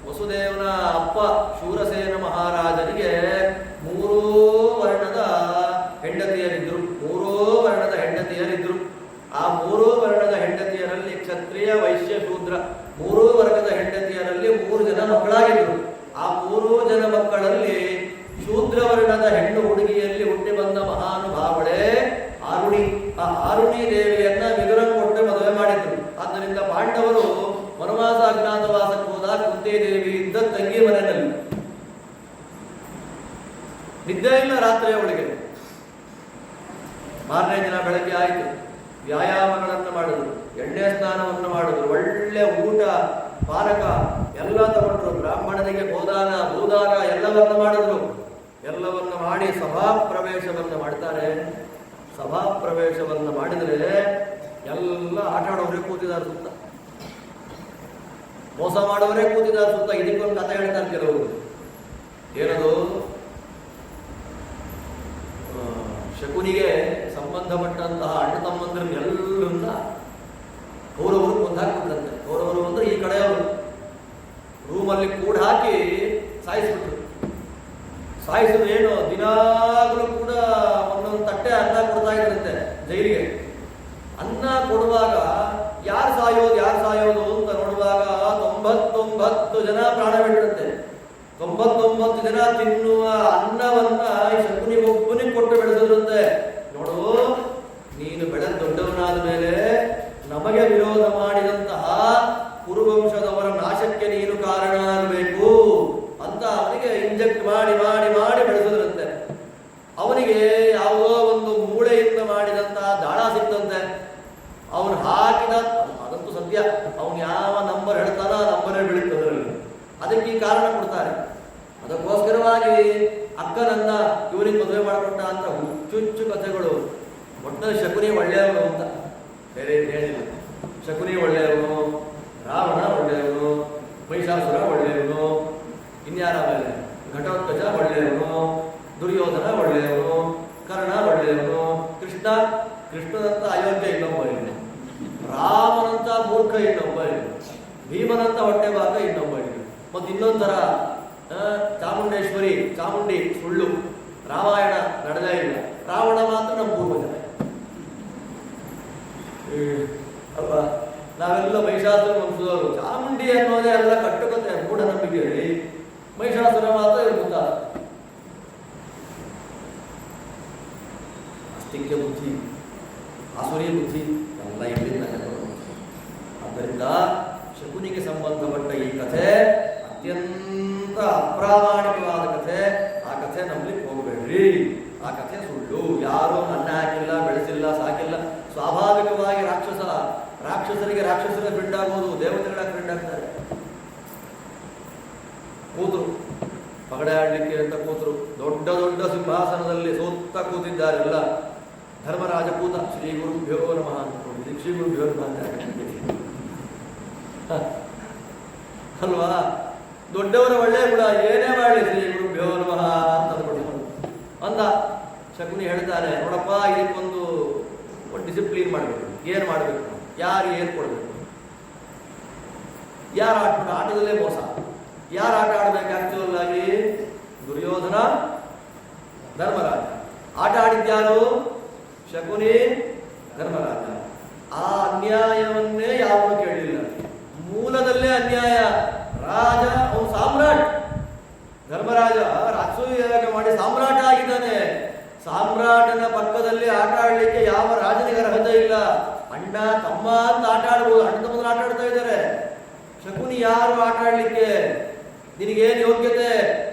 A: ವಸುದೇವನ ಅಪ್ಪ ಶೂರಸೇನ ಮಹಾರಾಜನಿಗೆ 3 ವರ್ಣದ ಹೆಂಡತಿಯರಿದ್ರು. 3 ವರ್ಣದ ಹೆಂಡತಿಯರಿದ್ರು. ಆ 3 ವರ್ಣದ ಹೆಂಡತಿಯರಲ್ಲಿ ಕ್ಷತ್ರಿಯ, ವೈಶ್ಯ, ಶೂದ್ರ 3 ವರ್ಗದ ಹೆಂಡತಿಯರಲ್ಲಿ 3 ಜನ ಮಕ್ಕಳಾಗಿದ್ರು. ಆ 3 ಜನ ಮಕ್ಕಳಲ್ಲಿ ಶೂದ್ರ ವರ್ಣದ ಹೆಣ್ಣು ಹುಡುಗಿಯಲ್ಲಿ ಹುಟ್ಟಿ ಬಂದ ಮಹಾನುಭಾವಳೆ ಆರುಣಿ. ಆ ಆರುಣಿ ದೇವಿಯನ್ನ ವಿದುರ ಕೊಟ್ಟು ಮದುವೆ ಮಾಡಿದ್ರು. ಆದ್ದರಿಂದ ಪಾಂಡವರು ವನವಾಸ ಅಜ್ಞಾತವಾಸಕ್ಕೆ ಹೋದಾಗ ಕುಂತಿ ದೇವಿ ಇದ್ದ ತಂಗಿ ಮನೆಯಲ್ಲಿ ನಿದ್ದೆ ಇಲ್ಲ ರಾತ್ರಿ ಅವಳಿಗೆ. ಮಾರನೇ ದಿನ ಬೆಳಗ್ಗೆ ಆಯಿತು. ವ್ಯಾಯಾಮಗಳನ್ನು ಮಾಡಿದ್ರು, ಎಣ್ಣೆ ಸ್ನಾನವನ್ನು ಮಾಡಿದ್ರು, ಒಳ್ಳೆ ಊಟ ಪಾನಕ ಎಲ್ಲ ತಗೊಂಡ್ರು. ಬ್ರಾಹ್ಮಣನಿಗೆ ಗೋದಾನ ಭೂದಾನ ಎಲ್ಲವನ್ನ ಮಾಡಿದ್ರು. ಎಲ್ಲವನ್ನ ಮಾಡಿ ಸಭಾ ಪ್ರವೇಶವನ್ನು ಮಾಡ್ತಾರೆ. ಸಭಾ ಪ್ರವೇಶವನ್ನು ಮಾಡಿದರೆ ಎಲ್ಲ ಆಟ ಆಡೋರೇ ಕೂತಿದ್ದಾರೆ ಸುತ್ತ, ಮೋಸ ಮಾಡೋರೇ ಕೂತಿದ್ದಾರೆ ಸುತ್ತ. ಇದಕ್ಕೊಂದು ಕಥೆ ಹೇಳ್ತಾರೆ ಕೆಲವರು. ಏನದು? ಶಕುನಿಗೆ ಸಂಬಂಧಪಟ್ಟಂತಹ ಅಣ್ಣ ತಮ್ಮಂದ್ರನ್ನೆಲ್ಲರನ್ನ ಕೌರವರು ಕೊಂದಾಕ್ಬಿಟ್ರಂತೆ. ಕೌರವರು ಅಂದ್ರೆ ಈ ಕಡೆಯವರು ರೂಮಲ್ಲಿ ಕೂಡ ಹಾಕಿ ಸಾಯಿಸ್ಬಿಟ್ರು. ಸಾಯಿಸಿದ್ರು ಏನು, ದಿನಾಗಲೂ ಕೂಡ ಒಂದೊಂದು ತಟ್ಟೆ ಅನ್ನ ಕೊಡ್ತಾ ಇದ್ರಂತೆ ಜೈಲಿಗೆ. ಅನ್ನ ಕೊಡುವಾಗ ಯಾರು ಸಾಯೋದು ಅಂತ ನೋಡುವಾಗ 99 ಜನ ಪ್ರಾಣ ಬಿಟ್ಟರಂತೆ. 99 ಜನ ತಿನ್ನುವ ಅನ್ನವನ್ನ ಈ ಶಕುನಿಗೊಬ್ಬನಿಗೆ ಕೊಟ್ಟು ಬೆಳೆಸದಂತೆ. ನೋಡು, ನೀನು ಬೆಳೆದ ದೊಡ್ಡವನಾದ ಮೇಲೆ ನಮಗೆ ವಿರೋಧ ಮಾಡಿದಂತಹ ಕುರುವಂಶದವರ ನಾಶಕ್ಕೆ ನೀನು ಕಾರಣ ಆಗಬೇಕು ಅಂತ ಅವನಿಗೆ ಇಂಜೆಕ್ಟ್ ಮಾಡಿ ಮಾಡಿ ಮಾಡಿ ಬೆಳೆಸದ್ರಂತೆ. ಅವನಿಗೆ ಯಾವುದೋ ಒಂದು ಮೂಳೆಯಿಂದ ಮಾಡಿದಂತಹ ದಾಳ ಸಿಕ್ತಂತೆ. ಅವನು ಹಾಕಿದ, ಅದಂತೂ ಸತ್ಯ, ಅವನು ಯಾವ ನಂಬರ್ ಹೇಳ್ತಾನೋ ಆ ನಂಬರೇ ಬೀಳುತ್ತದರಲ್ಲಿ. ಅದಕ್ಕೆ ಈ ಕಾರಣ ಕೊಡ್ತಾರೆ. ಅದಕ್ಕೋಸ್ಕರವಾಗಿ ಅಕ್ಕನನ್ನ ಇವರಿಗೆ ಮದುವೆ ಮಾಡಿಕೊಟ್ಟ ಅಂತ ಹುಚ್ಚುಚ್ಚು ಕಥೆಗಳು. ಒಟ್ಟಿನಲ್ಲಿ ಶಕುನಿ ಒಳ್ಳೆಯವನು ಅಂತ ಬೇರೆ ಹೇಳಿಲ್ಲ. ಶಕುನಿ ಒಳ್ಳೆಯವನು, ರಾವಣ ಒಳ್ಳೆಯವನು, ಮಹಿಷಾಸುರ ಒಳ್ಳೆಯವನು, ಇನ್ಯಾರ ಮೇಲೆ ಘಟೋತ್ಕಚ ಒಳ್ಳೆಯವನು, ದುರ್ಯೋಧನ ಒಳ್ಳೆಯವನು, ಕರ್ಣ ಒಳ್ಳೆಯವನು, ಕೃಷ್ಣನಂತ ಅಯೋಗ್ಯ ಇನ್ನೊಬ್ಬ ಇಲ್ಲ, ರಾಮನಂತ ಮೂರ್ಖ ಇನ್ನೊಬ್ಬ ಇಲ್ಲ, ಭೀಮನಂತ ಹೊಟ್ಟೆಬಾಕ ಇನ್ನೊಬ್ಬ ಇಲ್ಲ. ಮತ್ತು ಇನ್ನೊಂಥರ ಚಾಮುಂಡಿ ಸುಳ್ಳು, ರಾಮಾಯಣ ನಡೆದೇ ಇಲ್ಲ, ರಾವಣ ಮಾತ್ರ ನಮ್ಮ ಪೂರ್ವಜ ಅಲ್ವಾ. ನಾವೆಲ್ಲ ಮಹಿಷಾಸುರ ವಂಶದವರು. ಚಾಮುಂಡಿ ಅನ್ನೋದೇ ಎಲ್ಲ ಕಟ್ಟುಕತೆ ಮೂಢನಂಬಿಕೆ ಹೇಳಿ, ಮಹಿಷಾಸುರ ಮಾತ್ರ ಇರ್ಬುತ್ತ ಅಸ್ತಿಕ್ಯ ಬುದ್ಧಿ, ಆಸುರಿ ಬುದ್ಧಿ ಎಲ್ಲ ಇಲ್ಲಿಂದ. ಆದ್ದರಿಂದ ಶಕುನಿಗೆ ಸಂಬಂಧಪಟ್ಟ ಈ ಕಥೆ ಅತ್ಯಂತ ಅಪ್ರಾಮಾಣಿಕವಾದ ಕಥೆ. ಆ ಕಥೆ ನಂಬಲಿಕ್ಕೆ ಹೋಗಬೇಡ್ರಿ. ಆ ಕಥೆ ಸುಳ್ಳು. ಯಾರೂ ಅನ್ನ ಹಾಕಿಲ್ಲ, ಬೆಳೆಸಿಲ್ಲ, ಸಾಕಿಲ್ಲ. ಸ್ವಾಭಾವಿಕವಾಗಿ ರಾಕ್ಷಸರಿಗೆ ರಾಕ್ಷಸರ ಫ್ರೆಂಡ್ ಆಗೋದು, ದೇವತೆಗಳ ಫ್ರೆಂಡ್ ಆಗ್ತಾರೆ. ಕೂತರು ಪಗಡೆ ಆಡ್ಲಿಕ್ಕೆ ಅಂತ ಕೂತರು. ದೊಡ್ಡ ದೊಡ್ಡ ಸಿಂಹಾಸನದಲ್ಲಿ ಸುತ್ತ ಕೂತಿದ್ದಾರೆಲ್ಲ. ಧರ್ಮರಾಜ ಕೂತ. ಶ್ರೀ ಗುರುಭ್ಯೋ ನಮಃ ಅಂತ ಶ್ರೀ ಗುರುಭ್ಯೋ ನಮಃ ಅಲ್ವಾ. ದೊಡ್ಡವರ ಒಳ್ಳೆಯ ಗುಣ, ಏನೇ ಮಾಡಲಿ ಶ್ರೀ ಗುರುಭ್ಯೋ ನಮಃ ಅಂತ ಅಂದ. ಶಕುನಿ ಹೇಳ್ತಾನೆ, ನೋಡಪ್ಪ ಇದಕ್ಕೊಂದು ಡಿಸಿಪ್ಲಿನ್ ಮಾಡಬೇಕು. ಏನು ಮಾಡಬೇಕು, ಯಾರು ಏನು ಕೊಡಬೇಕು, ಯಾರು ಆಟದಲ್ಲೇ ಮೋಸ. ಯಾರು ಆಟ ಆಡಬೇಕು ಆಕ್ಚುಯಲ್ ಆಗಿ? ದುರ್ಯೋಧನ, ಧರ್ಮರಾಜ. ಆಟ ಆಡಿದ್ಯಾರು? ಶಕುನಿ, ಧರ್ಮರಾಜ. ಆ ಅನ್ಯಾಯವನ್ನೇ ಯಾವನು ಕೇಳಲಿಲ್ಲ. ಮೂಲದಲ್ಲೇ ಅನ್ಯಾಯ. ರಾಜ ಅವನು ಸಾಮ್ರಾಟ್. ಧರ್ಮರಾಜ ರಾಕ್ಷಸ ಮಾಡಿ ಸಾಮ್ರಾಟ ಆಗಿದ್ದಾನೆ. ಸಾಮ್ರಾಟನ ಪಕ್ಕದಲ್ಲಿ ಆಟ ಆಡಲಿಕ್ಕೆ ಯಾವ ರಾಜನಿಗೆ ಅರ್ಹತೆ ಇಲ್ಲ. ಅಣ್ಣ ತಮ್ಮ ಅಂತ ಆಟ ಆಡ್ಬೋದು, ಅಣ್ಣ ತಮ್ಮನ ಆಟ ಆಡ್ತಾ ಇದ್ದಾರೆ. ಶಕುನಿ ಯಾರು ಆಟ ಆಡ್ಲಿಕ್ಕೆ? ನಿನಗೇನು ಯೋಗ್ಯತೆ?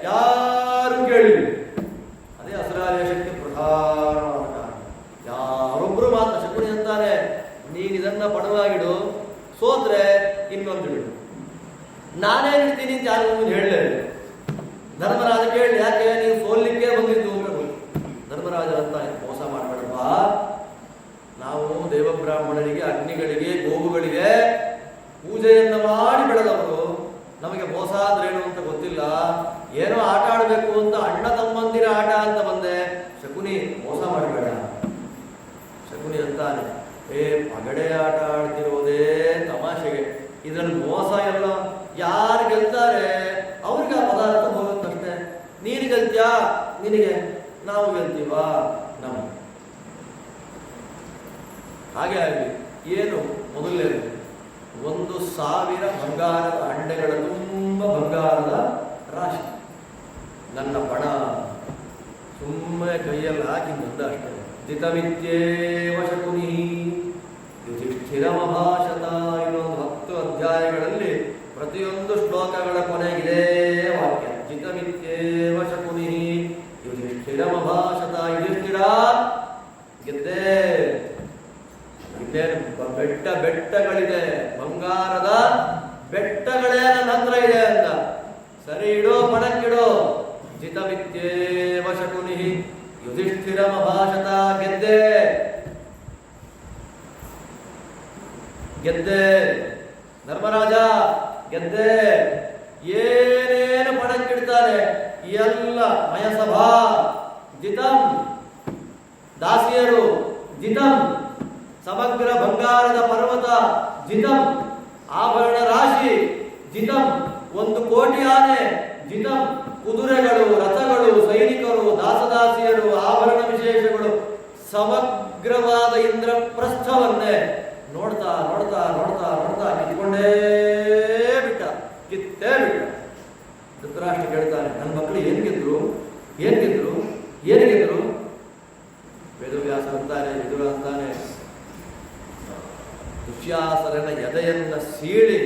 A: ಯಾರು ಕೇಳಿ. ಅದೇ ಅಸುರಾವೇಶಕ್ಕೆ ಪ್ರಧಾನವಾದ ಕಾರಣ. ಯಾರೊಬ್ರು ಮಾತ್ರ. ಶಕುನಿ ಅಂತಾನೆ, ನೀನು ಇದನ್ನ ಪಣವಾಗಿಡು, ಸೋತ್ರೆ ಇನ್ನೊಂದು ಬಿಡು. ನಾನೇ ಇಡ್ತೀನಿ ಅಂತ ಯಾರು ಹೇಳಲೇ. ಧರ್ಮರಾಜ ಕೇಳಿ, ಯಾಕೆ ನೀವು ಸೋಲಿಕ್ಕೆ ಬಂದಿದ್ದು ಅಂತ. ಧರ್ಮರಾಜ ಅಂತ ಮೋಸ ಮಾಡಬೇಡಪ್ಪ. ನಾವು ದೇವಬ್ರಾಹ್ಮಣರಿಗೆ, ಅಗ್ನಿಗಳಿಗೆ, ಗೋವುಗಳಿಗೆ ಪೂಜೆಯನ್ನು ಮಾಡಿ ಬೆಳೆದವರು. ನಮಗೆ ಮೋಸ ಆದ್ರೇನು ಅಂತ ಗೊತ್ತಿಲ್ಲ. ಏನೋ ಆಟ ಆಡಬೇಕು ಅಂತ ಅಣ್ಣ ತಮ್ಮಂದಿರ ಆಟ ಅಂತ ಬಂದೆ. ಶಕುನಿ ಮೋಸ ಮಾಡಬೇಡ. ಶಕುನಿ ಅಂತಾನೆ, ಪಗಡೆ ಆಟ ಆಡ್ತಿರೋದೇ ತಮಾಷೆಗೆ, ಇದ್ರಲ್ಲಿ ಮೋಸ ಎಲ್ಲ. ಯಾರು ಗೆಲ್ತಾರೆ ಅವ್ರಿಗೆ ಆ ಪದಾರ್ಥ ಹೋಗುತ್ತಷ್ಟೇ. ನೀನು ಗೆಲ್ತೀಯಾ? ನಿನಗೆ. ನಾವು ಗೆಲ್ತೀವಾ? ನಮ್ಮ. ಹಾಗೆ ಆಗಲಿ. ಏನು ಮೊದಲನೇದು, 1,000 ಬಂಗಾರದ ಅಂಡೆಗಳ ತುಂಬ ಬಂಗಾರದ ರಾಶಿ. ನನ್ನ ಪಣ ಸುಮ್ಮನೆ ಕೈಯಲ್ಲಿ ಹಾಕಿ ಮುಂದ ಅಷ್ಟೇ. ಜಿತವಿದ್ಯೇವ ಶಕುನಿ ಯುಧಿಷ್ಠಿರಮಭಾಷತ. ಇನ್ನೊಂದು 10 ಅಧ್ಯಾಯಗಳಲ್ಲಿ ಪ್ರತಿಯೊಂದು ಶ್ಲೋಕಗಳ ಕೊನೆಗಿದೆ ವಾಕ್ಯ. ಜಿತವಿದ್ಯೇವ ಶಕುನಿ ಯುಧಿಷ್ಠಿರಮಭಾಷತ. ಯುಧಿಷ್ಠಿರ ಗೆದ್ದೆ. ಬೆಟ್ಟಗಳಿದೆ, ಬಂಗಾರದ ಬೆಟ್ಟಗಳೇ ನನ್ನ ಹತ್ರ ಇದೆ ಅಂತ. ಸರಿ ಇಡೋ, ಪಣಕ್ಕಿಡೋ. ಜಿತವಿದ್ಯೇವ ಶಕುನಿ ಯುಧಿಷ್ಠಿರಮಭಾಷತ. ಗೆದ್ದೆ ಧರ್ಮರಾಜ, ಗೆದ್ದೆ. ಏನೇನು ಪಣಕ್ಕಿಡ್ತಾರೆ ಎಲ್ಲ ಮಯಸಭಾ ಜಿತಂ, ದಾಸಿಯರು ಜಿತಂ, ಸಮಗ್ರ ಬಂಗಾರದ ಪರ್ವತ ಜಿತಂ, ಆಭರಣ ರಾಶಿ ಜಿತಂ, 1,000,000 ಆನೆ ಜಿತಂ, ಕುದುರೆಗಳು, ರಥಗಳು, ಸೈನಿಕರು, ದಾಸದಾಸಿಯರು, ಆಭರಣ ವಿಶೇಷಗಳು, ಸಮಗ್ರವಾದ ಇಂದ್ರಪ್ರಸ್ಥವನ್ನೇ ನೋಡ್ತಾ ನೋಡ್ತಾ ನೋಡ್ತಾ ನೋಡ್ತಾ ಕಿತ್ಕೊಂಡೇ ಬಿಟ್ಟ. ಧೃತರಾಷ್ಟ್ರ ಕೇಳ್ತಾನೆ, ನನ್ನ ಮಕ್ಕಳು ಏನ್ ಗೆದ್ರು? ವೇದವ್ಯಾಸ ಅಂತಾನೆ, ವಿದುರ ಅಂತಾನೆ, ದುಶ್ಯಾಸರನ ಎದೆಯನ್ನ ಸೀಳಿ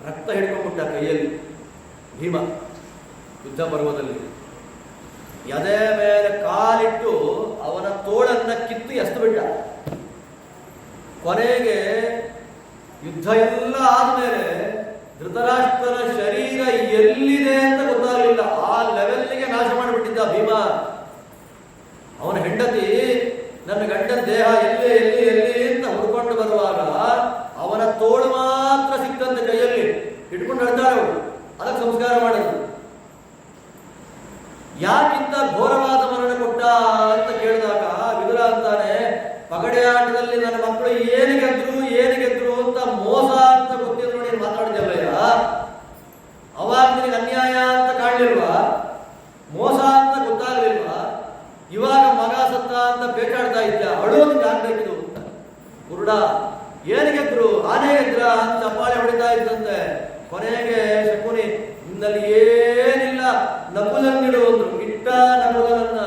A: ರಕ್ತ ಹಿಡ್ಕೊಂಡ್ಬಿಟ್ಟ ಕೈಯಲ್ಲಿ ಭೀಮ ಯುದ್ಧ ಪರ್ವದಲ್ಲಿ. ಎದೆ ಮೇಲೆ ಕಾಲಿಟ್ಟು ಅವನ ತೋಳನ್ನ ಕಿತ್ತು ಎಸ್ತು ಬಿಟ್ಟ. ಕೊನೆಗೆ ಯುದ್ಧ ಎಲ್ಲ ಆದ್ಮೇಲೆ ಧೃತರಾಷ್ಟ್ರನ ಶರೀರ ಎಲ್ಲಿದೆ ಅಂತ ಗೊತ್ತಾಗಲಿಲ್ಲ. ಆ ಲೆವೆಲ್ಗೆ ನಾಶ ಮಾಡಿಬಿಟ್ಟಿದ್ದ ಭೀಮ. ಅವನ ಹೆಂಡತಿ, ನನ್ನ ಗಂಡನ ದೇಹ ಎಲ್ಲಿ ಎಲ್ಲಿ ಎಲ್ಲಿ ಅಂತ ಹುಡ್ಕೊಂಡು ಬರುವಾಗ ಅವನ ತೋಳು ಮಾತ್ರ ಸಿಕ್ಕಂತೆ ಕೈಯಲ್ಲಿ ಇಟ್ಕೊಂಡು ಹೇಳ್ತಾಳೆ ಅವಳು. ಅದಕ್ಕೆ ಸಂಸ್ಕಾರ ಮಾಡಿದ್ರು. ಯಾಕಿಂತ ಘೋರವಾದ ಮರಣ ಕೊಟ್ಟ ಅಂತ ಕೇಳಿದಾಗ ವಿದುರ ಅಂತಾನೆ, ಪಗಡೆ ಆಟದಲ್ಲಿ ನನ್ನ ಮಕ್ಕಳು ಏನು ಗೆದ್ರು ಅಂತ ಮೋಸ ಅಂತ ಗೊತ್ತಿದ್ರು ನೀನು ಮಾತಾಡಿದೆಲ್ಲಯ್ಯ. ಅವಾಗ ನಿನಗೆ ಅನ್ಯಾಯ ಅಂತ ಕಾಣಲಿಲ್ವಾ? ಮೋಸ ಅಂತ ಗೊತ್ತಾಗಲಿಲ್ವಾ? ಇವಾಗ ಮಗ ಸತ್ತ ಅಂತ ಬೇಟಾಡ್ತಾ ಇದ್ದ, ಅಳೋದಕ್ಕೆ ಆಗ್ಬೇಕಿದು ಅಂತ. ಕುರುಡ ಏನು ಗೆದ್ರು, ಆನೆ ಗೆದ್ರ ಅಂತ ಚಪ್ಪಾಳೆ ಹೊಡಿತಾ ಇದ್ದಂತೆ. ಕೊನೆಗೆ ಶಕುನಿ, ನಿನ್ನಲ್ಲಿ ಏನಿಲ್ಲ, ನಕುಲನ್ನಿಡು ಅಂದ್ರು. ಇಟ್ಟ ನಕುಲನನ್ನ.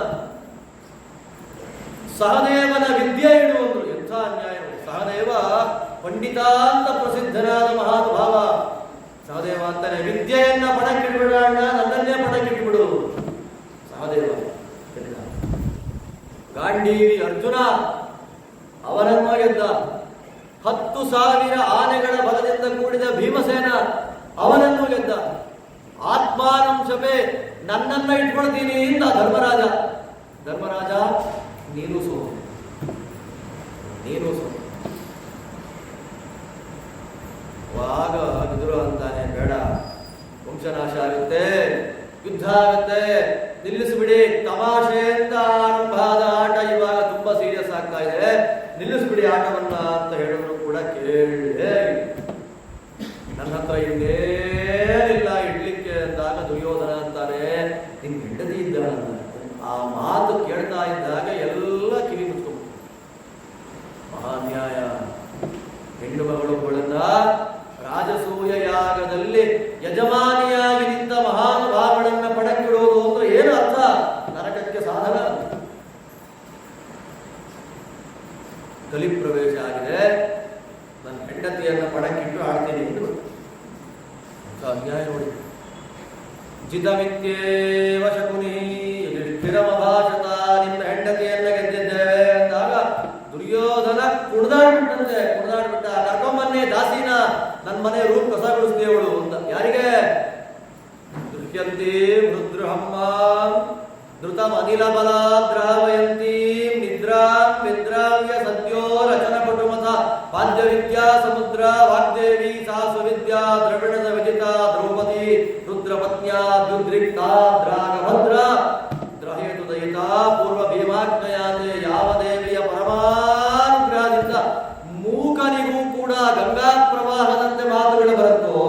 A: ಸಹದೇವನ ವಿದ್ಯೆ ಇಡು ಅಂದ್ರು. ಎಂಥ ಅನ್ಯಾಯ! ಸಹದೇವ ಪಂಡಿತ ಅಂತ ಪ್ರಸಿದ್ಧನಾದ ಮಹಾನುಭಾವ. ಸಹದೇವ ಅಂತಾನೆ, ವಿದ್ಯೆಯನ್ನ ಪಣಕ್ಕಿಡ್ಬಿಡ ಅಣ್ಣ, ನನ್ನನ್ನೇ ಪಣಕ್ಕಿಟ್ಬಿಡು. ಸಹದೇವ ಗಾಂಡೀವಿ ಅರ್ಜುನ ಅವನನ್ನು ಗೆದ್ದ. 10,000 ಆನೆಗಳ ಬಲದಿಂದ ಕೂಡಿದ ಭೀಮಸೇನ ಅವನನ್ನು ಗೆದ್ದ. ಆತ್ಮಾನಂ ಶಪೆ, ನನ್ನನ್ನ ಇಟ್ಕೊಳ್ತೀನಿ ಅಂತ ಧರ್ಮರಾಜ ನೀನು ಸೋ ವಾಗ ವಿದುರ ಅಂತಾನೆ, ಬೇಡ, ವಂಶನಾಶ ಆಗುತ್ತೆ, ಯುದ್ಧ ಆಗುತ್ತೆ, ನಿಲ್ಲಿಸ್ಬಿಡಿ. ತಮಾಷೆ ಅಂತ ಆರಂಭ ಆದ ಆಟ ಇವಾಗ ತುಂಬಾ ಸೀರಿಯಸ್ ಆಗ್ತಾ ಇದೆ, ನಿಲ್ಲಿಸ್ಬಿಡಿ ಆಟವನ್ನ ಅಂತ ಹೇಳಿದ್ರು ಕೂಡ ಕೇಳೇ. ನನ್ನ ಹತ್ರ ಇನ್ನೇನಿಲ್ಲ ಇಡ್ಲಿಕ್ಕೆ ಅಂದಾಗ ದುರ್ಯೋಧನ ಅಂತಾರೆ, ನಿನ್ ಹೆಂಡತಿ ಇದ್ದ. ಆ ಮಾತು ಕೇಳ್ತಾ ಇದ್ದಾಗ ಎಲ್ಲ ಕಿವಿ ಮುಚ್ಕೊಂಡು, ಮಹಾನ್ಯಾಯ. ಹೆಣ್ಣು ಮಗಳೊಬ್ಬಳನ್ನ ರಾಜಸೂಯ ಯಾಗದಲ್ಲಿ ಯಜಮಾನಿಯಾಗಿ ನಿಂತ ಮಹಾನುಭಾವಳನ್ನ ಪಡಕ್ಕಿಡೋದು ಅಂದ್ರೆ ಏನು ಅರ್ಥ? ನರಕಕ್ಕೆ ಸಾಧನ. ಕಲಿ ಪ್ರವೇಶ ಆಗಿದೆ, ನನ್ನ ಹೆಂಡತಿಯನ್ನ ಪಡಕ್ಕಿಟ್ಟು ಆಡ್ತೀನಿ ಎಂದು ಅನ್ಯಾಯ ನೋಡಿ. ಜಿತಮಿತ್ಯೇವ ಶಕುನಿ ಯುಧಿಷ್ಠಿರಮಭಾಷತ, ನಿನ್ನ ಹೆಂಡತಿಯನ್ನ ಗೆದ್ದಿದ್ದೇವೆ ಅಂದಾಗ ದುರ್ಯೋಧನ ಕುಣಿದಾಡ್ಬಿಟ್ಟಂತೆ. ಕರ್ಕೊಂಬನ್ನಿ ದಾಸಿನ, ನನ್ನ ಮನೆ ರೂಮ್ ಕಸ ಗುಡಿಸ್ದೇವಳು ಅಂತ. ಯಾರಿಗೆ? ದೃಶ್ಯಂತಿ ಮೃದ್ರಹಮ್ಮ ಧೃತಂ ಅನಿಲ ಬಲ ದ್ರಾವಯಂತಿ ನಿದ್ರಾವ್ಯ ಸದ್ಯೋ ರಚನ ಪಟುಮತ ಪಾದ್ಯ ವಿದ್ಯಾ ಸಮುದ್ರ ವಾಗ್ದೇವಿ ಸಾ ಸುವಿದ್ಯಾ ದ್ರವಿಣದ ವಿಜಿತ ದ್ರೌಪದಿ ರುದ್ರಪತ್ನ್ಯಾ ದುರ್ದ್ರಿಕ್ತಾ ದ್ರಾಗಭದ್ರ ದ್ರಹೇತು ದಯಿತಾ ಪೂರ್ವ ಭೀಮಾಜ್ಞಯಾತೆ. ಯಾವ ದೇವಿಯ ಪರಮಾನುಗ್ರಹದಿಂದ ಮೂಕನಿಗೂ ಕೂಡ ಗಂಗಾ ಪ್ರವಾಹದಂತೆ ಮಾತುಗಳು ಬರುತ್ತೋ,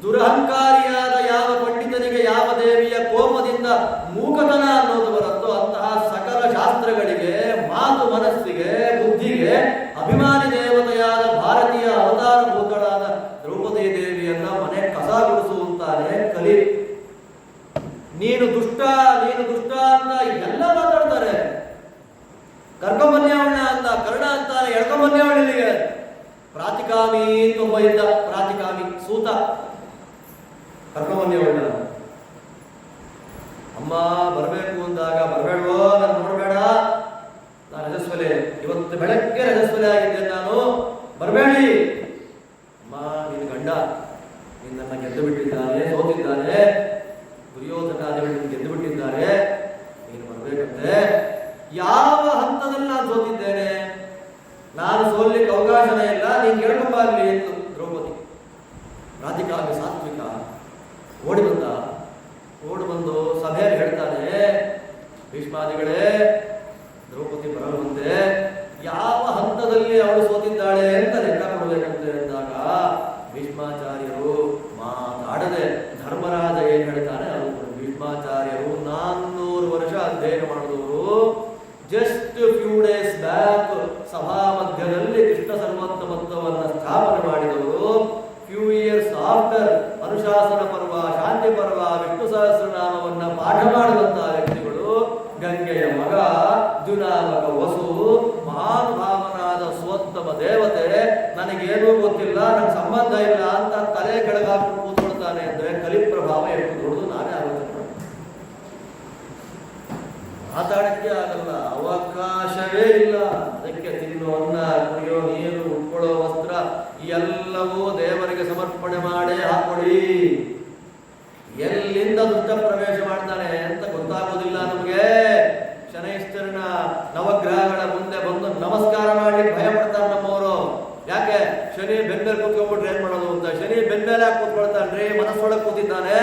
A: ದುರಹಂಕಾರಿಯಾದ ಯಾವ ಪಂಡಿತನಿಗೆ ಯಾವ ದೇವಿಯ ಕೋಪದಿಂದ ಮೂಕತನ ಅನ್ನೋದು ಬರುತ್ತೋ, ಅಂತಹ ಸಕಲ ಶಾಸ್ತ್ರಗಳಿಗೆ, ಮಾತು ಮನಸ್ಸಿಗೆ, ಬುದ್ಧಿಗೆ ಅಭಿಮಾನಿ ದೇವತೆಯಾದ ಭಾರತೀಯ ಅವತಾರ ಭೂತಳಾದ ದ್ರೌಪದಿ ದೇವಿಯನ್ನ ಮನೆ ಕಸ ಗುಡಿಸುವಂತಾನೆ ಕಲಿ. ನೀನು ದುಷ್ಟ ಅಂತ ಎಲ್ಲ ಮಾತಾಡ್ತಾರೆ. ಕರ್ಕೊಂಬನ್ಯಾವಣ್ಣ ಅಂತ ಕರ್ಣ ಅಂತಾನೆ, ಎಳ್ಕೊಂಬನ್ಯಾವಣ್ಣಿಗೆ. ಪ್ರಾತಿಕಾಮಿ ತುಂಬ ಇದ್ದ, ಪ್ರಾತಿಕಾಮಿ ಸೂತ. ಕರ್ಕೊಂಬನ್ಯಾವಣ್ಣ ಅಮ್ಮ ಬರಬೇಕು ಅಂದಾಗ, ಬರಬೇಡವೋ, ನಾನು ನೋಡಬೇಡ, ನಾನು ರಜಸ್ವಲೆ, ಇವತ್ತು ಬೆಳಗ್ಗೆ ರಜಸ್ವಲೆ ಆಗಿದ್ದೆ ನಾನು, ಬರಬೇಡಿ ಅಮ್ಮ. ನಿನ್ನ ಗಂಡ ನಿನ್ನನ್ನು ಗೆದ್ದು ಬಿಟ್ಟಿದ್ದಾನೆ, ಸೋತಿದ್ದಾನೆ. ದುರ್ಯೋಧನಾದಿಗಳನ್ನು ಗೆದ್ದು ಬಿಟ್ಟಿದ್ದಾರೆ, ನೀನು ಬರಬೇಕಂತೆ. ಯಾವ ಹಂತದಲ್ಲಿ ನಾನು ಸೋತಿದ್ದೇನೆ? ನಾನು ಸೋಲಿಕ್ಕೆ ಅವಕಾಶನೇ ಇಲ್ಲ, ನೀನು ಕೇಳ್ಕೊಂಬಾಗಲಿ ಎಂದು ದ್ರೌಪದಿ. ರಾಧಿಕಾಗೆ ಸಾತ್ವಿಕ ಓಡಿ ಬಂದು ಸಭೆಯಲ್ಲಿ ಹೇಳ್ತಾನೆ, ಭೀಷ್ಮಾದಿಗಳೇ, ದ್ರೌಪದಿ ಬರಲುವಂತೆ, ಯಾವ ಹಂತದಲ್ಲಿ ಅವಳು ಸೋತಿದ್ದಾಳೆ ಅಂತ ಲೆಕ್ಕ ಕೊಡಬೇಕಂತ ಹೇಳಿದಾಗ ಭೀಷ್ಮಾಚಾರ್ಯರು ಮಾತಾಡದೆ ಧರ್ಮರಾಜ ಏನ್ ಹೇಳ್ತಾನೆ ಅದು. ಭೀಷ್ಮಾಚಾರ್ಯರು 400 ವರ್ಷ ಅಧ್ಯಯನ ಮಾಡಿದವರು. ಜಸ್ಟ್ ಫ್ಯೂ ಡೇಸ್ ಬ್ಯಾಕ್ ಸಭಾ ಮಧ್ಯದಲ್ಲಿ ಕೃಷ್ಣ ಸರ್ವೋತ್ತಮತ್ವವನ್ನು ಸ್ಥಾಪನೆ ಮಾಡಿದವರು. ಫ್ಯೂ ಇಯರ್ಸ್ ಆಫ್ಟರ್ ಅನುಶಾಸನ ಪರ್ವ, ಶಾಂತಿ ಪರ್ವ, ವಿಷ್ಣು ಸಹಸ್ರನಾಮವನ್ನ ಪಾಠ ಮಾಡಿದಂತಹ ವ್ಯಕ್ತಿಗಳು. ಗಂಗೆಯ ಮಗ, ದ್ಯುನಾಮಕ ವಸು, ಮಹಾನುಭಾವನಾದ ಸ್ವೋತ್ತಮ ದೇವತೆ. ನನಗೇನೂ ಗೊತ್ತಿಲ್ಲ, ನನಗೆ ಸಂಬಂಧ ಇಲ್ಲ ಅಂತ ತಲೆ ಕೆಳಗಾಕೊಂಡು ಕೂತ್ಕೊಳ್ತಾನೆ ಅಂದ್ರೆ ಕಲಿಪ್ರಭಾವ ಎಷ್ಟು ದೊಡ್ಡದು ನಾನೇ ಆಲೋಚನೆ ಮಾಡ್ತೀನಿ. ಮಾತಾಡಕ್ಕೆ ಆಗಲ್ಲ, ಅವಕಾಶವೇ ಇಲ್ಲ. ಮಾಡಿ ಭಯ ಪಡ್ತಾರೆ ನಮ್ಮವರು. ಯಾಕೆ? ಶನಿ ಬೆನ್ನಲ್ಲಿ ಕೂತ್ಕೊಂಡ್ಬಿಟ್ರೆ ಏನ್ ಮಾಡೋದು ಅಂತ. ಶನಿ ಬೆನ್ಮೇಲೆ ಯಾಕೆ ಕೂತ್ಕೊಳ್ತಾನ್ರಿ? ಮನಸ್ಸೊಳಗೆ ಕೂತಿದ್ದಾನೆ.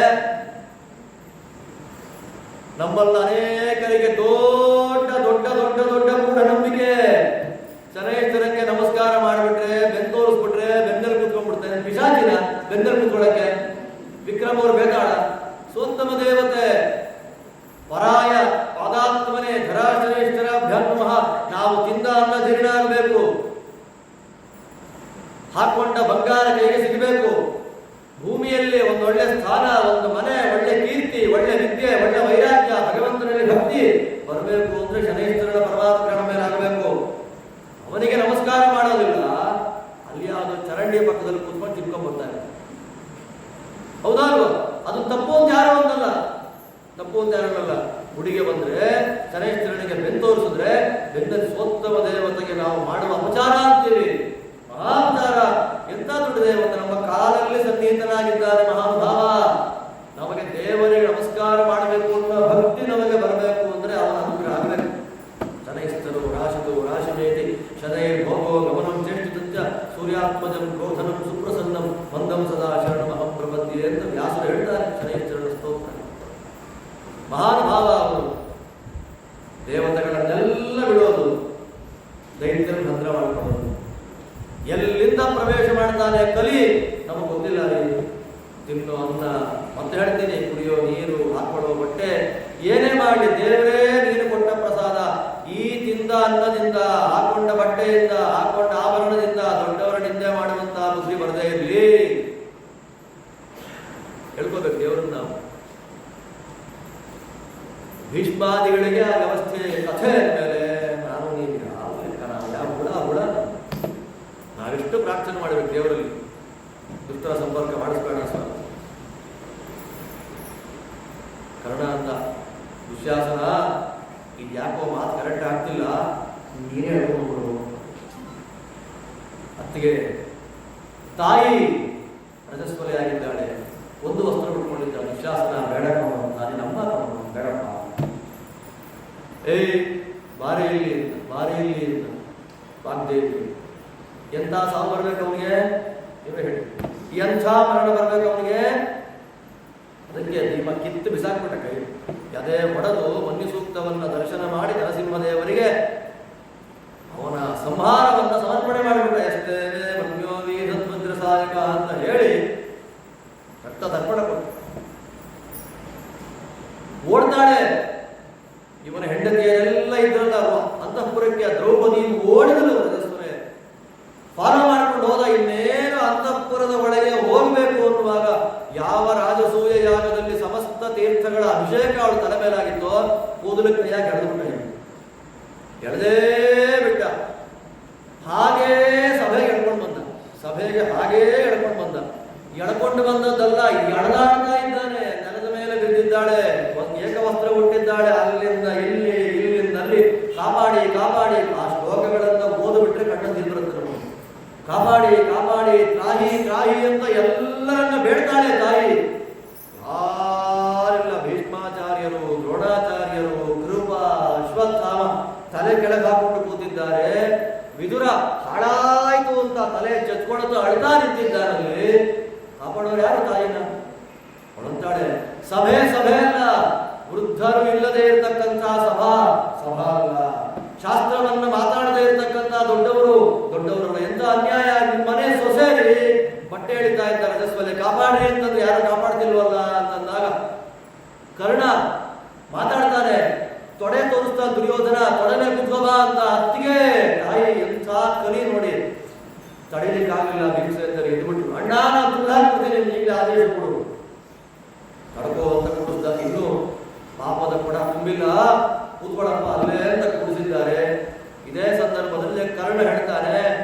A: ನಮ್ಮಲ್ಲ ಅನೇಕರಿಗೆ ದೊಡ್ಡ ದೊಡ್ಡ ದೊಡ್ಡ ದೊಡ್ಡ ಮೂಢನಂಬಿಕೆ. ಶನೈಶ್ವರಕ್ಕೆ ನಮಸ್ಕಾರ ಮಾಡಿಬಿಟ್ರೆ, ಬೆನ್ನು ತೋರಿಸ್ಬಿಟ್ರೆ ಬೆನ್ನಲ್ಲಿ ಕೂತ್ಕೊಂಡ್ಬಿಡ್ತಾನೆ. ಪಿಶಾಚಿನ ಬೆನ್ನಲ್ಲಿ ಕೂತ್ಕೊಳ್ಳಕ್ಕೆ ವಿಕ್ರಮ್ ಅವರು ಬೇತಾಳ, ಸೋತ್ತಮ ದೇವತೆ, ಪರಾಯ ಪಾದಾತ್ಮನೆ ಧರಾಶನೇಶ್ವರ ಭ್ಯಾನ್ಮಃ. ನಾವು ತಿಂದ ಅನ್ನ ಜೀರ್ಣ ಆಗಬೇಕು, ಹಾಕೊಂಡ ಬಂಗಾರ ಕೈಗೆ ಸಿಗಬೇಕು, ಭೂಮಿಯಲ್ಲಿ ಒಂದು ಒಳ್ಳೆ ಸ್ಥಾನ, ಒಂದು ಮನೆ, ಒಳ್ಳೆ ಕೀರ್ತಿ, ಒಳ್ಳೆ ವಿದ್ಯೆ, ಒಳ್ಳೆ ವೈರಾಗ್ಯ, ಭಗವಂತನಲ್ಲಿ ಭಕ್ತಿ ಬರಬೇಕು ಅಂದ್ರೆ ಶನೈಶ್ವರನ ಪರಮಾತ್ಮನ ಮೇಲೆ ಆಗಬೇಕು. ಅವನಿಗೆ ನಮಸ್ಕಾರ ಮಾಡೋದಿಲ್ಲ, ಅಲ್ಲಿ ಯಾವುದೋ ಚರಂಡಿಯ ಪಕ್ಕದಲ್ಲಿ ಕೂತ್ಕೊಂಡು ತಿನ್ಕೊಂಡ್ಬರ್ತಾರೆ. ಹೌದಲ್ವ? ಅದು ತಪ್ಪು ಅಂತ ಯಾರು ಅಂತಲ್ಲ, ತಪ್ಪು ಅಂತ ಯಾರಲ್ಲ. ಹುಡುಗಿ ಬಂದ್ರೆ ಶನೈಶ್ವರನಿಗೆ ಬೆನ್ನು ತೋರಿಸಿದ್ರೆ ಬೆನ್ನಲ್ಲಿ ಸೋತ್ತಮ ದೇವತೆಗೆ ನಾವು ಮಾಡುವ ಅಪಚಾರ ಅಂತೀವಿ, ಮಹಾಪಚಾರ. ಎಂತ ದೊಡ್ಡ ದೇವತೆ ನಮ್ಮ ಕಾಲಲ್ಲಿ ಸನ್ನಿಹಿತನಾಗಿದ್ದಾರೆ ಮಹಾನುಭಾವ. ನಮಗೆ ದೇವರಿಗೆ ನಮಸ್ಕಾರ ಮಾಡಬೇಕು ಅನ್ನೋ ಭಕ್ತಿ ನಮಗೆ ಬರಬೇಕು ಅಂದ್ರೆ ಅವನ ಅನುಗ್ರಹ ಆಗಬೇಕು. ಶನೈಸ್ತರು ರಾಶಿತು ರಾಶಿಮೇತಿ ಶನೈರ್ ಭೋಗೋ ಗಮನಂ ಚೇಷ್ಟಿತಂಚ ಸೂರ್ಯಾತ್ಮಜಂ ಕ್ರೋಧನಂ ಸುಪ್ರಸನ್ನಂ ಮಂದಂ ಸದಾ ಶರಣಮಹಂ ಪ್ರಪದ್ಯೆ ಅಂತ ವ್ಯಾಸರು ಹೇಳ್ತಾರೆ ಶನೈಶ್ವರನ ಸ್ತೋತ್ರ. ಮಹಾನುಭಾವ ಅವರು. ದೇವತೆಗಳನ್ನೆಲ್ಲ ಬಿಡೋದು, ದೈತ್ಯರ ಹತ್ರ ಮಾಡ್ಕೊಳ್ಳೋದು. ಎಲ್ಲಿಂದ ಪ್ರವೇಶ ಮಾಡ್ತಾನೆ ಕಲಿ ನಮಗೆ ಗೊತ್ತಿಲ್ಲ. ತಿನ್ನೋ ಅನ್ನ, ಮತ್ತೆ ಹೇಳ್ತೀನಿ, ಕುಡಿಯೋ ನೀರು, ಹಾಕೊಳ್ಳೋ ಬಟ್ಟೆ, ಏನೇ ಮಾಡಲಿ ದೇವರೇ ನೀನು ಕೊಟ್ಟ ಪ್ರಸಾದ. ಈ ತಿಂದ ಅನ್ನದಿಂದ, ಹಾಕೊಂಡ ಬಟ್ಟೆಯಿಂದ, ಹಾಕೊಂಡ ಆಭರಣದಿಂದ ದೊಡ್ಡವರ ನಿಂದೆ ಮಾಡುವಂತಹ ಬುದ್ಧಿ ಬರದೇ ಇರಲಿ. ಹೇಳ್ಕೋಬೇಕು ದೇವರನ್ನ ನಾವು. ಭೀಷ್ಮಾದಿಗಳಿಗೆ ಆ ವ್ಯವಸ್ಥೆ ಕಥೆ ಮೇಲೆ ನಾನು ನೀವು ಯಾವ ಹುಳ ನಾವೆಷ್ಟು ಪ್ರಾರ್ಥನೆ ಮಾಡಬೇಕು ದೇವರಲ್ಲಿ, ದುಷ್ಟರ ಸಂಪರ್ಕ ಮಾಡಿಸ್ಬೇಡ ಸ್ವಾಮಿ. ಕರ್ಣ ಅಂತ ದುಶ್ಯಾಸನ, ಇದು ಯಾಕೋ ಮಾತು ಕರೆಕ್ಟ್ ಆಗ್ತಿಲ್ಲ, ನೀನೇ ಹೇಳ್ಕೊಂಡ್ಬಿಡು. ಅತ್ತಿಗೆ ತಾಯಿ ರಜಸ್ವಲೆಯಾಗಿದ್ದಾಳೆ, ಒಂದು ವಸ್ತ್ರ ಬಿಟ್ಕೊಂಡಿದ್ದಾಳೆ. ದುಶ್ಯಾಸನ ಬೇಡ ಕಣೋ, ನಾನೇನು ಅಮ್ಮ ಕಣೋ, ಬೇಡಪ್ಪ, ಏಯ್ ಬಾರಿ ಇಲ್ಲಿ ಬಾರಿ ಇಲ್ಲಿ ಅಂತ ವಾಗ್ದೇವಿ. ಎಂಥ ಸಾವು ಬರ್ಬೇಕು ಅವನಿಗೆ ನೀವೇ ಹೇಳಿ, ಎಂಥ ಮರಣ ಬರ್ಬೇಕು ಅವನಿಗೆ. ಅದಕ್ಕೆ ನಿಮ್ಮ ಕಿತ್ತು ಬಿಸಾಕ್ಬಿಟ್ಟ ಕೈ, ಅದೇ ಹೊಡೆದು ಮನ್ನಿ ಸೂಕ್ತವನ್ನ ದರ್ಶನ ಮಾಡಿ ನರಸಿಂಹದೇವರಿಗೆ ಅವನ ಸಂಹಾರವನ್ನ ಸಮರ್ಪಣೆ ಮಾಡಿಬಿಟ್ಟ. ಎಷ್ಟೇ ಮನ್ಯೋ ವೀರಧ್ವಜ್ರ ಸಹಾಯಕ ಅಂತ ಹೇಳಿ ರಕ್ತ ತರ್ಪಣ ಕೊಟ್ಟು ಓಡ್ತಾಳೆ. ಇವನ ಹೆಂಡತಿಯರೆಲ್ಲ ಇದ್ರಲ್ಲ ಅಂತಃಪುರಕ್ಕೆ, ದ್ರೌಪದಿ ಓಡಿದಳು. ರಜಸ್ವಲೆ ಫಾಲೋ ಮಾಡ್ಕೊಂಡು ಹೋದ. ಇನ್ನೇನು ಅಂತಃಪುರದ ಒಳಗೆ ಹೋಗ್ಬೇಕು ಅನ್ನುವಾಗ ಯಾವ ರಾಜಸೂಯ ಯಾಗದಲ್ಲಿ ಸಮಸ್ತ ತೀರ್ಥಗಳ ಅಭಿಷೇಕ ಅವಳ ತಲೆ ಮೇಲಾಗಿತ್ತೋ ಕೂದಲು ಕೈಯಾಗಿ ಎಳೆದೇ ಬಿಟ್ಟ. ಹಾಗೇ ಸಭೆಗೆ ಎಳ್ಕೊಂಡು ಬಂದ. ಸಭೆಗೆ ಹಾಗೇ ಎಳ್ಕೊಂಡು ಬಂದ. ಎಳ್ಕೊಂಡು ಬಂದದ್ದಲ್ಲ, ಎಳೆದಾಡ್ತಾ ಇದ್ದಾನೆ. ನೆಲದ ಮೇಲೆ ಬಿದ್ದಿದ್ದಾಳೆ, ಒಂದು ಏಕವಸ್ತ್ರ ಹುಟ್ಟಿದ್ದಾಳೆ. ಅಲ್ಲಿಂದ ಇಲ್ಲಿ, ಇಲ್ಲಿಂದ ಅಲ್ಲಿ, ಕಾಪಾಡಿ ಕಾಪಾಡಿ. ಆ ಶ್ಲೋಕಗಳನ್ನ ಓದಿಬಿಟ್ರೆ ಕಣ್ಣ ತಿಂಬರುತ್ತೆ ನಮಗೆ. ಕಾಪಾಡಿ ಕಾಪಾಡಿ, ತ್ರಾಹಿ ತ್ರಾಹಿ ಅಂತ ಎಲ್ಲರನ್ನ ಬೇಡ್ತಾಳೆ ತಾಯಿ. ಯಾರಿಲ್ಲ, ಭೀಷ್ಮಾಚಾರ್ಯರು, ದ್ರೋಣಾಚಾರ್ಯರು, ಕೃಪ, ಅಶ್ವತ್ಥಾಮ ತಲೆ ಕೆಳಗೆ ಹಾಕೊಂಡು ಕೂತಿದ್ದಾರೆ. ವಿದುರ ಹಾಳಾಯ್ತು ಅಂತ ತಲೆ ಚಚ್ಕೊಳ್ತು ಅಳ್ತಾ ನಿಂತಿದ್ದಾರಲ್ಲಿ. ಕಾಪಾಡೋರು ಯಾರು? ತಾಯಿನ ಹೊಳಂತಾಳೆ. ಸಭೆ ಸಭೆ ಅಲ್ಲ, ವೃದ್ಧರು ಇಲ್ಲದೆ ಇರತಕ್ಕಂತಹ ಸಭಾ ಸಭಾ ಅಲ್ಲ. ಶಾಸ್ತ್ರವನ್ನ ಮಾತಾಡದೇ ಇರತಕ್ಕಂತ ದೊಡ್ಡವರು ದೊಡ್ಡವರು. ಎಂತ ಅನ್ಯಾಯ! ನಿಮ್ಮ ಮನೆ ಸೊಸೆರಿ ಬಟ್ಟೆ ಎಳಿತಾ ಇದ್ದಾರೆ ರಜಸ್ವಲೆ, ಕಾಪಾಡ್ರಿ ಅಂತಂದ್ರೆ ಯಾರು ಕಾಪಾಡ್ತಿಲ್ವಲ್ಲ ಅಂತಂದಾಗ ಕರ್ಣ ಮಾತಾಡ್ತಾನೆ. ತೊಡೆ ತೋರಿಸ್ತಾ ದುರ್ಯೋಧನ, ತೊಡೆ ಮೇಲೆ ಕುತ್ಕೋಬಾ ಅಂತ. ಅತ್ತಿಗೆ ತಾಯಿ ಎಂಥ ಕಲಿ ನೋಡಿ, ತಡೀಲಿಕ್ಕಾಗಲಿಲ್ಲ. ಭೀಮಸೇನ ಅಂತ ಇದ್ಬಿಟ್ರು. ಅಣ್ಣ ನಾನು ತುಳ್ಳಾಕ್ಬಿಡ್ತೀನಿ, ಈಗಲೇ ಆದೇಶ ಕೊಡು. ತಡ್ಕೋ ಅಂತ ಕೂಡಿಸ್ದ. ಇನ್ನು ಪಾಪದ ಕೊಡ ತುಂಬಿಲ್ಲ, ಕೂತ್ಕೊಳ್ಳಪ್ಪ ಅಲ್ಲೇ ಅಂತ ಕೂಡಿಸಿದ್ದಾರೆ. ಇದೇ ಸಂದರ್ಭದಲ್ಲಿ ಕರ್ಣ ಹೇಳ್ತಾನೆ,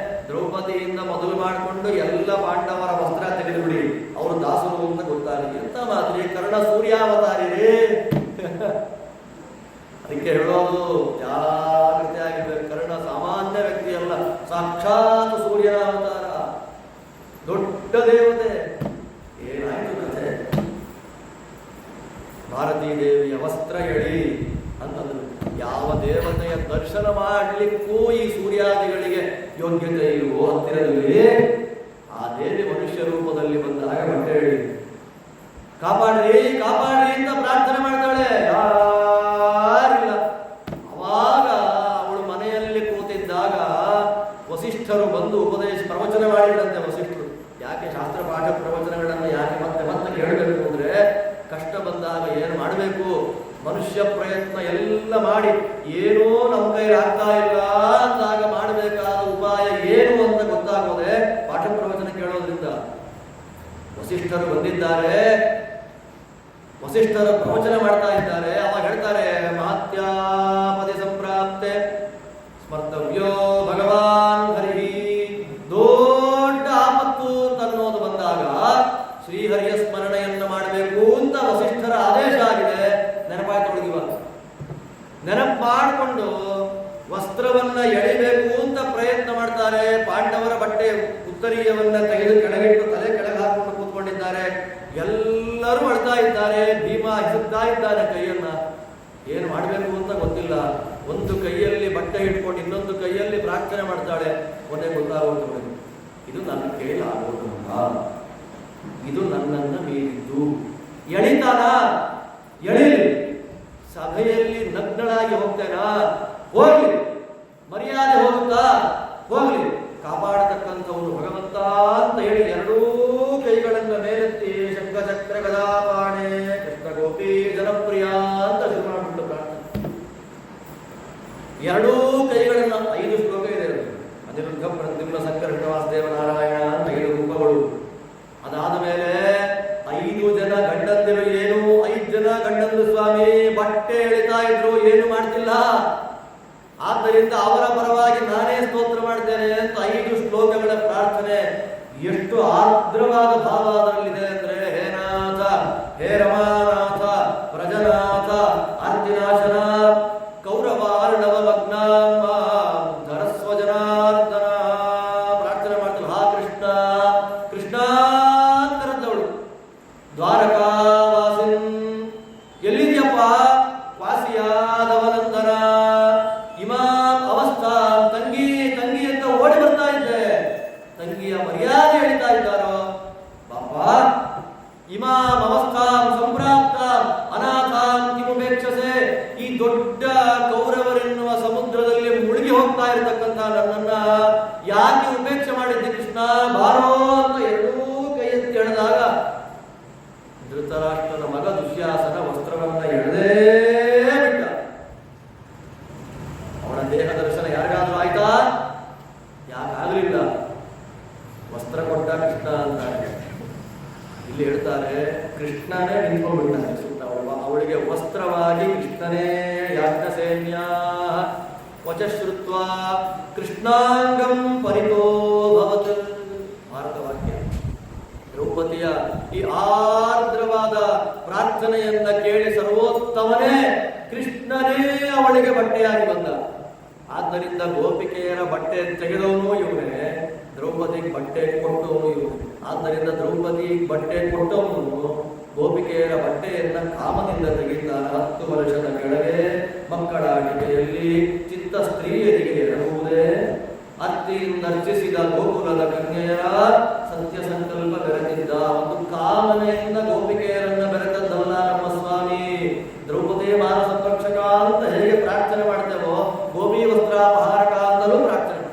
A: ದ್ರೌಪದಿಯಿಂದ ಮೊದಲು ಮಾಡಿಕೊಂಡು ಎಲ್ಲ ಪಾಂಡವರ ವಸ್ತ್ರ ತೆಗೆದುಬಿಡಿ, ಅವರು ದಾಸರು ಅಂತ ಗೊತ್ತಾಗಲಿ. ಎಂತ ಮಾತ್ರಿ, ಕರ್ಣ ಸೂರ್ಯಾವತಾರಿ ರೀ. ಅದಕ್ಕೆ ಹೇಳೋದು ಜಾಗ್ರತೆ ಆಗಿರ್ಬೇಕು. ಕರ್ಣ ಸಾಮಾನ್ಯ ವ್ಯಕ್ತಿ ಅಲ್ಲ, ಸಾಕ್ಷಾತ್ ಸೂರ್ಯನ ಅವತಾರ, ದೊಡ್ಡ ದೇವತೆ. ಏನಾಯ್ತು ಕಥೆ? ಭಾರತೀ ದೇವಿಯ ವಸ್ತ್ರ ಎಳಿ ಅಂತಂದ್ರು. ಯಾವ ದೇವತೆಯ ದರ್ಶನ ಮಾಡಲಿಕ್ಕೂ ಈ ಸೂರ್ಯಾದಿಗಳಿಗೆ ಯೋಗ್ಯತೆ ಇಲ್ವೋ ಹತ್ತಿರದಲ್ಲಿ? ಆ ದೇವಿ ಮನುಷ್ಯ ರೂಪದಲ್ಲಿ ಬಂದಾಗ ಬಟ್ಟೆ ಹೇಳಿ ಕಾಪಾಡ್ರಿ ಕಾಪಾಡ್ರಿ ಅಂತ ಪ್ರಾರ್ಥನೆ ಮಾಡ್ತಾಳೆ. ಯಾರಿಲ್ಲ. ಅವಾಗ ಅವಳು ಮನೆಯಲ್ಲಿ ಕೂತಿದ್ದಾಗ ವಸಿಷ್ಠರು ಬಂದು ಪ್ರವಚನ ಮಾಡಿದ್ರಂತೆ. ವಸಿಷ್ಠರು ಯಾಕೆ ಶಾಸ್ತ್ರ ಪಾಠ ಪ್ರವಚನಗಳನ್ನು ಯಾಕೆ ಮತ್ತೆ ಮತ್ತೆ ಕೇಳಬೇಕು ಅಂದ್ರೆ, ಕಷ್ಟ ಬಂದಾಗ ಏನು ಮಾಡಬೇಕು, ಮನುಷ್ಯ ಪ್ರಯತ್ನ ಎಲ್ಲ ಮಾಡಿ ಏನೋ ನಮ್ಮ ಕೈಲಿ ಆಗ್ತಾ ಇಲ್ಲ ಅಂದಾಗ ಮಾಡಬೇಕಾದ ಉಪಾಯ ಏನು ಅಂತ ಗೊತ್ತಾಗೋದೆ ಪಾಠ ಪ್ರವಚನ ಕೇಳೋದ್ರಿಂದ. ವಸಿಷ್ಠರು ಬಂದಿದ್ದಾರೆ, ವಸಿಷ್ಠರ ಪ್ರವಚನ ಮಾಡ್ತಾ ಇದ್ದಾರೆ. ಅವಾಗ ಹೇಳ್ತಾರೆ, ಮಹತ್ಯಾಪದಿ ಸಂಪ್ರಾಪ್ತೆ ಸ್ಮರ್ತವ್ಯೋ ಭಗವಾನ್ ಹರಿ. ದೊಡ್ಡ ಆಪತ್ತು ತನ್ನೋದು ಬಂದಾಗ ಶ್ರೀಹರಿಯ ಸ್ಮರಣೆಯನ್ನು ಮಾಡಬೇಕು ಅಂತ ವಸಿಷ್ಠರ ಆದೇಶ ಆಗಿದೆ. ನೆನಪಾಯ್ತೊಳಗಿವ ನೆನಪು ಮಾಡಿಕೊಂಡು ವಸ್ತ್ರವನ್ನ ಎಳಿಬೇಕು ಅಂತ ಪ್ರಯತ್ನ ಮಾಡ್ತಾರೆ. ಪಾಂಡವರ ಬಟ್ಟೆ ಉತ್ತರೀಯವನ್ನ ತೆಗೆದು ಕೆಳಗಿಟ್ಟು ತಲೆ ಕೆಳಗೆ ಹಾಕೊಂಡು ಕೂತ್ಕೊಂಡಿದ್ದಾರೆ. ಎಲ್ಲರೂ ಅಳ್ತಾ ಇದ್ದಾರೆ. ಭೀಮ ಹಿಸುತ್ತಾ ಇದ್ದಾನೆ ಕೈಯನ್ನ. ಏನು ಮಾಡಬೇಕು ಅಂತ ಗೊತ್ತಿಲ್ಲ. ಒಂದು ಕೈಯಲ್ಲಿ ಬಟ್ಟೆ ಇಟ್ಕೊಂಡು ಇನ್ನೊಂದು ಕೈಯಲ್ಲಿ ಪ್ರಾರ್ಥನೆ ಮಾಡ್ತಾಳೆ. ಕೊನೆ ಗೊತ್ತಾಗೋದು, ಇದು ನನ್ನ ಕೈಯಲ್ಲಿ ಆಗೋದಿಲ್ಲ, ಇದು ನನ್ನನ್ನು ಮೀರಿದ್ದು. ಎಳಿತಾನ ಎಳಿಲಿ, ಸಭೆಯಲ್ಲಿ ನಗ್ನಳಾಗಿ ಹೋಗ್ತೇನಾ ಹೋಗ್ಲಿ, ಮರ್ಯಾದೆ ಹೋಗುತ್ತಾ ಹೋಗ್ಲಿ, ಕಾಪಾಡತಕ್ಕಂಥವನು ಭಗವಂತ ಅಂತ ಹೇಳಿ ಎರಡೂ ಕೈಗಳನ್ನ ಮೇಲೆತ್ತಿ ಶಂಖಚಕ್ರ ಗದಾಪಾಣೆ ಕೃಷ್ಣ ಗೋಪಿ ಜನಪ್ರಿಯ ಅಂತ ಶುರು ಮಾಡಿಬಿಟ್ಟು ಪ್ರಾರ್ಥನೆ. ಎರಡೂ ಕೈಗಳನ್ನ 5 ಶ್ಲೋಕ ಇದೆ. ಅನಿರುದ್ಧ ಪ್ರದ್ಯುಮ್ನ ಸಂಕರ್ಷಣ ವಾಸುದೇವ ನಾರಾಯಣ ಅಂತ 5 ರೂಪಗಳು. ಅದಾದ ಮೇಲೆ 5 ಜನ ಗಂಡಂದಿರು. ಏನು 5 ಜನ ಗಂಡಂದಿರು ಸ್ವಾಮಿ ಬಟ್ಟೆ ಎಳಿತಾ ಇದ್ರು, ಏನು ಮಾಡ್ತಿಲ್ಲ. ಆದ್ದರಿಂದ ಅವರ ಪರವಾಗಿ ನಾನೇ ಸ್ತೋತ್ರ ಮಾಡ್ತೇನೆ ಅಂತ 5 ಶ್ಲೋಕಗಳ ಪ್ರಾರ್ಥನೆ. ಎಷ್ಟು ಆರ್ದ್ರವಾದ ಭಾವ ಅದರಲ್ಲಿದೆ ಅಂದ್ರೆ, ಹೇ ನಾಥ, ಹೇ ರಮಾನಾಥ, ಪ್ರಜನಾಥ, ಆರ್ತಿನಾಶನ, ಕೌರವಾರ್ಣವ ಮಗ್ನಾಮ ಧರಸ್ವ ಜನಾರ್ದನ ಪ್ರಾರ್ಥನೆ ಮಾಡ್ತಾರೆ. ಹಾ ಕೃಷ್ಣ ಕೃಷ್ಣ ಅಂತರದವಳು. ದ್ವಾರಕಾವಾಸಿನ್ ಎಲ್ಲಿದೆಯಪ್ಪ ವಾಸಿಯಾದವನಂದನ ಇಮಾಂ ಅವಸ್ಥಾ ತಂಗಿ ತಂಗಿ ಅಂತ ಓಡಿ ಬರ್ತಾ ಇದ್ದೆ. ತಂಗಿಯ ಮರ್ಯಾದೆ ಹೇಳ್ತಾ ಇದ್ದಾರೋ ಪಾಪ. ಇಮಾಂ ಅವಸ್ಥಾಂ ಸಂಪ್ರಾಪ್ತ ಅನಾಥಾಂ ಕಿಮುಪೇಕ್ಷಸೆ. ಈ ದೊಡ್ಡ ಕೌರವರೆನ್ನುವ ಸಮುದ್ರದಲ್ಲಿ ಮುಳುಗಿ ಹೋಗ್ತಾ ಇರತಕ್ಕಂಥ ನನ್ನನ್ನ ಯಾಕೆ ಉಪೇಕ್ಷೆ ಮಾಡಿದ್ದೆ ಕೃಷ್ಣ, ಬಾರೋ ಅಂತ ಎರಡೂ ಕೈ ಎತ್ತಿ ಎಳೆದಾಗ ಧೃತರಾಷ್ಟ್ರನ ಮಗ ದುಶ್ಯಾಸನ ವಸ್ತ್ರವನ್ನ ಎಳೆದೇ ಬಿಟ್ಟ. ಅವನ ದೇಹ ದರ್ಶನ ಯಾರಿಗಾದ್ರೂ ಆಯ್ತಾ? ಯಾಕಾಗಲಿಲ್ಲ. ವಸ್ತ್ರ ಕೊಟ್ಟ ಕೃಷ್ಣ ಅಂತಾರೆ. ಇಲ್ಲಿ ಹೇಳ್ತಾರೆ ಕೃಷ್ಣನೇ ನಿಂತ್ಕೊಂಡ್ಬಿಟ್ಟಾನೆ ಸುತ್ತ. ಅವಳಿಗೆ ವಸ್ತ್ರವಾಗಿ ಕೃಷ್ಣನೇ ಯಾಜ್ಞಸೇನ್ಯ ವಚಶ್ರುತ್ವ ಕೃಷ್ಣಾಂಗಂ ಪರಿತೋ ಭವತ್. ಭಾರತ ವಾಕ್ಯ. ದ್ರೌಪದಿಯ ಈ ಆರ್ದ್ರವಾದ ಪ್ರಾರ್ಥನೆಯನ್ನ ಕೇಳಿ ಸರ್ವೋತ್ತಮನೇ ಕೃಷ್ಣನೇ ಅವಳಿಗೆ ಬಟ್ಟೆಯಾಗಿ ಬಂದ. ಆದ್ದರಿಂದ ಗೋಪಿಕೆಯರ ಬಟ್ಟೆ ತೆಗೆದವನು ಇವನೇ, ದ್ರೌಪದಿಗೆ ಬಟ್ಟೆ ಕೊಟ್ಟವನು ಇವನು. ಆದ್ದರಿಂದ ದ್ರೌಪದಿಗೆ ಬಟ್ಟೆ ಕೊಟ್ಟವನು ಗೋಪಿಕೆಯರ ಬಟ್ಟೆಯನ್ನ ಕಾಮದಿಂದ ತೆಗೆದಿದ್ದಾನೆ. 10 ವರ್ಷದ ಕೆಳಗೆ ಮಕ್ಕಳಾಟಿಕೆಯಲ್ಲಿ ಚಿತ್ತ ಸ್ತ್ರೀಯರಿಗೆ ಎರಡುವುದೇ ಅತ್ತಿಯಿಂದ ಅರ್ಚಿಸಿದ ಗೋಕುಲದ ಕನ್ಯೆಯರ ಸತ್ಯ ಸಂಕಲ್ಪ ಬೆರೆತಿದ್ದ. ಒಂದು ಕಾಮನೆಯಿಂದ ಗೋಪಿಕೆಯರನ್ನ ಬೆರೆತದ್ದಲ್ಲ ನಮ್ಮ ಸ್ವಾಮಿ. ದ್ರೌಪದಿ ಮಾನ ಸಂರಕ್ಷಕ ಅಂತ ಹೇಗೆ ಪ್ರಾರ್ಥನೆ ಮಾಡ್ತೇವೋ, ಗೋಪಿ ವಸ್ತ್ರಾಪಹಾರಕ ಅಂತಲೂ ಪ್ರಾರ್ಥನೆ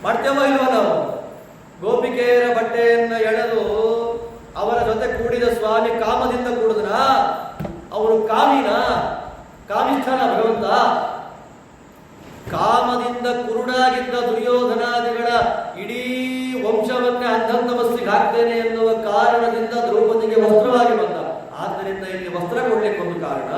A: ಮಾಡ್ತೇವೋ ಇಲ್ವ ನಾವು? ಗೋಪಿಕೆಯರ ಬಟ್ಟೆಯನ್ನ ಎಳೆದು ಅವರ ಜೊತೆ ಕೂಡಿದ ಸ್ವಾಮಿ ಕಾಮದಿಂದ ಕೂಡಿದನ? ಅವನು ಕಾಮಿನ? ಕಾಮಿಷ್ಠನ ಭಗವಂತ? ಕಾಮದಿಂದ ಕುರುಡಾಗಿದ್ದ ದುರ್ಯೋಧನಾದಿಗಳ ಇಡೀ ವಂಶವನ್ನೇ ಅಂಧಂತಮಸ್ಸಿಗೆ ಹಾಕ್ತೇನೆ ಎನ್ನುವ ಕಾರಣದಿಂದ ದ್ರೌಪದಿಗೆ ವಸ್ತ್ರವಾಗಿ ಬಂದ. ಆದ್ದರಿಂದ ಇಲ್ಲಿ ವಸ್ತ್ರ ಕೊಡ್ಲಿಕ್ಕೊಂದು ಕಾರಣ,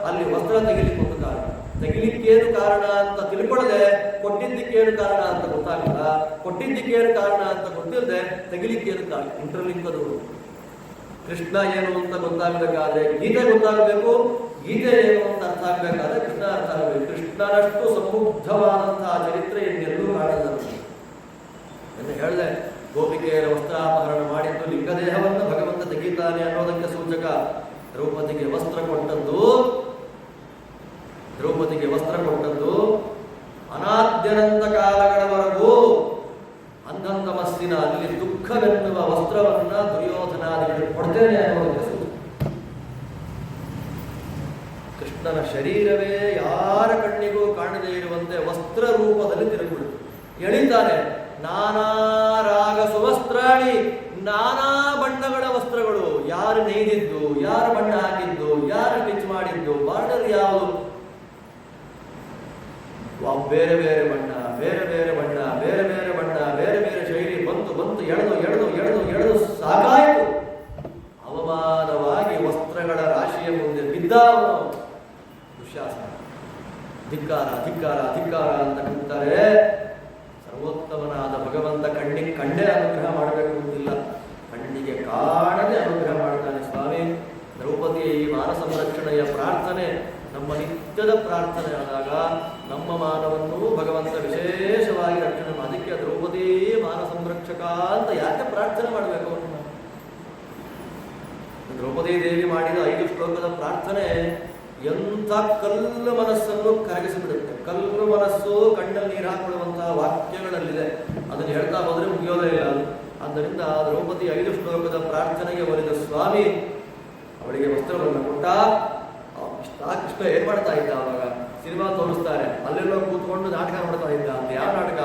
A: ಅಲ್ಲಿ ವಸ್ತ್ರ ತೆಗಿಲಿಕ್ಕೊಂದು ಕಾರಣ. ತೆಗಿಲಿಕ್ಕೇನು ಕಾರಣ ಅಂತ ತಿಳ್ಕೊಳ್ಳದೆ ಕೊಟ್ಟಿದ್ದಕ್ಕೇನು ಕಾರಣ ಅಂತ ಗೊತ್ತಾಗಲ್ಲ, ಕೊಟ್ಟಿದ್ದಕ್ಕೇನು ಕಾರಣ ಅಂತ ಗೊತ್ತಿಲ್ಲದೆ ತೆಗಿಲಿಕ್ಕೇನು ಕಾರಣ. ಇಂಟರ್ಲಿಂಕದು ಕೃಷ್ಣ ಏನು ಅಂತ ಗೊತ್ತಾಗಬೇಕಾದ್ರೆ ಗೀತೆ ಗೊತ್ತಾಗಬೇಕು, ಗೀತೆ ಏನು ಅಂತ ಅರ್ಥ ಆಗ್ಬೇಕಾದ್ರೆ ಕೃಷ್ಣ ಅರ್ಥ ಆಗಬೇಕು. ಕೃಷ್ಣನಷ್ಟು ಸಮೃದ್ಧವಾದಂತಹ ಚರಿತ್ರೆ ಇನ್ನೆಲ್ಲೂ ಕಾಣಲ್ಲ ಎಂದು ಹೇಳಿದೆ. ಗೋಪಿಕೆಯರ ವಸ್ತ್ರಾಪಹರಣ ಮಾಡಿದ್ದು ಲಿಂಗದೇಹವನ್ನು ಭಗವಂತ ತೆಗೀತಾನೆ ಅನ್ನೋದಕ್ಕೆ ಸೂಚಕ. ದ್ರೌಪದಿಗೆ ವಸ್ತ್ರ ಕೊಟ್ಟದ್ದು ಅನಾದ್ಯನಂತ ಕಾಲ ವಸ್ತ್ರವನ್ನ ದುರ್ಯೋಧನಾದಿಗಳಿಗೆ ಕೊಡ್ತೇನೆ ಅನ್ನೋದಕ್ಕೆ ಸೂಚನೆ. ಕೃಷ್ಣನ ಶರೀರವೇ ಯಾರ ಕಣ್ಣಿಗೂ ಕಾಣದೇ ಇರುವಂತೆ ವಸ್ತ್ರ ರೂಪದಲ್ಲಿ ತಿರುಗಿಬಿಡುತ್ತೆ. ಎಳಿತಾನೆ, ನಾನಾ ರಾಗ ಸುವಸ್ತ್ರಾಣಿ, ನಾನಾ ಬಣ್ಣಗಳ ವಸ್ತ್ರಗಳು. ಯಾರು ನೇಯ್ದಿದ್ದು, ಯಾರು ಬಣ್ಣ ಹಾಕಿದ್ದು, ಯಾರು ಸ್ಟಿಚ್ ಮಾಡಿದ್ದು, ಬಾರ್ಡರ್ ಯಾವುದು, ಬೇರೆ ಬೇರೆ ಬಣ್ಣ, ಬೇರೆ ಬೇರೆ ಬಣ್ಣ, ಬೇರೆ ಬೇರೆ ಬಣ್ಣ, ಬೇರೆ ಬೇರೆ ಶೈಲಿ ಬಂತು ಬಂತು, ಎಳೆದು ಎಳೆದು ಎಳೆದು ಎಳೆದು ಸಾಕಾಯಿತು. ಅವಮಾನವಾಗಿ ವಸ್ತ್ರಗಳ ರಾಶಿಯ ಮುಂದೆ ಬಿದ್ದವನು ದುಶ್ಯಾಸನ. ಧಿಕ್ಕಾರ ಧಿಕ್ಕಾರ ಧಿಕ್ಕಾರ ಅಂತ ಕೂಗ್ತಾರೆ. ಸರ್ವೋತ್ತಮನಾದ ಭಗವಂತ ಕಣ್ಣಿಗೆ ಕಂಡೇ ಅನುಗ್ರಹ ಮಾಡಬೇಕು ಅಂತಿಲ್ಲ, ಕಣ್ಣಿಗೆ ಕಾಣದೆ ಅನುಗ್ರಹ ಮಾಡ್ತಾನೆ ಸ್ವಾಮಿ. ದ್ರೌಪದಿಯ ಈ ಮಾನ ಸಂರಕ್ಷಣೆಯ ಪ್ರಾರ್ಥನೆ ನಮ್ಮ ನಿತ್ಯದ ಪ್ರಾರ್ಥನೆ ಆದಾಗ ನಮ್ಮ ಮಾನವನ್ನು ಭಗವಂತ ವಿಶೇಷವಾಗಿ ರಕ್ಷಣೆ ಮಾಡಿ. ಅದಕ್ಕೆ ದ್ರೌಪದಿ ಮಾನ ಸಂರಕ್ಷಕ ಅಂತ ಯಾಕೆ ಪ್ರಾರ್ಥನೆ ಮಾಡಬೇಕು? ದ್ರೌಪದಿ ದೇವಿ ಮಾಡಿದ 5 ಶ್ಲೋಕದ ಪ್ರಾರ್ಥನೆ ಎಂಥ ಕಲ್ಲು ಮನಸ್ಸನ್ನು ಕರಗಿಸಿಬಿಡುತ್ತೆ. ಕಲ್ಲು ಮನಸ್ಸು ಕಣ್ಣಲ್ಲಿ ನೀರು ಹಾಕೊಳ್ಳುವಂತಹ ವಾಕ್ಯಗಳಲ್ಲಿದೆ. ಅದನ್ನು ಹೇಳ್ತಾ ಹೋದ್ರೆ ಮುಗಿಯೋದೇ ಇಲ್ಲ. ಆದ್ದರಿಂದ ದ್ರೌಪದಿ 5 ಶ್ಲೋಕದ ಪ್ರಾರ್ಥನೆಗೆ ಒಲಿದ ಸ್ವಾಮಿ ಅವಳಿಗೆ ವಸ್ತ್ರವನ್ನು ಕೊಟ್ಟ. ಕೃಷ್ಣ ಏನ್ ಮಾಡ್ತಾ ಇದ್ದ? ಅವಾಗ ಸಿನಿಮಾ ತೋರಿಸ್ತಾರೆ, ಅಲ್ಲೆಲ್ಲೋ ಕೂತ್ಕೊಂಡು ನಾಟಕ ಮಾಡ್ತಾ ಇದ್ದ. ಅಂತ ಯಾವ ನಾಟಕ?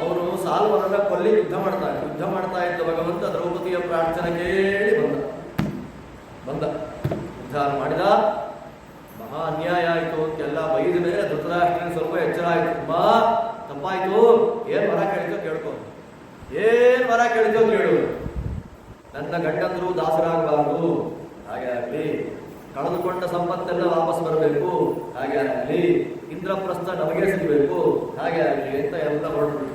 A: ಅವನು ಸಾಲ್ವನನ್ನ ಕೊಲ್ಲಿ ಯುದ್ಧ ಮಾಡ್ತಾ ಇದ್ದ ಭಗವಂತ ದ್ರೌಪದಿಯ ಪ್ರಾರ್ಥನೆ ಕೇಳಿ ಬಂದ ಉದ್ಧಾರ ಮಾಡಿದ. ಮಹಾ ಅನ್ಯಾಯ ಆಯಿತು ಅಂತೆಲ್ಲ ಬೈದ ಮೇಲೆ ಧೃತರಾಷ್ಟ್ರನಿಗೆ ಸ್ವಲ್ಪ ಎಚ್ಚರ ಆಯಿತು. ಅಮ್ಮ ತಪ್ಪಾಯ್ತು, ಏನ್ ವರ ಕೇಳಿತೋ ಕೇಳ್ಕೊ, ಏನ್ ವರ ಕೇಳಿತೋ ಕೇಳು. ನನ್ನ ಗಂಡಂದ್ರು ದಾಸರಾಗಬಾರದು, ಹಾಗೆ ಆಗಲಿ. ಕಳೆದುಕೊಂಡ ಸಂಪತ್ತೆಲ್ಲ ವಾಪಸ್ ಬರಬೇಕು, ಹಾಗೆ ಆಗಲಿ. ಇಂದ್ರಪ್ರಸ್ಥ ನಮಗೆ ಸಿಗಬೇಕು, ಹಾಗೆ ಆಗಲಿ ಅಂತ ಎಲ್ಲ ಹೊರಟು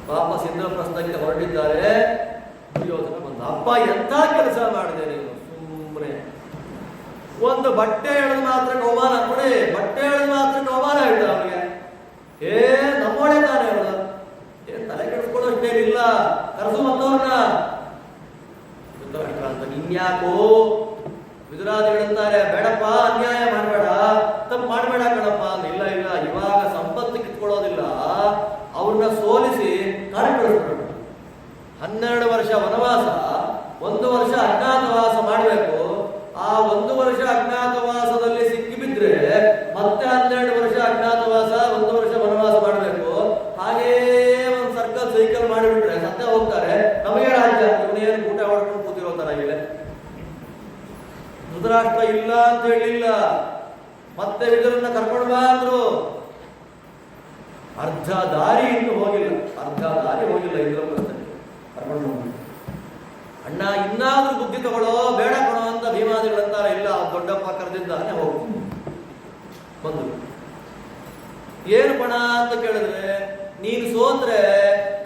A: ವಾಪಸ್ ಇಂದ್ರಪ್ರಸ್ಥಕ್ಕೆ ಹೊರಟಿದ್ದಾರೆ. ದುರ್ಯೋಧನ ಬಂದ. ಅಪ್ಪ ಎಂಥ ಕೆಲಸ ಮಾಡಿದೆ ನೀನು, ಸುಮ್ಮನೆ ಒಂದು ಬಟ್ಟೆ ಎಳೆದು ಮಾತ್ರ ಅವಮಾನ ಕೊಡಿ, ಬಟ್ಟೆ ಎಳೆದು ಮಾತ್ರ ಅವಮಾನ ಹೇಳ್ತಾರೆ ಅವನಿಗೆ. ನಮ್ಮೋಳೆ ತಾನೆ ಅವಳು, ತಲೆ ಕೆಡಿಸ್ಕೊಳ್ಳೋಷ್ಟೇನಿಲ್ಲ, ಕರೆಸು ಮತ್ತವ್ರನ್ನ. ಧೃತರಾಷ್ಟ್ರ ಅಂತ ಇನ್ಯಾಕೋ ವಿದುರಾದಿಗಳಂತಾರೆ, ಬೇಡಪ್ಪ ಅನ್ಯಾಯ ಮಾಡಬೇಡ, ತಪ್ಪು ಮಾಡಬೇಡ ಕಣಪ್ಪ ಅಂತ. ಇಲ್ಲ ಇಲ್ಲ, ಇವಾಗ ಸಂಪತ್ತು ಕಿತ್ಕೊಳ್ಳೋದಿಲ್ಲ, ಅವ್ರನ್ನ ಸೋಲಿಸಿ ಕಾಡು ಕಳಿಸ್ಬಿಡೋಣ. 12 ವರ್ಷ ವನವಾಸ, 1 ವರ್ಷ ಅಜ್ಞಾತವಾಸ ಮಾಡಬೇಕು. ಆ 1 ವರ್ಷ ಅಜ್ಞಾತವಾಸದಲ್ಲಿ ಸಿಕ್ಕಿಬಿದ್ರೆ ಮತ್ತೆ 12 ವರ್ಷ ಅಜ್ಞಾತವಾಸ, 1 ವರ್ಷ ವನವಾಸ ಮಾಡಬೇಕು. ಹಾಗೇ ಒಂದು ಸರ್ಕಲ್ ಸೈಕಲ್ ಮಾಡಿಬಿಟ್ರೆ ಸತ್ಯ ಹೋಗ್ತಾರೆ. ನಮಗೆ ರಾಜ್ಯ, ಇವನೇನು ಊಟ ಮಾಡ್ಕೊಂಡು ಕೂತಿರೋ ತರ ಇದೆ. ಧೃತರಾಷ್ಟ್ರ ಇಲ್ಲ ಅಂತ ಹೇಳಿಲ್ಲ, ಮತ್ತೆ ವಿದುರನ್ನ ಕರ್ಕೊಂಡು ಬಾ ಅಂದ್ರು. ಅರ್ಧ ದಾರಿ ಇನ್ನು ಹೋಗಿಲ್ಲ, ಇಂದ್ರಪ್ರಸ್ಥಕ್ಕೆ ಕರ್ಕೊಂಡು ಹೋಗಿ. ಅಣ್ಣ ಇನ್ನಾದ್ರೂ ಬುದ್ಧಿ ತಗೊಳ್ಳೋ, ಬೇಡ ಕೊಡೋ ಅಂತ ಭೀಮಾದಿಗಳಂತಾರೆ. ಇಲ್ಲ, ದೊಡ್ಡಪ್ಪ ಕರೆದಿದ್ದಾನೆ, ಹೋಗ್ತೀನಿ. ಬಂದು ಏನು ಪಣ ಅಂತ ಕೇಳಿದ್ರೆ, ನೀನು ಸೋತ್ರೆ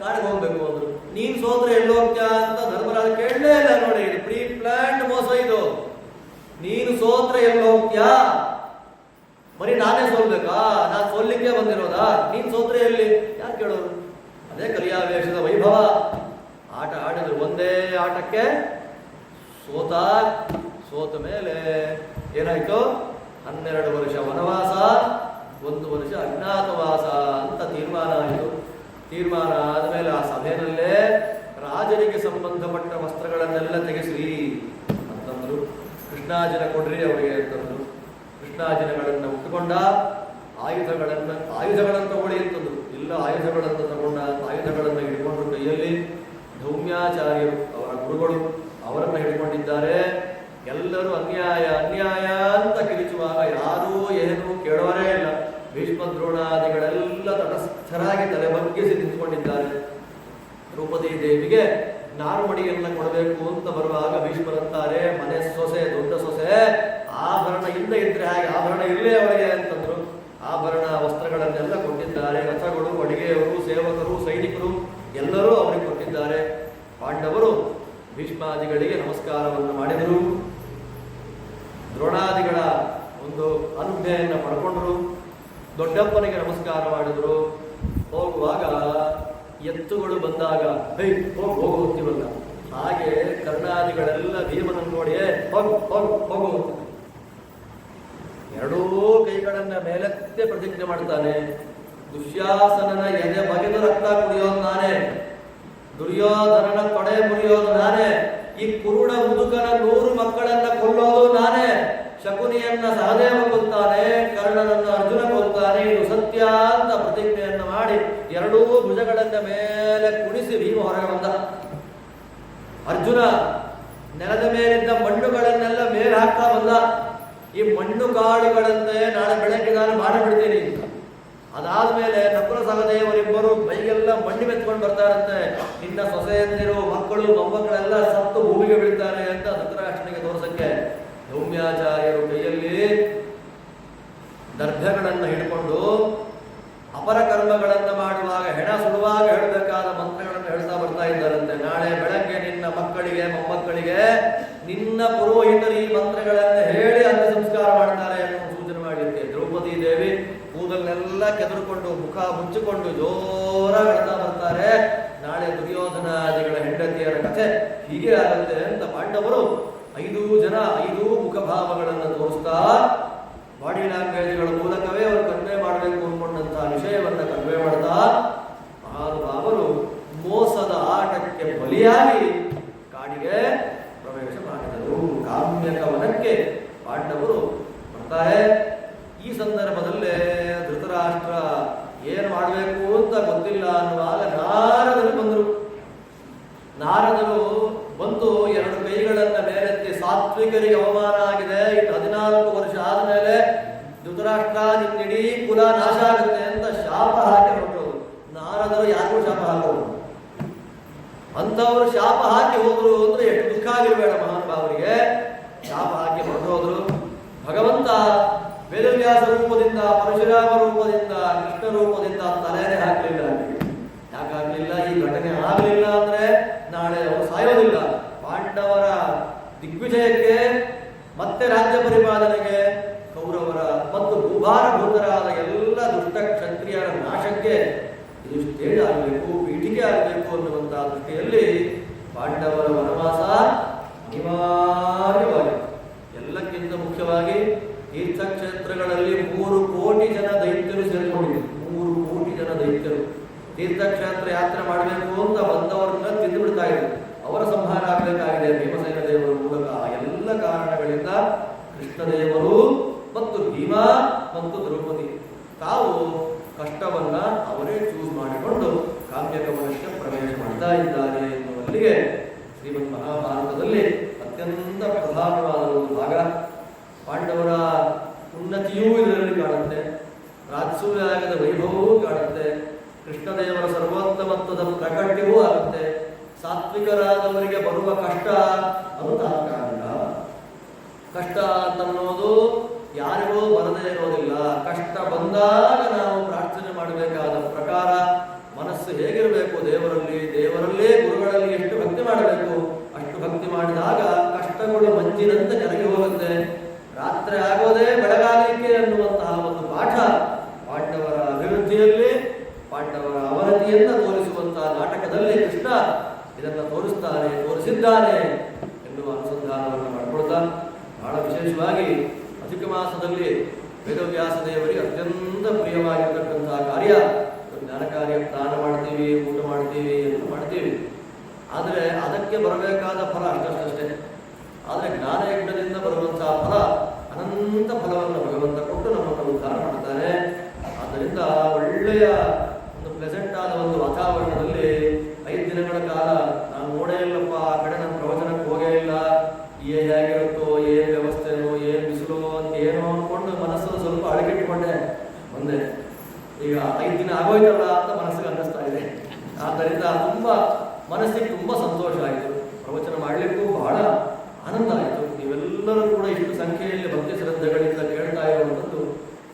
A: ಕಾಡಿಗೆ ಹೋಗ್ಬೇಕು ಅಂದ್ರು. ನೀನು ಸೋತ್ರೆ ಎಲ್ಲಿ ಹೋಗ್ತ್ಯಾ ಅಂತ ಧರ್ಮರಾಜ ಕೇಳಲೇ ಇಲ್ಲ. ನೋಡಿ, ಇದು ಪ್ರೀ ಪ್ಲಾನ್ಡ್ ಮೋಸ ಇದು. ನೀನು ಸೋತ್ರೆ ಎಲ್ಲಿ ಹೋಗ್ತ್ಯಾ? ಬರೀ ನಾನೇ ಸೋಲ್ಬೇಕಾ? ನಾನು ಸೋಲ್ಲಿಕ್ಕೆ ಬಂದಿರೋದಾ? ನೀನ್ ಸೋತ್ರೆ ಎಲ್ಲಿ? ಯಾರು ಕೇಳೋರು? ಅದೇ ಕಲಿಯಾವೇಶದ ವೈಭವ. ಆಟ ಆಡಿದ್ರು, ಒಂದೇ ಆಟಕ್ಕೆ ಸೋತ ಮೇಲೆ ಏನಾಯ್ತು? 12 ವರ್ಷ ವನವಾಸ, 1 ವರ್ಷ ಅಜ್ಞಾತವಾಸ ಅಂತ ತೀರ್ಮಾನ ಆಯಿತು. ತೀರ್ಮಾನ ಆದಮೇಲೆ ಆ ಸಭೆಯಲ್ಲೇ ರಾಜನಿಗೆ ಸಂಬಂಧಪಟ್ಟ ವಸ್ತ್ರಗಳನ್ನೆಲ್ಲ ತೆಗೆಸಿ ಅಂತಂದ್ರು. ಕೃಷ್ಣಾಜಿನ ಕೊಡ್ರಿ ಅವರಿಗೆ ಅಂತಂದ್ರು. ಕೃಷ್ಣಾಜಿನಗಳನ್ನು ಉಟ್ಟುಕೊಂಡ. ಆಯುಧಗಳನ್ನು ತಗೊಳ್ಳಿ ಅಂತಂದ್ರು. ಇಲ್ಲ, ಆಯುಧಗಳನ್ನು ತಗೊಂಡ. ಆಯುಧಗಳನ್ನು ಹಿಡ್ಕೊಂಡು ಕೈಯಲ್ಲಿ ಧೌಮ್ಯಾಚಾರ್ಯರು ಅವರ ಗುರುಗಳು ಅವರನ್ನು ಹಿಡ್ಕೊಂಡಿದ್ದಾರೆ. ಎಲ್ಲರೂ ಅನ್ಯಾಯ ಅನ್ಯಾಯ ಅಂತ ಕಿರಿಚುವಾಗ ಯಾರೂ ಏನೂ ಕೇಳೋರೇ ಇಲ್ಲ. ಭೀಷ್ಮ ದ್ರೋಣಾದಿಗಳೆಲ್ಲ ತಟಸ್ಥರಾಗಿ ತಲೆ ಬಗ್ಗಿಸಿ ನಿಂತ್ಕೊಂಡಿದ್ದಾರೆ. ದ್ರೌಪದಿ ದೇವಿಗೆ ನಾರುಮಡಿಯನ್ನ ಕೊಡಬೇಕು ಅಂತ ಬರುವಾಗ ಭೀಷ್ಮರಂತಾರೆ, ಮನೆ ಸೊಸೆ, ದೊಡ್ಡ ಸೊಸೆ, ಆಭರಣ ಇಲ್ಲದೆ ಇದ್ರೆ ಹಾಗೆ, ಆಭರಣ ಇಲ್ಲೇ ಅವರಿಗೆ ಅಂತಂದ್ರು. ಆಭರಣ ವಸ್ತ್ರಗಳನ್ನೆಲ್ಲ ಕೊಟ್ಟಿದ್ದಾರೆ. ರಥಗಳು, ಅಡಿಗೆಯವರು, ಸೇವಕರು, ಸೈನಿಕರು ಎಲ್ಲರೂ ಅವರಿಗೆ ಕೊಟ್ಟಿದ್ದಾರೆ. ಪಾಂಡವರು ಭೀಷ್ಮಾದಿಗಳಿಗೆ ನಮಸ್ಕಾರವನ್ನು ಮಾಡಿದರು. ದ್ರೋಣಾದಿಗಳ ಒಂದು ಅನುಜ್ಞೆಯನ್ನು ಪಡ್ಕೊಂಡ್ರು. ದೊಡ್ಡಪ್ಪನಿಗೆ ನಮಸ್ಕಾರ ಮಾಡಿದ್ರು. ಹೋಗುವಾಗ ಎತ್ತುಗಳು ಬಂದಾಗ ಹೋಗುತ್ತೀವಲ್ಲ, ಹಾಗೆ ಕರ್ಣಾದಿಗಳೆಲ್ಲ ಭೀಮನನ್ನು ನೋಡಿ ಹೋಗು. ಎರಡೂ ಕೈಗಳನ್ನ ಮೇಲೆತ್ತೆ ಪ್ರತಿಜ್ಞೆ ಮಾಡ್ತಾನೆ. ದುಶ್ಯಾಸನನ ಎದೆ ಬಗೆದು ರಕ್ತ ಕುಡಿಯೋದು ನಾನೇ, ದುರ್ಯೋಧನನ ತೊಡೆ ಮುರಿಯೋದು ನಾನೇ, ಈ ಕುರುಡ ಮುದುಕನ 100 ಮಕ್ಕಳನ್ನ ಕೊಲ್ಲೋದು ನಾನೇ, ಶಕುನಿಯನ್ನ ಸಹದೇವ ಕೊಲ್ತಾನೆ, ಕರ್ಣನನ್ನ ಅರ್ಜುನ ಕೊಲ್ತಾನೆ, ಇದು ಸತ್ಯ ಅಂತ ಪ್ರತಿಜ್ಞೆಯನ್ನು ಮಾಡಿ 2 ಭುಜಗಳನ್ನ ಮೇಲೆ ಕುಣಿಸಿ ಭೀಮ ಹೊರಗೆ ಬಂದ. ಅರ್ಜುನ ನೆಲದ ಮೇಲಿದ್ದ ಮಣ್ಣುಗಳನ್ನೆಲ್ಲ ಮೇಲೆ ಹಾಕ್ತಾ ಬಂದ. ಈ ಮಣ್ಣು ಕಾಳುಗಳಂತೆ ನಾಳೆ ಬೆಳಗ್ಗೆ ನಾನು ಮಾಡಿಬಿಡ್ತೀನಿ ಅಂತ. ಅದಾದ್ಮೇಲೆ ನಕುಲ ಸಹದೇವರಿಬ್ಬರು ಮೈಗೆಲ್ಲ ಮಣ್ಣು ಮೆತ್ಕೊಂಡು ಬರ್ತಾರಂತೆ. ನಿನ್ನ ಸೊಸೆಯಂದಿರು ಮಕ್ಕಳು ಮೊಮ್ಮಕ್ಕಳೆಲ್ಲ ಸತ್ತು ಭೂಮಿಗೆ ಬೀಳ್ತಾರೆ ಅಂತ ಧೃತರಾಷ್ಟ್ರನಿಗೆ ತೋರಿಸಕ್ಕೆ ಧೌಮ್ಯಾಚಾರ್ಯರು ಕೈಯಲ್ಲಿ ದರ್ಭೆಗಳನ್ನು ಹಿಡ್ಕೊಂಡು ಅಪರ ಕರ್ಮಗಳನ್ನು ಮಾಡುವಾಗ ಹೆಣ ಸುಡುವಾಗ ಹೇಳಬೇಕಾದ ಮಂತ್ರಗಳನ್ನು ಹೇಳ್ತಾ ಬರ್ತಾ ಇದ್ದಾರಂತೆ. ನಾಳೆ ಬೆಳಗ್ಗೆ ನಿನ್ನ ಮಕ್ಕಳಿಗೆ ಮೊಮ್ಮಕ್ಕಳಿಗೆ ನಿನ್ನ ಪುರೋಹಿತರು ಈ ಮಂತ್ರಗಳನ್ನು ಹೇಳಿ ಅಂತ್ಯ ಸಂಸ್ಕಾರ ಮಾಡ್ತಾರೆ ಅನ್ನೋ ಸೂಚನೆ ಮಾಡಲಿಕ್ಕೆ ದ್ರೌಪದಿ ದೇವಿ ಕೂದಲನ್ನೆಲ್ಲ ಕೆದರ್ಕೊಂಡು ಮುಖ ಮುಚ್ಚಿಕೊಂಡು ಜೋರಾಗಿ ಹೇಳ್ತಾ ಬರ್ತಾರೆ. ನಾಳೆ ದುರ್ಯೋಧನಾದಿಗಳ ಹೆಂಡತಿಯರ ಕಥೆ ಹೀಗೆ ಆಗುತ್ತೆ ಅಂತ ಪಾಂಡವರು 5 ಜನ 5 ಮುಖಭಾವಗಳನ್ನು ತೋರಿಸ್ತಾ ಬಾಡಿ ಲ್ಯಾಂಗ್ವೇಜ್ಗಳ ಮೂಲಕವೇ ಅವರು ಕನ್ವೆ ಮಾಡಬೇಕು ಅಂದ್ಕೊಂಡಂತಹ ವಿಷಯವನ್ನು ಕನ್ವೆ ಮಾಡ್ತಾ ಮಹಾನುಭಾವರು ಮೋಸದ ಆಟಕ್ಕೆ ಬಲಿಯಾಗಿ ಕಾಡಿಗೆ ಪ್ರವೇಶ ಮಾಡಿದರು. ಕಾಮ್ಯಕ ವನಕ್ಕೆ ಪಾಂಡವರು ಬರ್ತಾರೆ. ಈ ಸಂದರ್ಭದಲ್ಲೇ ಧೃತರಾಷ್ಟ್ರ ಏನು ಮಾಡಬೇಕು ಅಂತ ಗೊತ್ತಿಲ್ಲ ಅನ್ನುವಾಗ ನಾರದರು ಬಂದರು. ನಾರದರು ಬಂದು 2 ಕೈಗಳನ್ನ ಮೇಲೆತ್ತಿ, ಸಾತ್ವಿಕರಿಗೆ ಅವಮಾನ ಆಗಿದೆ, ಇನ್ನು 14 ವರ್ಷ ಆದ್ಮೇಲೆ ಧೃತರಾಷ್ಟ್ರ ನಿನ್ನಿಡೀ ಕುಲ ನಾಶ ಆಗುತ್ತೆ ಅಂತ ಶಾಪ ಹಾಕಿ ಹೊರಟೋದು. ನಾರದರು ಯಾರಿಗೂ ಶಾಪ ಹಾಕೋದು, ಅಂಥವ್ರು ಶಾಪ ಹಾಕಿ ಹೋದ್ರು ಅಂದ್ರೆ ಎಷ್ಟು ದುಃಖ ಆಗಿರ್ಬೇಡ ಮಹಾನುಭಾವರಿಗೆ. ಶಾಪ ಹಾಕಿ ಹೊರಟೋದ್ರು. ಭಗವಂತ ವೇದವ್ಯಾಸ ರೂಪದಿಂದ, ಪರಶುರಾಮ ರೂಪದಿಂದ, ಕೃಷ್ಣ ರೂಪದಿಂದ ತಲೆನೇ ಹಾಕಲಿಲ್ಲ. ಯಾಕಾಗ್ಲಿಲ್ಲ? ಈ ಘಟನೆ ಆಗಲಿಲ್ಲ ಅಂದ್ರೆ ನಾಳೆ ಅವರು ಸಾಯೋದಿಲ್ಲ. ಪಾಂಡವರ ದಿಗ್ವಿಜಯಕ್ಕೆ ಮತ್ತೆ ರಾಜ್ಯ ಪರಿಪಾಲನೆಗೆ, ಕೌರವರ ಮತ್ತು ಭೂಭಾರಭೂತರಾದ ಎಲ್ಲ ದುಷ್ಟ ಕ್ಷತ್ರಿಯರ ನಾಶಕ್ಕೆ ಇದು ಸ್ಟೇಜ್ ಆಗಬೇಕು, ಪೀಠಿಕೆ ಆಗಬೇಕು ಅನ್ನುವಂತಹ ದೃಷ್ಟಿಯಲ್ಲಿ ಪಾಂಡವರ ವನವಾಸ ಅನಿವಾರ್ಯವಾಗಿತ್ತು. ಎಲ್ಲಕ್ಕಿಂತ ಮುಖ್ಯವಾಗಿ ತೀರ್ಥಕ್ಷೇತ್ರಗಳಲ್ಲಿ 3 ಕೋಟಿ ಜನ ದೈತ್ಯರು ಸೇರಿಕೊಂಡಿದ್ದರು. 3 ಕೋಟಿ ಜನ ದೈತ್ಯರು ತೀರ್ಥಕ್ಷೇತ್ರ ಯಾತ್ರೆ ಮಾಡಬೇಕು ಅಂತ ಬಂದವರನ್ನ ತಿಂದು ಬಿಡ್ತಾ ಇದ್ರು. ಅವರ ಸಂಹಾರ ಆಗಬೇಕಾಗಿದೆ ಭೀಮಸೇನ ದೇವರ ಮೂಲಕ. ಎಲ್ಲ ಕಾರಣಗಳಿಂದ ಕೃಷ್ಣದೇವರು ಮತ್ತು ಭೀಮ ಮತ್ತು ದ್ರೌಪದಿ ತಾವು ಕಷ್ಟವನ್ನ ಅವರೇ ಚೂಸ್ ಮಾಡಿಕೊಂಡು ಕಾಮ್ಯಕವನಕ್ಕೆ ಪ್ರವೇಶ ಮಾಡ್ತಾ ಇದ್ದಾರೆ ಎನ್ನುವಲ್ಲಿಗೆ ಶ್ರೀಮದ್ ಮಹಾಭಾರತದಲ್ಲಿ ಅತ್ಯಂತ ಪ್ರಧಾನವಾದ ಒಂದು ಭಾಗ. ಪಾಂಡವರ ಉನ್ನತಿಯೂ ಇದರಲ್ಲಿ ಕಾಣುತ್ತೆ, ರಾಜಸೂಯಾಗದ ವೈಭವವೂ ಕಾಣುತ್ತೆ, ಕೃಷ್ಣದೇವರ ಸರ್ವೋತ್ತಮತ್ವದ ಪ್ರಕಟವೂ ಆಗುತ್ತೆ. ಸಾತ್ವಿಕರಾದವರಿಗೆ ಬರುವ ಕಷ್ಟ ಅದು ತಾತ್ಕಾಲಿಕ. ಕಷ್ಟ ಅಂತನ್ನೋದು ಯಾರಿಗೂ ಬರದೇ ಇರೋದಿಲ್ಲ. ಕಷ್ಟ ಬಂದಾಗ ನಾವು ಪ್ರಾರ್ಥನೆ ಮಾಡಬೇಕಾದ ಪ್ರಕಾರ ಮನಸ್ಸು ಹೇಗಿರಬೇಕು ದೇವರಲ್ಲೇ ಗುರುಗಳಲ್ಲಿ ಎಷ್ಟು ಭಕ್ತಿ ಮಾಡಬೇಕು ಅಷ್ಟು ಭಕ್ತಿ ಮಾಡಿದಾಗ ಕಷ್ಟಗಳು ಮಂಜಿನಂತೆ ಕರಗಿ ಹೋಗುತ್ತೆ. ರಾತ್ರಿ ಆಗೋದೇ ಬೆಳಗಾಗಲಿಕ್ಕೆ ಅನ್ನುವಂತಹ ಒಂದು ಪಾಠ ಪಾಂಡವರ ಅಭಿವೃದ್ಧಿಯಲ್ಲಿ, ಪಾಂಡವರ ಅವನತಿಯನ್ನು ತೋರಿಸುವಂತಹ ನಾಟಕದಲ್ಲಿ ಕೃಷ್ಣ ಇದನ್ನು ತೋರಿಸಿದ್ದಾನೆ ಎನ್ನುವ ಅನುಸಂಧಾನವನ್ನು ಮಾಡಿಕೊಳ್ತಾ, ಬಹಳ ವಿಶೇಷವಾಗಿ ಅಧಿಕ ಮಾಸದಲ್ಲಿ ವೇದವ್ಯಾಸ ದೇವರಿಗೆ ಅತ್ಯಂತ ಪ್ರಿಯವಾಗಿರತಕ್ಕಂತಹ ಕಾರ್ಯ ಜ್ಞಾನ ಕಾರ್ಯ. ದಾನ ಮಾಡ್ತೀವಿ, ಊಟ ಮಾಡ್ತೀವಿ, ಎಲ್ಲ ಮಾಡ್ತೀವಿ, ಆದರೆ ಅದಕ್ಕೆ ಬರಬೇಕಾದ ಫಲ ಅಷ್ಟೇ. ಆದರೆ ಜ್ಞಾನಯಜ್ಞದಿಂದ ಬರುವಂತಹ ಫಲ ಅನಂತ ಫಲವನ್ನು ಭಗವಂತ ಕೊಟ್ಟು ನಮ್ಮನ್ನು ಉದ್ಧಾರ ಮಾಡ್ತಾನೆ. ಆದ್ದರಿಂದ ಒಳ್ಳೆಯ ಒಂದು ಪ್ಲೆಸೆಂಟ್ ಆದ ಒಂದು ವಾತಾವರಣದಲ್ಲಿ 5 ದಿನಗಳ ಕಾಲ ನಾನು ನೋಡೇ ಇಲ್ಲಪ್ಪ, ಆ ಕಡೆ ನನ್ನ ಪ್ರವಚನಕ್ಕೆ ಹೋಗೇ ಇಲ್ಲ, ಹೇಗಿರುತ್ತೋ, ಏನು ವ್ಯವಸ್ಥೆನೋ, ಏನು ಬಿಸಿಲು ಅಂತ ಏನೋ ಅಂದ್ಕೊಂಡು ಮನಸ್ಸನ್ನು ಸ್ವಲ್ಪ ಅಡಗಿಟ್ಟುಕೊಂಡೆ ಬಂದೆ. ಈಗ 5 ದಿನ ಆಗೋಯ್ತಲ್ಲ ಅಂತ ಮನಸ್ಸಿಗೆ ಅನ್ನಿಸ್ತಾ ಇದೆ. ಆದ್ದರಿಂದ ಮನಸ್ಸಿಗೆ ತುಂಬ ಸಂತೋಷ ಆಯಿತು. ಪ್ರವಚನ ಮಾಡಲಿಕ್ಕೂ ಬಹಳ ಆನಂದ ಆಯಿತು. ನೀವೆಲ್ಲರೂ ಕೂಡ ಇಷ್ಟು ಸಂಖ್ಯೆಯಲ್ಲಿ ಭಕ್ತಿ ಶ್ರದ್ಧೆಗಳಿಂದ ಕೇಳ್ತಾ ಇರುವಂಥದ್ದು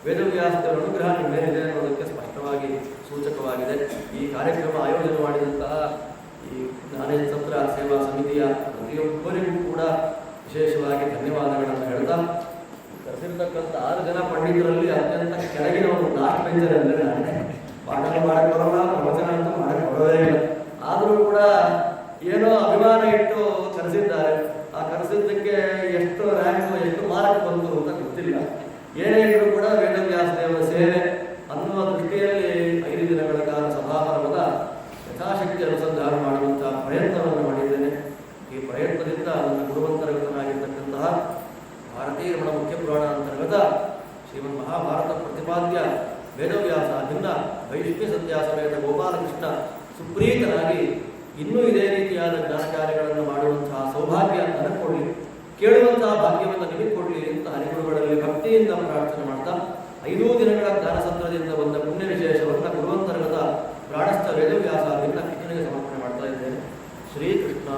A: ವೇದವ್ಯಾಸರ ಅನುಗ್ರಹ ನಿಮ್ಮ ಮೇಲಿದೆ ಅನ್ನೋದಕ್ಕೆ ಸ್ಪಷ್ಟವಾಗಿ ಸೂಚಕವಾಗಿದೆ. ಈ ಕಾರ್ಯಕ್ರಮ ಆಯೋಜನೆ ಮಾಡಿದಂತಹ ಈ ಜ್ಞಾನೇಚ್ಛತ್ರ ಸೇವಾ ಸಮಿತಿಯ ಪ್ರತಿಯೊಬ್ಬರಿಗೂ ಕೂಡ ವಿಶೇಷವಾಗಿ ಧನ್ಯವಾದಗಳನ್ನು ಹೇಳ್ತಾ, ಕರೆಸಿರ್ತಕ್ಕಂಥ 6 ಜನ ಪಂಡಿತರಲ್ಲಿ ಅತ್ಯಂತ ಕೆಳಗಿನ ಒಂದು ಲಾಸ್ಟ್ ಬೆಂಚರ್ ಅಂದರೆ ನಾನೇ. ಪಾಠ ಮಾಡಕ್ಕೆ ಬರೋಲ್ಲ, ಪ್ರವಚನ ಅಂತೂ ಮಾಡಕ್ಕೆ ಬರೋದೇ ಇಲ್ಲ. ಆದರೂ ಕೂಡ ಏನೋ ಅಭಿಮಾನ ಇಟ್ಟು ಕರೆಸಿದ್ದಾರೆ. ಆ ಕರೆಸಿದ್ದಕ್ಕೆ ಎಷ್ಟು ರ್ಯಾಂಕ್, ಎಷ್ಟು ಮಾರ್ಕ್ ಬಂತು ಅಂತ ಗೊತ್ತಿಲ್ಲ. ಏನೇ ಇದ್ರೂ ಕೂಡ ವೇದವ್ಯಾಸ ದೇವರ ಸೇವೆ ಅನ್ನುವ ದೃಷ್ಟಿಯಲ್ಲಿ 5 ದಿನಗಳ ಕಾಲ ಸಭಾಪರ್ವದ ಯಥಾಶಕ್ತಿ ಅನುಸಂಧಾನ ಮಾಡುವಂಥ ಶ್ರೀಮನ್ ಮಹಾಭಾರತ ಪ್ರತಿಪಾದ್ಯ ವೇದವ್ಯಾಸ ಭಿನ್ನ ವೈಷ್ಣವ ಸತ್ಯ ಸಮೇತ ಗೋಪಾಲಕೃಷ್ಣ ಸುಪ್ರೀತನಾಗಿ ಇನ್ನೂ ಇದೇ ರೀತಿಯಾದ ಜ್ಞಾನ ಕಾರ್ಯಗಳನ್ನು ಮಾಡುವಂತಹ ಸೌಭಾಗ್ಯ ನನಗೆ ಕೊಡಲಿ, ಕೇಳುವಂತಹ ಭಾಗ್ಯವನ್ನು ನಿಮಗೆ ಕೊಡಲಿ ಅಂತ ಹರಿಗುರುಗಳಲ್ಲಿ ಭಕ್ತಿಯಿಂದ ಪ್ರಾರ್ಥನೆ ಮಾಡ್ತಾ 5 ದಿನಗಳ ಜ್ಞಾನಸತ್ರದಿಂದ ಬಂದ ಪುಣ್ಯ ವಿಶೇಷವನ್ನು ಗುರುವಂತರ್ಗತ ಪ್ರಾಣಸ್ಥ ವೇದವ್ಯಾಸ ಭಿನ್ನ ಕಿಚನಿಗೆ ಸಮರ್ಪಣೆ ಮಾಡ್ತಾ ಇದ್ದೇನೆ. ಶ್ರೀಕೃಷ್ಣ